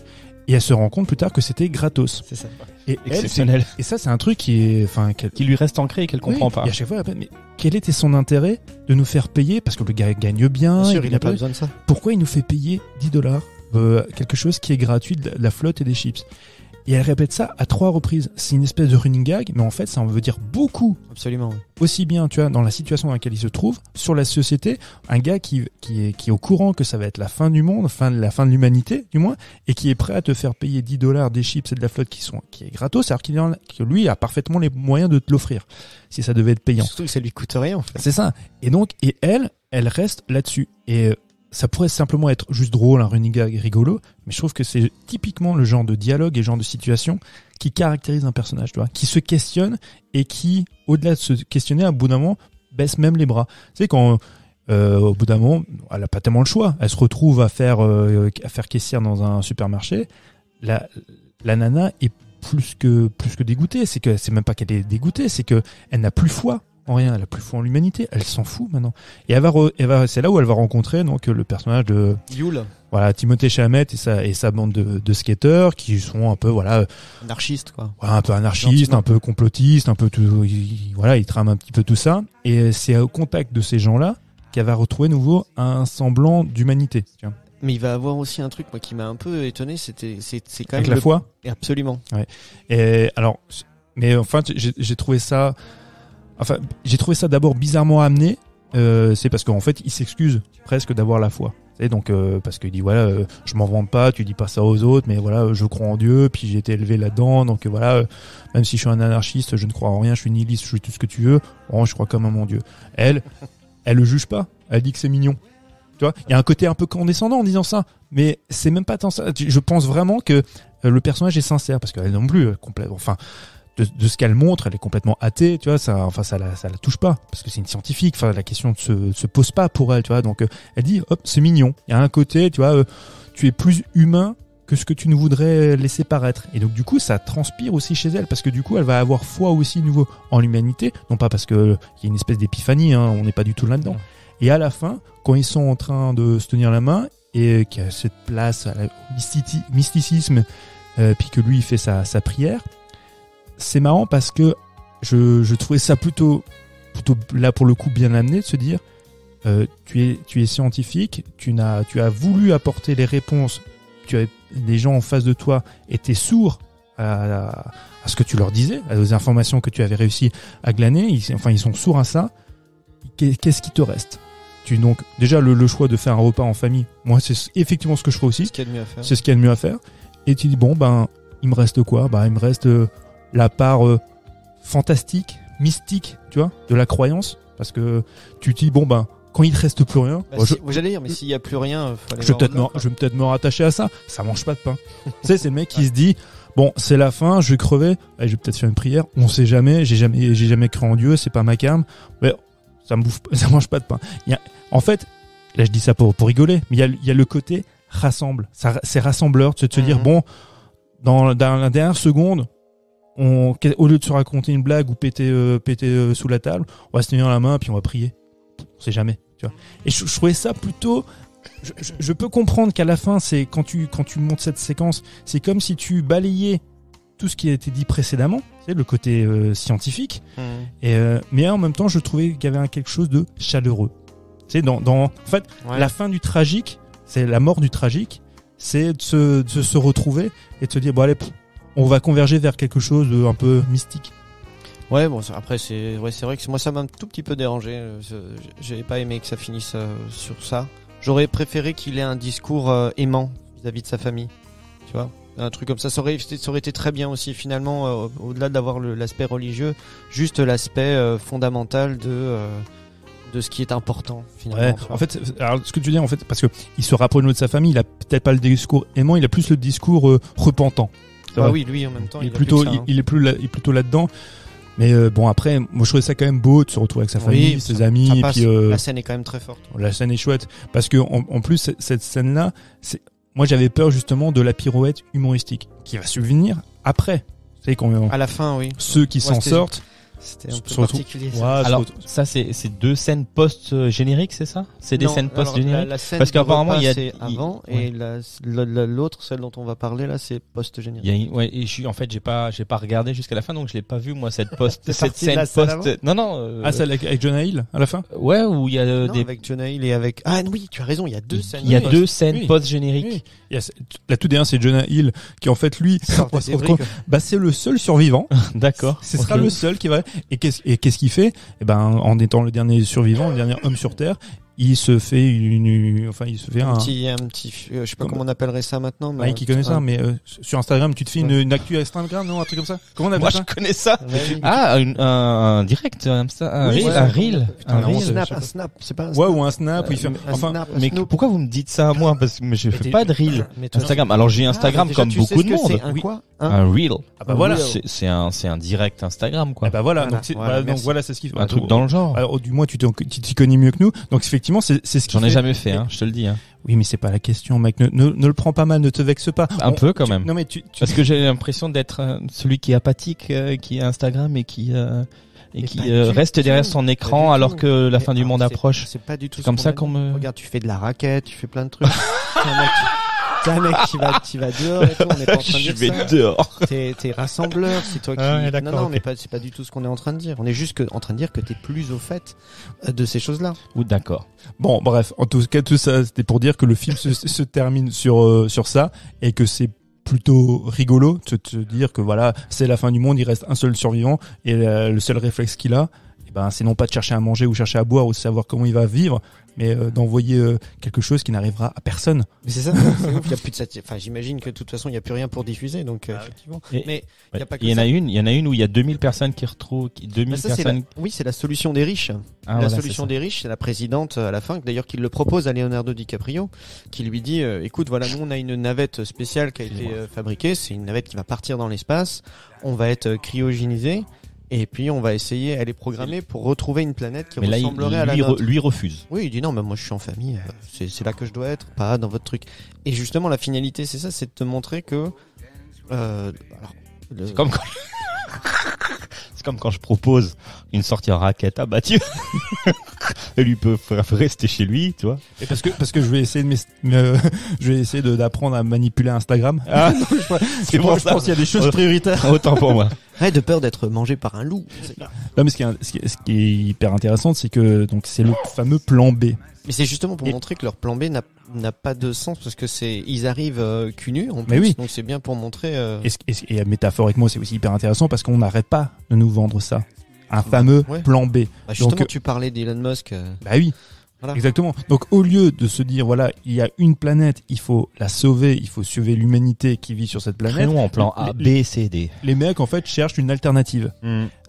Speaker 4: Et elle se rend compte plus tard que c'était gratos.
Speaker 5: C'est ça.
Speaker 4: Et
Speaker 3: exceptionnel.
Speaker 4: Et ça, c'est un truc qui
Speaker 3: lui reste ancré et qu'elle comprend pas.
Speaker 4: Et à chaque fois, mais quel était son intérêt de nous faire payer, parce que le gars gagne bien.
Speaker 5: Bien sûr, il n'a pas besoin de ça.
Speaker 4: Pourquoi il nous fait payer $10 quelque chose qui est gratuit, de la flotte et des chips? Et elle répète ça à 3 reprises. C'est une espèce de running gag, mais en fait, ça en veut dire beaucoup.
Speaker 5: Absolument. Oui.
Speaker 4: Aussi bien, tu vois, dans la situation dans laquelle il se trouve, sur la société, un gars qui est au courant que ça va être la fin du monde, la fin de l'humanité, du moins, et qui est prêt à te faire payer $10 des chips et de la flotte qui est gratos, alors que lui a parfaitement les moyens de te l'offrir, si ça devait être payant.
Speaker 5: Surtout que ça lui coûte rien, en fait.
Speaker 4: C'est ça. Et donc, elle reste là-dessus. Et ça pourrait simplement être juste drôle, un running gag rigolo, mais je trouve que c'est typiquement le genre de dialogue et le genre de situation qui caractérise un personnage, tu vois, qui se questionne et qui, au-delà de se questionner, à bout d'un moment, baisse même les bras. Tu sais, quand au bout d'un moment, elle a pas tellement le choix, elle se retrouve à faire caissière dans un supermarché, la nana est plus que dégoûtée. C'est même pas qu'elle est dégoûtée, c'est que elle n'a plus foi en rien, elle a plus foi en l'humanité, elle s'en fout maintenant. Et c'est là où elle va rencontrer donc le personnage de
Speaker 5: Yule.
Speaker 4: Voilà, Timothée Chalamet et sa bande de skateurs qui sont un peu
Speaker 5: anarchistes, quoi.
Speaker 4: Voilà, un peu anarchistes, un peu complotistes, un peu tout, ils trament un petit peu tout ça. Et c'est au contact de ces gens-là qu'elle va retrouver nouveau un semblant d'humanité. Tiens.
Speaker 5: Mais il va avoir aussi un truc, moi, qui m'a un peu étonné, c'est quand même
Speaker 4: avec la foi.
Speaker 5: Absolument.
Speaker 4: Ouais. Et alors, mais enfin, j'ai trouvé ça d'abord bizarrement amené. C'est parce qu'en fait, il s'excuse presque d'avoir la foi. Et donc parce qu'il dit voilà, je m'en vante pas, tu dis pas ça aux autres, mais voilà, je crois en Dieu, puis j'ai été élevé là-dedans, donc voilà, même si je suis un anarchiste, je ne crois en rien, je suis nihiliste, je suis tout ce que tu veux, bon, je crois quand même en Dieu. Elle le juge pas, elle dit que c'est mignon. Tu vois, il y a un côté un peu condescendant en disant ça, mais c'est même pas tant ça. Je pense vraiment que le personnage est sincère, parce qu'elle non plus complètement, enfin. De ce qu'elle montre, elle est complètement athée, tu vois, ça la touche pas, parce que c'est une scientifique, enfin, la question se pose pas pour elle, tu vois, donc, elle dit, hop, c'est mignon. Il y a un côté, tu vois, tu es plus humain que ce que tu nous voudrais laisser paraître. Et donc, du coup, ça transpire aussi chez elle, parce que du coup, elle va avoir foi aussi nouveau en l'humanité, non pas parce que il y a une espèce d'épiphanie, hein, on n'est pas du tout là-dedans. Et à la fin, quand ils sont en train de se tenir la main, et qu'il y a cette place au mysticisme, puis que lui, il fait sa prière, c'est marrant parce que je trouvais ça plutôt là pour le coup bien amené de se dire tu es scientifique, tu as voulu apporter les réponses, les gens en face de toi étaient sourds à ce que tu leur disais, aux informations que tu avais réussi à glaner, ils sont sourds à ça. Qu'est-ce qui te reste? Donc déjà le choix de faire un repas en famille, moi c'est effectivement ce que je ferais aussi.
Speaker 5: C'est ce qu'il y a de mieux à faire.
Speaker 4: C'est ce qu'il y a de mieux à faire. Et tu dis bon ben il me reste quoi? Il me reste la part fantastique, mystique, tu vois, de la croyance, parce que tu te dis bon ben quand il te reste plus rien,
Speaker 5: j'allais dire, mais s'il y a plus rien,
Speaker 4: je vais peut-être me rattacher à ça. Ça mange pas de pain. Tu sais, c'est le mec qui se dit bon c'est la fin, je vais crever, allez, je vais peut-être faire une prière. On sait jamais, j'ai jamais cru en Dieu, c'est pas ma came, mais ça mange pas de pain. En fait, là je dis ça pour rigoler, mais il y a le côté rassemble, c'est rassembleur, de se dire bon dans la dernière seconde. Au lieu de se raconter une blague ou péter sous la table, on va se tenir la main puis on va prier. On sait jamais, tu vois. Et je trouvais ça plutôt. Je peux comprendre qu'à la fin, c'est quand tu montes cette séquence, c'est comme si tu balayais tout ce qui a été dit précédemment, tu sais, le côté scientifique. Mais en même temps, je trouvais qu'il y avait quelque chose de chaleureux. Tu sais, en fait, la fin du tragique, c'est la mort du tragique, c'est de se retrouver et de se dire bon allez. On va converger vers quelque chose de un peu mystique.
Speaker 5: Ouais, bon, après c'est vrai que moi ça m'a un tout petit peu dérangé. J'ai pas aimé que ça finisse sur ça. J'aurais préféré qu'il ait un discours aimant vis-à-vis de sa famille. Tu vois, un truc comme ça, ça aurait été très bien aussi finalement. Au-delà d'avoir l'aspect religieux, juste l'aspect fondamental de ce qui est important finalement.
Speaker 4: Ouais, en fait, alors ce que tu dis en fait, parce que il se rapproche de sa famille, il a peut-être pas le discours aimant, il a plus le discours repentant.
Speaker 5: Oui, lui en même temps,
Speaker 4: il est plutôt là-dedans. Mais bon après, moi je trouvais ça quand même beau de se retrouver avec sa famille, ses amis. Et puis,
Speaker 5: la scène est quand même très forte.
Speaker 4: La scène est chouette parce que en plus cette scène-là, moi j'avais peur justement de la pirouette humoristique qui va subvenir après. Vous savez
Speaker 5: à la fin, oui.
Speaker 4: Ceux qui s'en sortent.
Speaker 5: C'était un peu particulier.
Speaker 3: Alors ça c'est deux scènes post-génériques, c'est ça? C'est des scènes post-génériques?
Speaker 5: La scène
Speaker 3: parce qu'apparemment il y a
Speaker 5: c'est avant et l'autre, celle dont on va parler là, c'est post-générique.
Speaker 3: Et j'ai pas regardé jusqu'à la fin, donc je l'ai pas vu moi cette scène
Speaker 5: post.
Speaker 3: Non.
Speaker 4: Celle avec Jonah Hill à la fin?
Speaker 3: Ouais, où il y a
Speaker 5: avec Jonah Hill et avec oui, tu as raison, il y a deux scènes.
Speaker 3: Il y a deux scènes post-génériques.
Speaker 4: Oui. La toute dernière c'est Jonah Hill qui en fait lui c'est le seul survivant.
Speaker 3: D'accord.
Speaker 4: Ce sera le seul qui va. Et qu'est-ce qu'il fait? En étant le dernier survivant, le dernier homme sur Terre, il se fait un
Speaker 5: petit je sais pas comment on appellerait ça maintenant, mais
Speaker 4: qui connaît ça, mais sur Instagram tu te fais une actu Instagram, non, un truc comme ça, comment on appelle ça?
Speaker 3: Moi je connais ça. Un direct, un reel,
Speaker 5: un snap, c'est pas un snap.
Speaker 4: Ouais, ou un snap, où il fait
Speaker 3: mais pourquoi vous me dites ça à moi? Parce que je fais pas de reel Instagram. Alors j'ai Instagram comme beaucoup de monde. Un reel.
Speaker 4: Ah bah voilà,
Speaker 3: c'est un direct Instagram quoi.
Speaker 4: Ah bah voilà, donc voilà, c'est ce qu'il faut.
Speaker 3: Un truc dans le genre.
Speaker 4: Alors du moins tu t'y connais mieux que nous. Donc effectivement c'est ce qui
Speaker 3: J'en ai jamais fait, je te le dis.
Speaker 4: Oui, mais c'est pas la question, mec. Ne le prends pas mal, ne te vexe pas.
Speaker 3: Un peu quand même.
Speaker 4: Non mais
Speaker 3: parce que j'ai l'impression d'être celui qui est apathique, qui est Instagram et qui reste derrière son écran alors que la fin du monde approche.
Speaker 5: C'est pas du tout.
Speaker 3: C'est comme ça qu'on me.
Speaker 5: Regarde, tu fais de la raquette, tu fais plein de trucs. T'es un mec qui va dehors et tout, on est pas en train de dire ça.
Speaker 3: Je vais dehors.
Speaker 5: T'es rassembleur, c'est toi qui. Non, mais c'est pas du tout ce qu'on est en train de dire. On est juste en train de dire que t'es plus au fait de ces choses-là.
Speaker 3: Ou d'accord.
Speaker 4: Bon, bref, en tout cas, tout ça, c'était pour dire que le film se termine sur ça et que c'est plutôt rigolo de te dire que voilà, c'est la fin du monde, il reste un seul survivant et le seul réflexe qu'il a, c'est non pas de chercher à manger ou chercher à boire ou de savoir comment il va vivre, mais d'envoyer quelque chose qui n'arrivera à personne.
Speaker 5: Mais c'est ça, c'est ouf, il y a plus de enfin, j'imagine que de toute façon il y a plus rien pour diffuser, donc effectivement. Mais il y a pas que
Speaker 3: il y en
Speaker 5: ça.
Speaker 3: a une où il y a 2000 personnes qui retrouvent 2000
Speaker 5: Ça,
Speaker 3: personnes.
Speaker 5: oui, c'est la solution des riches.
Speaker 3: Voilà,
Speaker 5: Solution des riches, c'est la présidente à la fin, d'ailleurs qui le propose à Leonardo DiCaprio, qui lui dit écoute, voilà, nous on a une navette spéciale qui a été fabriquée, c'est une navette qui va partir dans l'espace, on va être cryogénisé. Et puis on va essayer, elle est programmée pour retrouver une planète qui ressemblerait à la nôtre.
Speaker 3: Lui refuse.
Speaker 5: Oui, il dit non, mais moi je suis en famille, c'est là que je dois être, pas dans votre truc. Et justement la finalité c'est ça, c'est de te montrer que...
Speaker 3: C'est comme quand... C'est comme quand je propose une sortie en raquette à Mathieu. Et lui peut rester chez lui, tu vois.
Speaker 4: Et parce que je vais essayer d'apprendre à manipuler Instagram.
Speaker 3: Ah, c'est pour
Speaker 4: je
Speaker 3: ça.
Speaker 4: pense qu'il y a des choses prioritaires.
Speaker 3: Autant pour moi.
Speaker 5: Ouais, de peur d'être mangé par un loup.
Speaker 4: Non, mais ce qui est hyper intéressant, c'est que donc c'est le fameux plan B.
Speaker 5: Mais c'est justement pour montrer que leur plan B n'a pas de sens parce que ils arrivent cul nu en plus.
Speaker 4: Mais oui.
Speaker 5: Donc c'est bien pour montrer.
Speaker 4: Et métaphoriquement, c'est aussi hyper intéressant parce qu'on n'arrête pas de nous vendre ça. Un fameux plan B.
Speaker 5: Bah justement,
Speaker 4: donc,
Speaker 5: tu parlais d'Elon Musk.
Speaker 4: Bah oui. Voilà. Exactement. Donc au lieu de se dire voilà, il y a une planète, il faut la sauver, il faut sauver l'humanité qui vit sur cette planète.
Speaker 3: Très long en plan A, B, C, D.
Speaker 4: Les mecs en fait cherchent une alternative.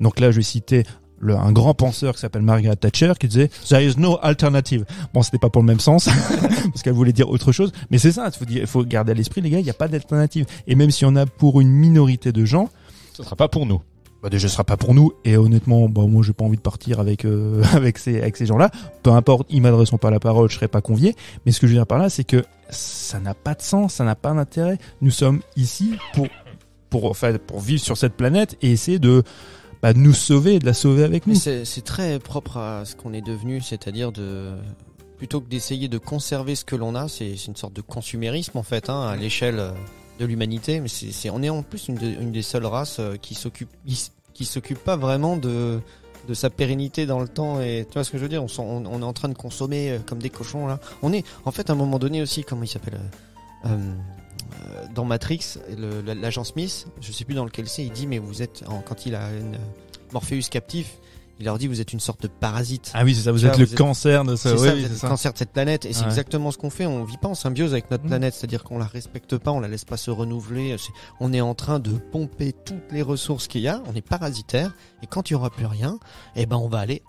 Speaker 4: Donc là, je vais citer un grand penseur qui s'appelle Margaret Thatcher qui disait there is no alternative. Bon, c'était pas pour le même sens parce qu'elle voulait dire autre chose, mais c'est ça, il faut garder à l'esprit les gars, il y a pas d'alternative. Et même si on a pour une minorité de gens,
Speaker 3: ce sera pas pour nous.
Speaker 4: Bah déjà ce sera pas pour nous, et honnêtement moi j'ai pas envie de partir avec ces gens-là, peu importe, ils m'adresseront pas la parole, je serai pas convié, mais ce que je veux dire par là c'est que ça n'a pas de sens, ça n'a pas d'intérêt. Nous sommes ici pour vivre sur cette planète et essayer de nous sauver, de la sauver avec nous.
Speaker 5: C'est très propre à ce qu'on est devenu, c'est-à-dire plutôt que d'essayer de conserver ce que l'on a, c'est une sorte de consumérisme en fait, à l'échelle de l'humanité. Mais on est en plus une des seules races qui s'occupe pas vraiment de sa pérennité dans le temps. Et tu vois ce que je veux dire, on est en train de consommer comme des cochons là. On est en fait à un moment donné aussi, comment il s'appelle dans Matrix, l'agent Smith, je sais plus dans lequel c'est, il dit mais vous êtes quand il a Morpheus captif, il leur dit vous êtes une sorte de parasite.
Speaker 4: Ah oui, c'est ça, vous êtes le cancer de ça.
Speaker 5: C'est
Speaker 4: oui,
Speaker 5: ça,
Speaker 4: oui,
Speaker 5: vous êtes le cancer de cette planète, et c'est exactement ce qu'on fait. On vit pas en symbiose avec notre planète, c'est-à-dire qu'on la respecte pas, on la laisse pas se renouveler. On est en train de pomper toutes les ressources qu'il y a, on est parasitaire, et quand il y aura plus rien, on va aller,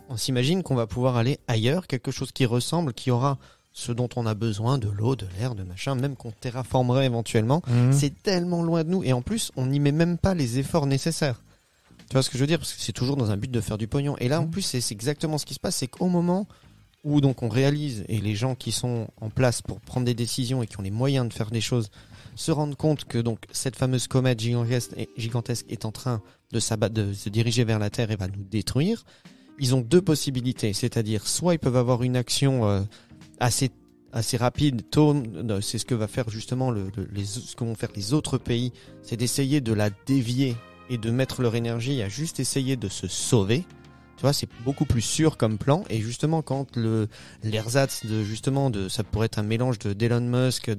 Speaker 5: on s'imagine qu'on va pouvoir aller ailleurs, quelque chose qui ressemble, qui aura ce dont on a besoin, de l'eau, de l'air, de machin, même qu'on terraformerait éventuellement. C'est tellement loin de nous, et en plus, on n'y met même pas les efforts nécessaires. Tu vois ce que je veux dire? Parce que c'est toujours dans un but de faire du pognon. Et là, en plus, c'est exactement ce qui se passe, c'est qu'au moment où donc on réalise, et les gens qui sont en place pour prendre des décisions et qui ont les moyens de faire des choses, se rendent compte que donc cette fameuse comète gigantesque est en train de se diriger vers la Terre et va nous détruire, ils ont deux possibilités. C'est-à-dire, soit ils peuvent avoir une action assez rapide, c'est ce que va faire justement ce que vont faire les autres pays, c'est d'essayer de la dévier et de mettre leur énergie à juste essayer de se sauver. Tu vois, c'est beaucoup plus sûr comme plan. Et justement, quand l'ersatz ça pourrait être un mélange d'Elon Musk,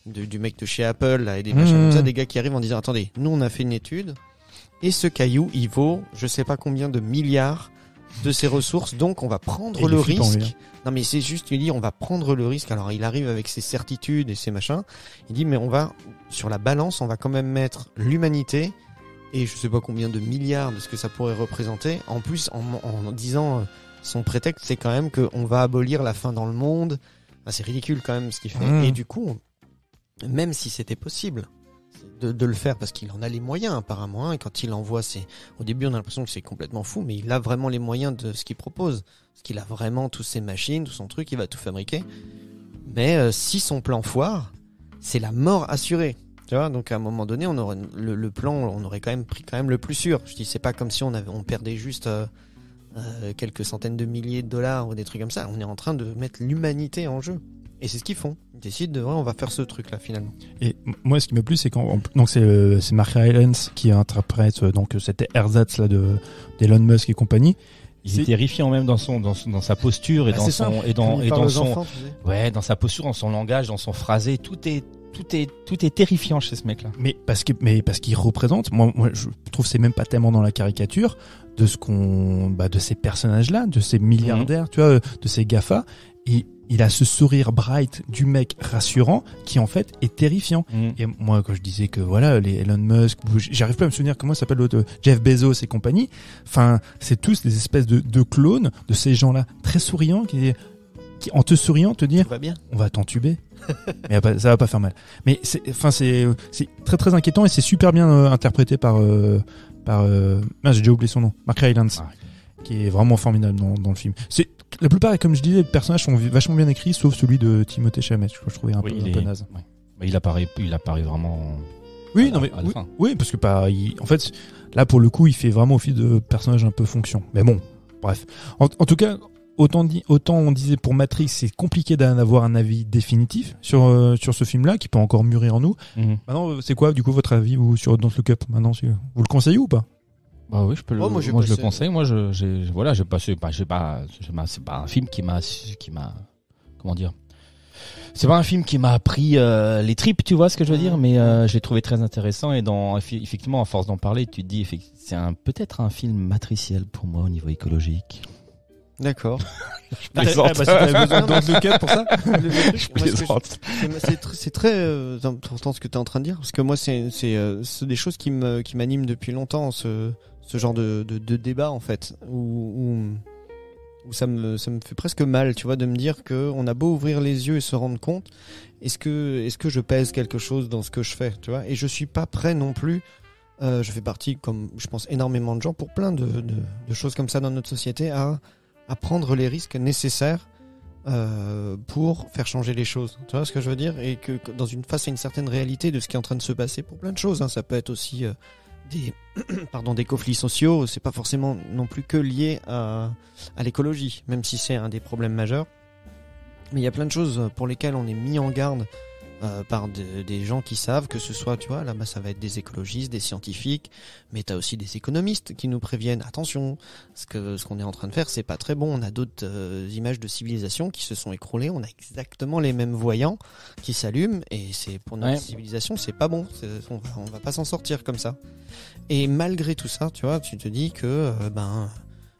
Speaker 5: du mec de chez Apple, là, et des machins comme ça, des gars qui arrivent en disant, attendez, nous on a fait une étude, et ce caillou, il vaut, je sais pas combien de milliards de ses ressources, donc on va prendre le risque. Non mais c'est juste, il dit, on va prendre le risque. Alors il arrive avec ses certitudes et ses machins. Il dit, mais sur la balance, on va quand même mettre l'humanité, et je sais pas combien de milliards de ce que ça pourrait représenter. En plus, en disant son prétexte, c'est quand même qu'on va abolir la faim dans le monde. C'est ridicule quand même ce qu'il fait. Et du coup, même si c'était possible de le faire, parce qu'il en a les moyens apparemment, et quand il envoie au début on a l'impression que c'est complètement fou, mais il a vraiment les moyens de ce qu'il propose. Parce qu'il a vraiment toutes ses machines, tout son truc, il va tout fabriquer. Mais si son plan foire, c'est la mort assurée. Tu vois, donc à un moment donné, on aurait le plan, on aurait quand même pris le plus sûr. Je dis, c'est pas comme si on perdait juste quelques centaines de milliers de dollars ou des trucs comme ça. On est en train de mettre l'humanité en jeu, et c'est ce qu'ils font. Ils décident on va faire ce truc-là finalement. Et
Speaker 4: moi, ce qui me plu, c'est donc c'est Mark Rylance qui interprète donc cet ersatz là d'Elon Musk et compagnie.
Speaker 3: Il est terrifiant même dans sa posture et dans sa posture, dans son langage, dans son phrasé. Tout est tout est terrifiant chez ce mec-là.
Speaker 4: Mais parce qu'il représente, moi je trouve que c'est même pas tellement dans la caricature de de ces personnages-là, de ces milliardaires, tu vois, de ces GAFA, et il a ce sourire bright du mec rassurant qui en fait est terrifiant. Et moi quand je disais que voilà, les Elon Musk, j'arrive pas à me souvenir comment s'appelle l'autre, Jeff Bezos et compagnie, enfin c'est tous des espèces de clones de ces gens-là très souriants qui en te souriant te dire
Speaker 5: Tout va bien.
Speaker 4: on va t'entuber. Mais ça va pas faire mal. Mais c'est très très inquiétant et c'est super bien interprété par j'ai déjà oublié son nom, Mark Rylance, qui est vraiment formidable dans le film. C'est la plupart, comme je disais, les personnages sont vachement bien écrits, sauf celui de Timothée Chalamet, que je trouvais un peu naze.
Speaker 3: Ouais. Bah, il apparaît vraiment.
Speaker 4: Oui,
Speaker 3: à la fin.
Speaker 4: Oui, parce que en fait, là pour le coup, il fait vraiment office de personnage un peu fonction. Mais bon, bref. En tout cas, autant on disait pour Matrix, c'est compliqué d'avoir un avis définitif sur ce film-là, qui peut encore mûrir en nous. Maintenant, c'est quoi du coup votre avis sur Don't Look Up maintenant, vous le conseillez ou pas?
Speaker 3: Bah oui, je peux
Speaker 5: moi,
Speaker 3: je le conseille. Moi, j'ai passé. C'est pas un film qui m'a. Comment dire? C'est pas un film qui m'a pris les tripes, tu vois ce que je veux dire, mais je l'ai trouvé très intéressant et effectivement, à force d'en parler, tu te dis c'est peut-être un film matriciel pour moi au niveau écologique.
Speaker 5: D'accord.
Speaker 3: Je plaisante.
Speaker 4: Don't Look Up pour ça.
Speaker 3: Je plaisante.
Speaker 5: C'est très important ce que tu es en train de dire, parce que moi c'est des choses qui m'animent depuis longtemps, ce genre de débat en fait, où ça me fait presque mal, tu vois, de me dire que on a beau ouvrir les yeux et se rendre compte, est-ce que je pèse quelque chose dans ce que je fais, tu vois, et je suis pas prêt non plus. Je fais partie, comme je pense énormément de gens, pour plein de choses comme ça dans notre société, à prendre les risques nécessaires pour faire changer les choses. Tu vois ce que je veux dire? Et que face à une certaine réalité de ce qui est en train de se passer pour plein de choses, hein. Ça peut être aussi des conflits sociaux, c'est pas forcément non plus que lié à l'écologie, même si c'est un des problèmes majeurs. Mais il y a plein de choses pour lesquelles on est mis en garde par des gens qui savent, que ce soit, tu vois, là-bas ça va être des écologistes, des scientifiques, mais t'as aussi des économistes qui nous préviennent, attention, ce qu'on est en train de faire c'est pas très bon, on a d'autres images de civilisation qui se sont écroulées, on a exactement les mêmes voyants qui s'allument, et c'est pour notre civilisation c'est pas bon, on va pas s'en sortir comme ça. Et malgré tout ça, tu vois, tu te dis que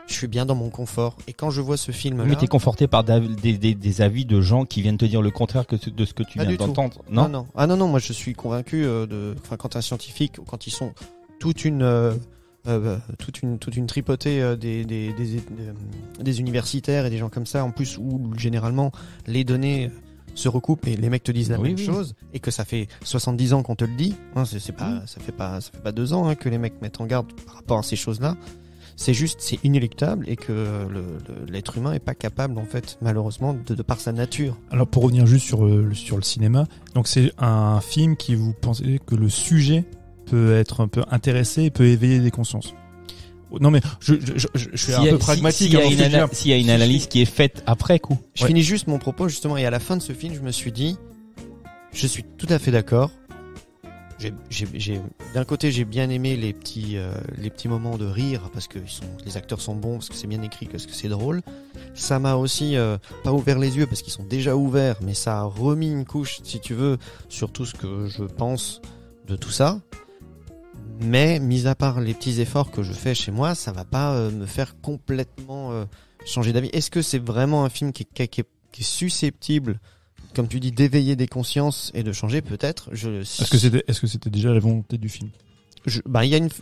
Speaker 5: je suis bien dans mon confort. Et quand je vois ce film-là...
Speaker 3: Mais t'es conforté par des avis de gens qui viennent te dire le contraire de ce que tu viens d'entendre. Non.
Speaker 5: Ah non, moi je suis convaincu quand un scientifique, quand ils sont toute une tripotée des universitaires et des gens comme ça, en plus où généralement les données se recoupent et les mecs te disent la même chose, et que ça fait 70 ans qu'on te le dit, hein, ça fait pas 2 ans, hein, que les mecs mettent en garde par rapport à ces choses-là. C'est inéluctable, et que l'être humain est pas capable, en fait, malheureusement, de par sa nature.
Speaker 4: Alors, pour revenir juste sur le cinéma, donc c'est un film qui, vous pensez que le sujet peut être un peu intéressé et peut éveiller des consciences? Non, mais je suis un peu pragmatique.
Speaker 3: S'il y a une analyse qui est faite après coup.
Speaker 5: Je finis juste mon propos, justement, et à la fin de ce film, je me suis dit, je suis tout à fait d'accord. D'un côté, j'ai bien aimé les petits moments de rire, parce que les acteurs sont bons, parce que c'est bien écrit, parce que c'est drôle. Ça m'a aussi pas ouvert les yeux, parce qu'ils sont déjà ouverts, mais ça a remis une couche, si tu veux, sur tout ce que je pense de tout ça. Mais, mis à part les petits efforts que je fais chez moi, ça va pas me faire complètement changer d'avis. Est-ce que c'est vraiment un film qui est susceptible, comme tu dis, d'éveiller des consciences et de changer, peut-être?
Speaker 4: Est-ce que c'était déjà la volonté du film?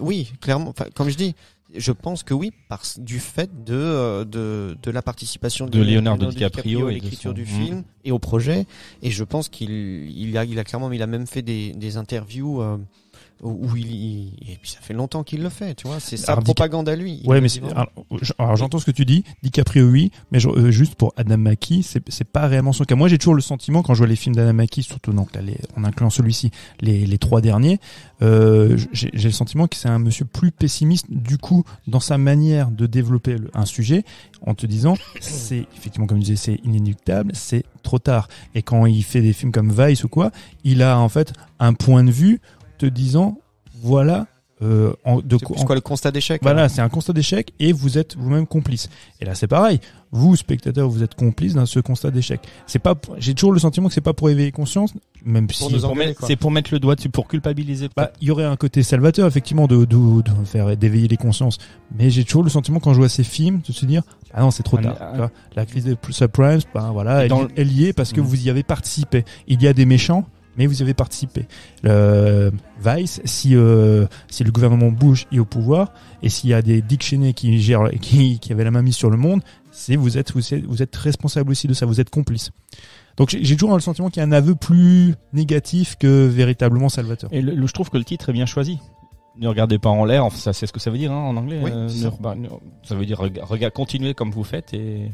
Speaker 5: Oui, clairement. Enfin, comme je dis, je pense que oui, du fait de la participation
Speaker 3: de Leonardo DiCaprio
Speaker 5: à l'écriture du film et au projet. Et je pense qu'il a clairement, il a même fait des interviews où et puis ça fait longtemps qu'il le fait, tu vois, c'est sa propagande à lui.
Speaker 4: Ouais, mais alors j'entends ce que tu dis, DiCaprio oui, mais juste pour Adam Mackie, c'est pas réellement son cas. Moi, j'ai toujours le sentiment, quand je vois les films d'Adam Mackie, surtout donc là, en incluant celui-ci, les 3 derniers, j'ai le sentiment que c'est un monsieur plus pessimiste, du coup, dans sa manière de développer un sujet, en te disant, c'est effectivement, comme je disais, c'est inéluctable, c'est trop tard. Et quand il fait des films comme Vice ou quoi, il a en fait un point de vue te disant, voilà
Speaker 5: C'est quoi le constat d'échec?
Speaker 4: Voilà, c'est un constat d'échec et vous êtes vous-même complice. Et là, c'est pareil. Vous, spectateurs, vous êtes complice dans ce constat d'échec. J'ai toujours le sentiment que c'est pas pour éveiller conscience, même si
Speaker 3: c'est pour mettre le doigt dessus, pour culpabiliser.
Speaker 4: Il y aurait un côté salvateur, effectivement, de faire d'éveiller les consciences. Mais j'ai toujours le sentiment, quand je vois ces films, de se dire, ah non, c'est trop tard. Tu vois, la crise des subprimes, voilà, elle y est parce que vous y avez participé. Il y a des méchants, mais vous y avez participé. Vice, si le gouvernement Bush est au pouvoir, et s'il y a des Dick Cheney qui gèrent, qui avaient la main mise sur le monde, vous êtes responsable aussi de ça, vous êtes complice. Donc j'ai toujours le sentiment qu'il y a un aveu plus négatif que véritablement salvateur.
Speaker 3: Et je trouve que le titre est bien choisi. Ne regardez pas en l'air, enfin, ça c'est ce que ça veut dire en anglais.
Speaker 5: Oui,
Speaker 3: ça veut dire continuez comme vous faites et...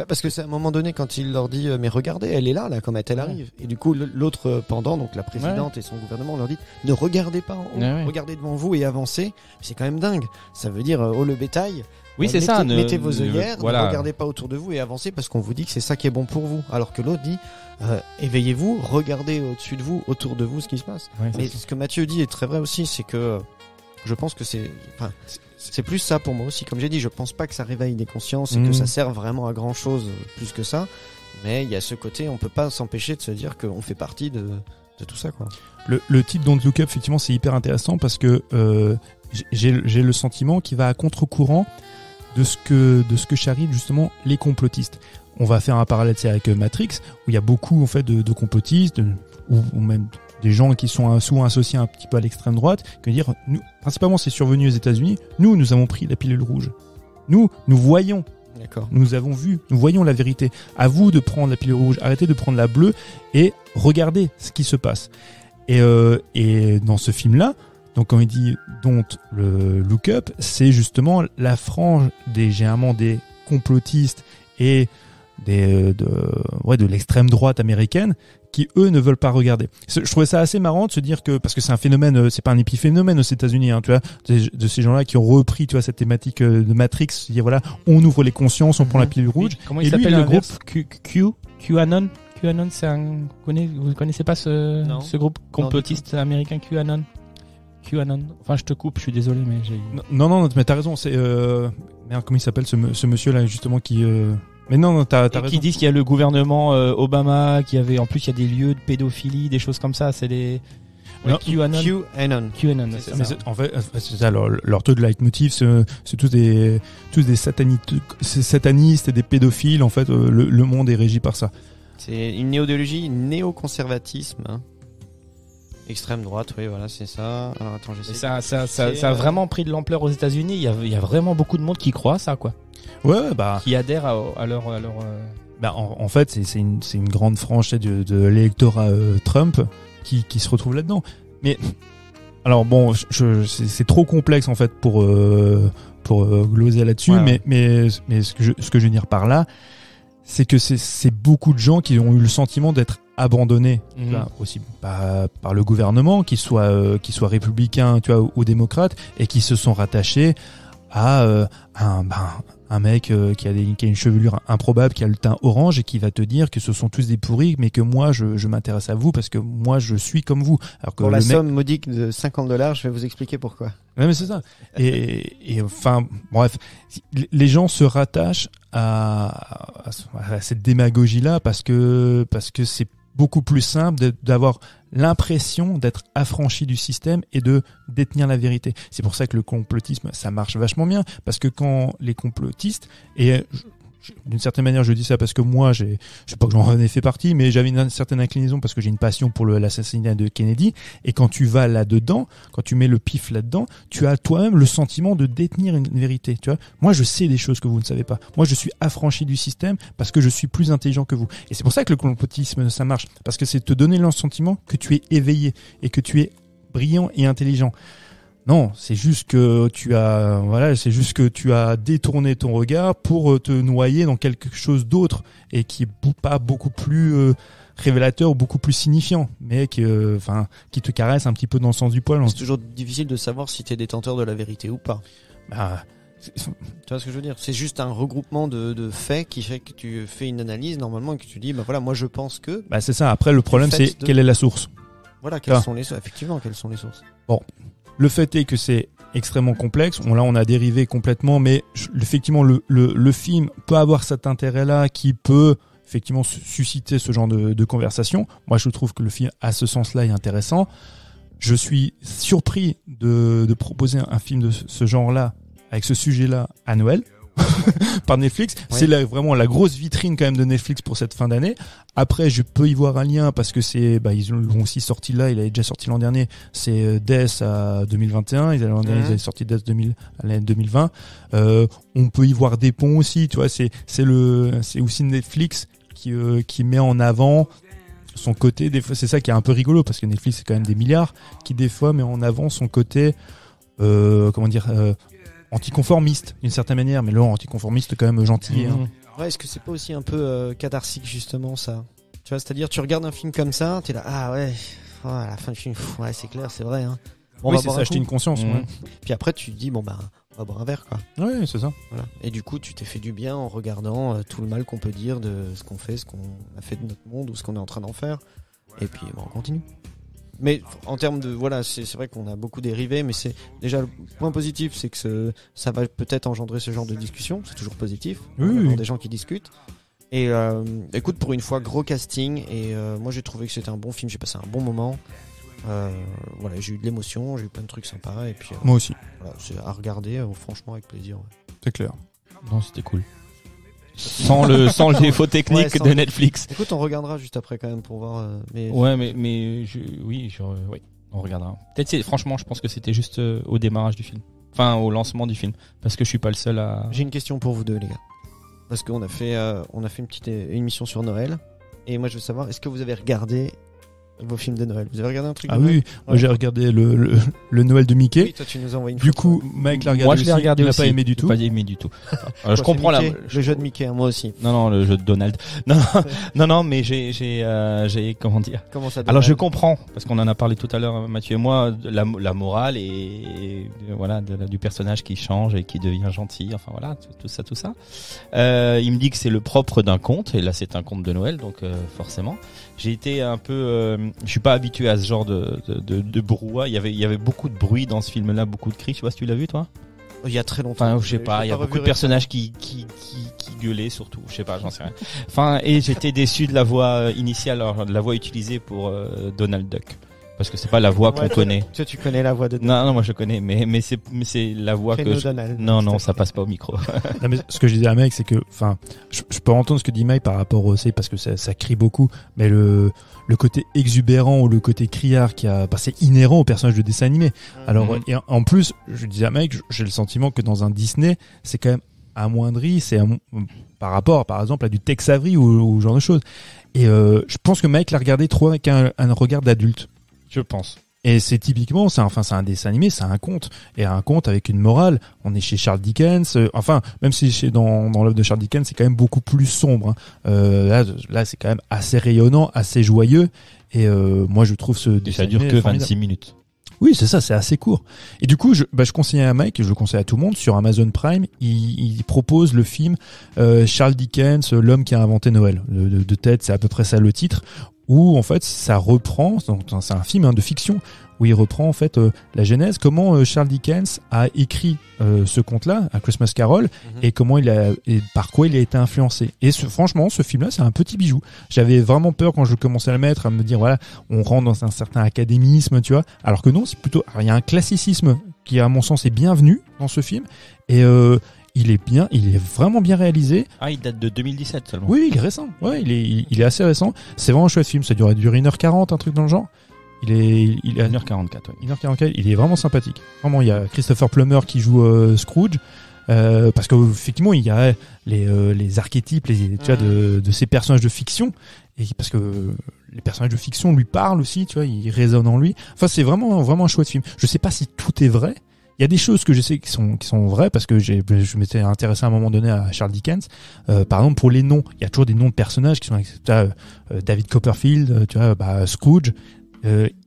Speaker 5: parce que c'est à un moment donné quand il leur dit mais regardez, elle est là comme elle arrive. Et du coup l'autre pendant, donc la présidente et son gouvernement leur dit ne regardez pas en haut, regardez devant vous et avancez. C'est quand même dingue. Ça veut dire le bétail.
Speaker 3: Oui, c'est ça.
Speaker 5: Mettez vos œillères, ne regardez pas autour de vous et avancez parce qu'on vous dit que c'est ça qui est bon pour vous. Alors que l'autre dit éveillez-vous, regardez au-dessus de vous, autour de vous ce qui se passe. Ouais, mais ce que Mathieu dit est très vrai aussi, c'est que je pense que c'est plus ça pour moi aussi. Comme j'ai dit, je pense pas que ça réveille des consciences et que ça sert vraiment à grand chose plus que ça. Mais il y a ce côté, on peut pas s'empêcher de se dire qu'on fait partie de tout ça, quoi.
Speaker 4: Le titre Don't Look Up, effectivement, c'est hyper intéressant parce que j'ai le sentiment qu'il va à contre-courant de ce que charrient justement les complotistes. On va faire un parallèle avec Matrix, où il y a beaucoup en fait de complotistes, ou même des gens qui sont souvent associés un petit peu à l'extrême droite, qui dire, nous, principalement c'est survenu aux États-Unis, nous avons pris la pilule rouge. Nous voyons.
Speaker 5: D'accord.
Speaker 4: Nous avons vu, nous voyons la vérité. À vous de prendre la pilule rouge, arrêtez de prendre la bleue et regardez ce qui se passe. Et dans ce film-là, donc quand il dit Don't Look Up, c'est justement la frange généralement des complotistes et de l'extrême droite américaine qui eux ne veulent pas regarder. Je trouvais ça assez marrant de se dire que, parce que c'est un phénomène, c'est pas un épiphénomène aux États-Unis, hein, tu vois, de ces gens-là qui ont repris, tu vois, cette thématique de Matrix, dire voilà, on ouvre les consciences, on prend la pilule rouge.
Speaker 3: Comment il s'appelle le groupe QAnon? QAnon, vous connaissez pas ce groupe complotiste américain QAnon? Enfin, je te coupe, je suis désolé, mais j'ai...
Speaker 4: Non, mais t'as raison, c'est, merde, comment il s'appelle ce monsieur-là, justement, qui, mais non, t'as raison.
Speaker 3: Qui disent qu'il y a le gouvernement Obama, qui avait, en plus, il y a des lieux de pédophilie, des choses comme ça, c'est des... QAnon, c'est ça.
Speaker 4: En fait, c'est ça, leur taux de leitmotiv, c'est tous des satanistes et des pédophiles, en fait, le monde est régi par ça.
Speaker 5: C'est une néodéologie, néoconservatisme, hein. Extrême droite, oui, voilà, c'est ça. Alors attends, j'essaie.
Speaker 3: Ça a vraiment pris de l'ampleur aux États-Unis. Il y a vraiment beaucoup de monde qui croit à ça, quoi.
Speaker 4: Ouais,
Speaker 3: qui adhère à leur.
Speaker 4: En fait, c'est une grande frange de l'électorat Trump qui se retrouve là-dedans. Mais alors bon, c'est trop complexe en fait pour gloser là-dessus. Ouais. Mais ce que je veux dire par là, c'est que c'est beaucoup de gens qui ont eu le sentiment d'être abandonnés, là, aussi par le gouvernement, qu'ils soient républicains, tu vois, ou démocrates, et qui se sont rattachés à un mec qui a une chevelure improbable, qui a le teint orange et qui va te dire que ce sont tous des pourris, mais que moi je m'intéresse à vous parce que moi je suis comme vous. Alors que
Speaker 5: pour la somme modique de $50, je vais vous expliquer pourquoi.
Speaker 4: Ouais, mais c'est ça. Et enfin bref, les gens se rattachent à cette démagogie là parce que c'est beaucoup plus simple d'avoir l'impression d'être affranchi du système et de détenir la vérité. C'est pour ça que le complotisme, ça marche vachement bien, parce que quand les complotistes, et d'une certaine manière je dis ça parce que moi je sais pas que j'en ai fait partie, mais j'avais une certaine inclinaison parce que j'ai une passion pour l'assassinat de Kennedy, et quand tu vas là-dedans, quand tu mets le pif là-dedans, tu as toi-même le sentiment de détenir une vérité, tu vois. Moi je sais des choses que vous ne savez pas, moi je suis affranchi du système parce que je suis plus intelligent que vous, et c'est pour ça que le complotisme ça marche, parce que c'est te donner le sentiment que tu es éveillé et que tu es brillant et intelligent. Non, c'est juste que tu as détourné ton regard pour te noyer dans quelque chose d'autre et qui est pas beaucoup plus révélateur ou beaucoup plus signifiant, mais qui te caresse un petit peu dans le sens du poil.
Speaker 5: C'est toujours difficile de savoir si tu es détenteur de la vérité ou pas. Tu vois ce que je veux dire? C'est juste un regroupement de faits qui fait que tu fais une analyse normalement et que tu dis voilà, moi je pense que.
Speaker 4: C'est ça. Après le problème c'est quelle est la source.
Speaker 5: Voilà, quelles sont les sources. Effectivement, quelles sont les sources.
Speaker 4: Bon. Le fait est que c'est extrêmement complexe. Là, on a dérivé complètement, mais effectivement, le film peut avoir cet intérêt-là qui peut effectivement susciter ce genre de conversation. Moi, je trouve que le film, à ce sens-là, est intéressant. Je suis surpris de proposer un film de ce genre-là, avec ce sujet-là, à Noël. Par Netflix. Ouais. C'est vraiment la grosse vitrine quand même de Netflix pour cette fin d'année. Après, je peux y voir un lien parce que ils l'ont aussi sorti là, il avait déjà sorti l'an dernier, c'est Death à 2021, ils avaient sorti Death 2020. On peut y voir des ponts aussi, tu vois, c'est aussi Netflix qui met en avant son côté, des fois, c'est ça qui est un peu rigolo parce que Netflix c'est quand même des milliards, qui des fois met en avant son côté anticonformiste d'une certaine manière, mais là anticonformiste quand même gentil. Hein.
Speaker 5: Ouais, est-ce que c'est pas aussi un peu catharsique justement ça? Tu vois, c'est-à-dire tu regardes un film comme ça, t'es là, ah ouais, à la fin du film, ouais c'est clair, c'est vrai. Hein.
Speaker 4: Bon, oui, c'est s'acheter une conscience. Ouais.
Speaker 5: Puis après tu te dis bon bah on va boire un verre quoi.
Speaker 4: Ouais, c'est ça.
Speaker 5: Voilà. Et du coup tu t'es fait du bien en regardant tout le mal qu'on peut dire de ce qu'on fait, ce qu'on a fait de notre monde ou ce qu'on est en train d'en faire. Et puis on continue. Mais en termes de c'est vrai qu'on a beaucoup dérivé, mais c'est déjà le point positif, c'est que ça va peut-être engendrer ce genre de discussion, c'est toujours positif.
Speaker 4: Oui.
Speaker 5: Des gens qui discutent. Et écoute, pour une fois, gros casting et moi j'ai trouvé que c'était un bon film, j'ai passé un bon moment. J'ai eu de l'émotion, j'ai eu plein de trucs sympas et puis
Speaker 4: moi aussi.
Speaker 5: Voilà, c'est à regarder franchement avec plaisir. Ouais.
Speaker 4: C'est clair.
Speaker 3: Non, c'était cool. Sans le défaut technique de Netflix.
Speaker 5: Écoute, on regardera juste après quand même pour voir.
Speaker 3: On regardera. Peut-être franchement, je pense que c'était juste au démarrage du film, enfin au lancement du film, parce que je suis pas le seul à.
Speaker 5: J'ai une question pour vous deux les gars, parce qu'on a fait une petite émission sur Noël et moi je veux savoir, est-ce que vous avez regardé vos films de Noël? Vous avez regardé un truc de Noël?
Speaker 4: Oui, moi j'ai regardé le Noël de Mickey.
Speaker 5: Oui, toi tu nous as envoyé une
Speaker 4: du
Speaker 5: photo.
Speaker 4: coup, Mike l'a regardé.
Speaker 3: Moi je l'ai regardé
Speaker 4: aussi.
Speaker 3: aussi.
Speaker 4: Il n'a pas aimé du tout.
Speaker 3: Pas aimé du tout. Je comprends
Speaker 5: Mickey, le jeu de Mickey, moi aussi.
Speaker 3: Non, le jeu de Donald. Non, mais j'ai comment dire.
Speaker 5: Comment ça?
Speaker 3: Alors je comprends parce qu'on en a parlé tout à l'heure, Mathieu et moi, la morale et voilà du personnage qui change et qui devient gentil. Enfin voilà, tout ça. Il me dit que c'est le propre d'un conte et là c'est un conte de Noël, donc forcément. J'ai été un peu, je suis pas habitué à ce genre de brouhaha. Il y avait beaucoup de bruit dans ce film-là, beaucoup de cris. Je sais pas si tu l'as vu, toi.
Speaker 5: Il y a très longtemps.
Speaker 3: Enfin, je sais pas. Il y a beaucoup de personnages qui gueulaient surtout. Je sais pas, j'en sais rien. Enfin, et j'étais déçu de la voix initiale, alors de la voix utilisée pour Donald Duck. Parce que c'est pas la voix qu'on connaît.
Speaker 5: Toi, tu connais la voix de
Speaker 3: Donald. Non, moi je connais, mais c'est la voix que non, ça passe pas au micro.
Speaker 4: Non, mais ce que je disais à Mike, c'est que, enfin, je peux entendre ce que dit Mike par rapport au parce que ça crie beaucoup, mais le côté exubérant ou le côté criard c'est inhérent au personnage de dessin animé. Alors, et en plus, je disais à Mike, j'ai le sentiment que dans un Disney, c'est quand même amoindri, par rapport, par exemple, à du Tex Avery ou ce genre de choses. Et je pense que Mike l'a regardé trop avec un regard d'adulte.
Speaker 3: Je pense.
Speaker 4: Et c'est typiquement, c'est un dessin animé, c'est un conte. Et un conte avec une morale. On est chez Charles Dickens. Même si dans l'œuvre de Charles Dickens, c'est quand même beaucoup plus sombre. Hein. Là, c'est quand même assez rayonnant, assez joyeux. Et moi, je trouve ce dessin animé
Speaker 3: ça dure que
Speaker 4: formidable.
Speaker 3: 26 minutes.
Speaker 4: Oui, c'est ça, c'est assez court. Et du coup, je conseillais à Mike, et je le conseille à tout le monde, sur Amazon Prime, il propose le film Charles Dickens, l'homme qui a inventé Noël. De tête, c'est à peu près ça le titre. Où en fait ça reprend, donc c'est un film de fiction où il reprend en fait la genèse, comment Charles Dickens a écrit ce conte-là, A Christmas Carol, et comment et par quoi il a été influencé. Et franchement, ce film-là, c'est un petit bijou. J'avais vraiment peur quand je commençais à le mettre, à me dire voilà, on rentre dans un certain académisme, tu vois, alors que non, c'est plutôt, il y a un classicisme qui à mon sens est bienvenu dans ce film et il est vraiment bien réalisé.
Speaker 3: Ah, il date de 2017 seulement.
Speaker 4: Oui, il est récent. Ouais, il est assez récent. C'est vraiment un chouette film. Ça dure 1h40, un truc dans le genre. Il est
Speaker 3: 1h44. Ouais.
Speaker 4: 1h44. Il est vraiment sympathique. Vraiment, il y a Christopher Plummer qui joue Scrooge. Parce que effectivement, il y a les archétypes, tu vois, de ces personnages de fiction. Et parce que les personnages de fiction lui parlent aussi, tu vois, ils résonnent en lui. Enfin, c'est vraiment, vraiment un chouette film. Je sais pas si tout est vrai. Il y a des choses que je sais qui sont vraies parce que je m'étais intéressé à un moment donné à Charles Dickens. Par exemple, pour les noms, il y a toujours des noms de personnages qui sont, tu vois, David Copperfield, tu vois, Scrooge.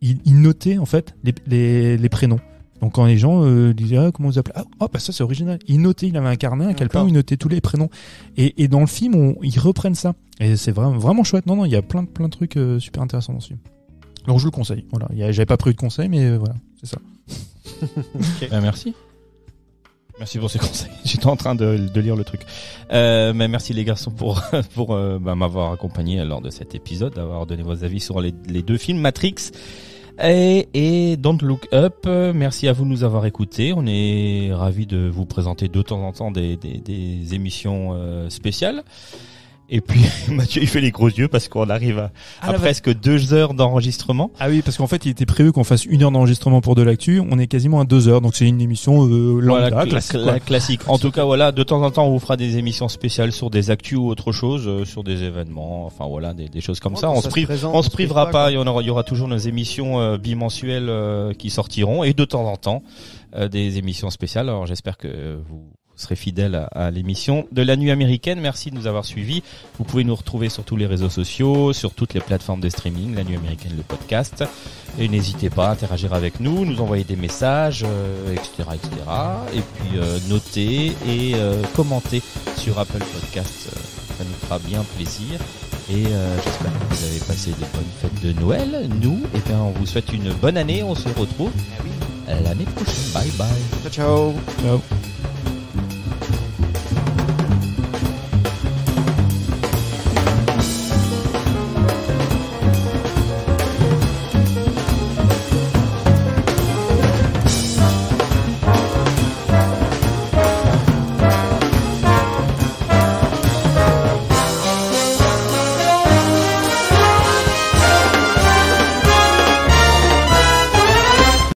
Speaker 4: Il notait en fait les prénoms. Donc quand les gens disaient comment vous appelez, ça c'est original. Il notait, il avait un carnet, un calepin où il notait tous les prénoms. Et dans le film, ils reprennent ça. Et c'est vraiment chouette. Non, il y a plein de trucs super intéressants dans ce film. Donc je le conseille. Voilà, j'avais pas prévu de conseil, mais voilà, c'est ça.
Speaker 3: Merci. Merci pour ces conseils. J'étais en train de lire le truc. Mais merci les garçons pour m'avoir accompagné lors de cet épisode, d'avoir donné vos avis sur les deux films Matrix et Don't Look Up. Merci à vous de nous avoir écoutés. On est ravis de vous présenter de temps en temps des émissions spéciales. Et puis Mathieu il fait les gros yeux parce qu'on arrive à presque 2 heures d'enregistrement.
Speaker 4: Ah oui, parce qu'en fait il était prévu qu'on fasse 1 heure d'enregistrement pour de l'actu. On est quasiment à 2 heures, donc c'est une émission lambda,
Speaker 3: classique. En tout cas voilà, de temps en temps on vous fera des émissions spéciales sur des actus ou autre chose, sur des événements, enfin voilà, des choses comme ça. On se privera pas. Il y aura toujours nos émissions bimensuelles qui sortiront et de temps en temps des émissions spéciales. Alors j'espère que vous serez fidèles à l'émission de la nuit américaine. Merci de nous avoir suivis. Vous pouvez nous retrouver sur tous les réseaux sociaux, sur toutes les plateformes de streaming, la nuit américaine, le podcast. Et n'hésitez pas à interagir avec nous, nous envoyer des messages, etc., etc. Et puis noter et commenter sur Apple Podcast. Ça nous fera bien plaisir. Et j'espère que vous avez passé de bonnes fêtes de Noël. Nous, on vous souhaite une bonne année. On se retrouve l'année prochaine. Bye bye.
Speaker 5: Ciao.
Speaker 4: Ciao.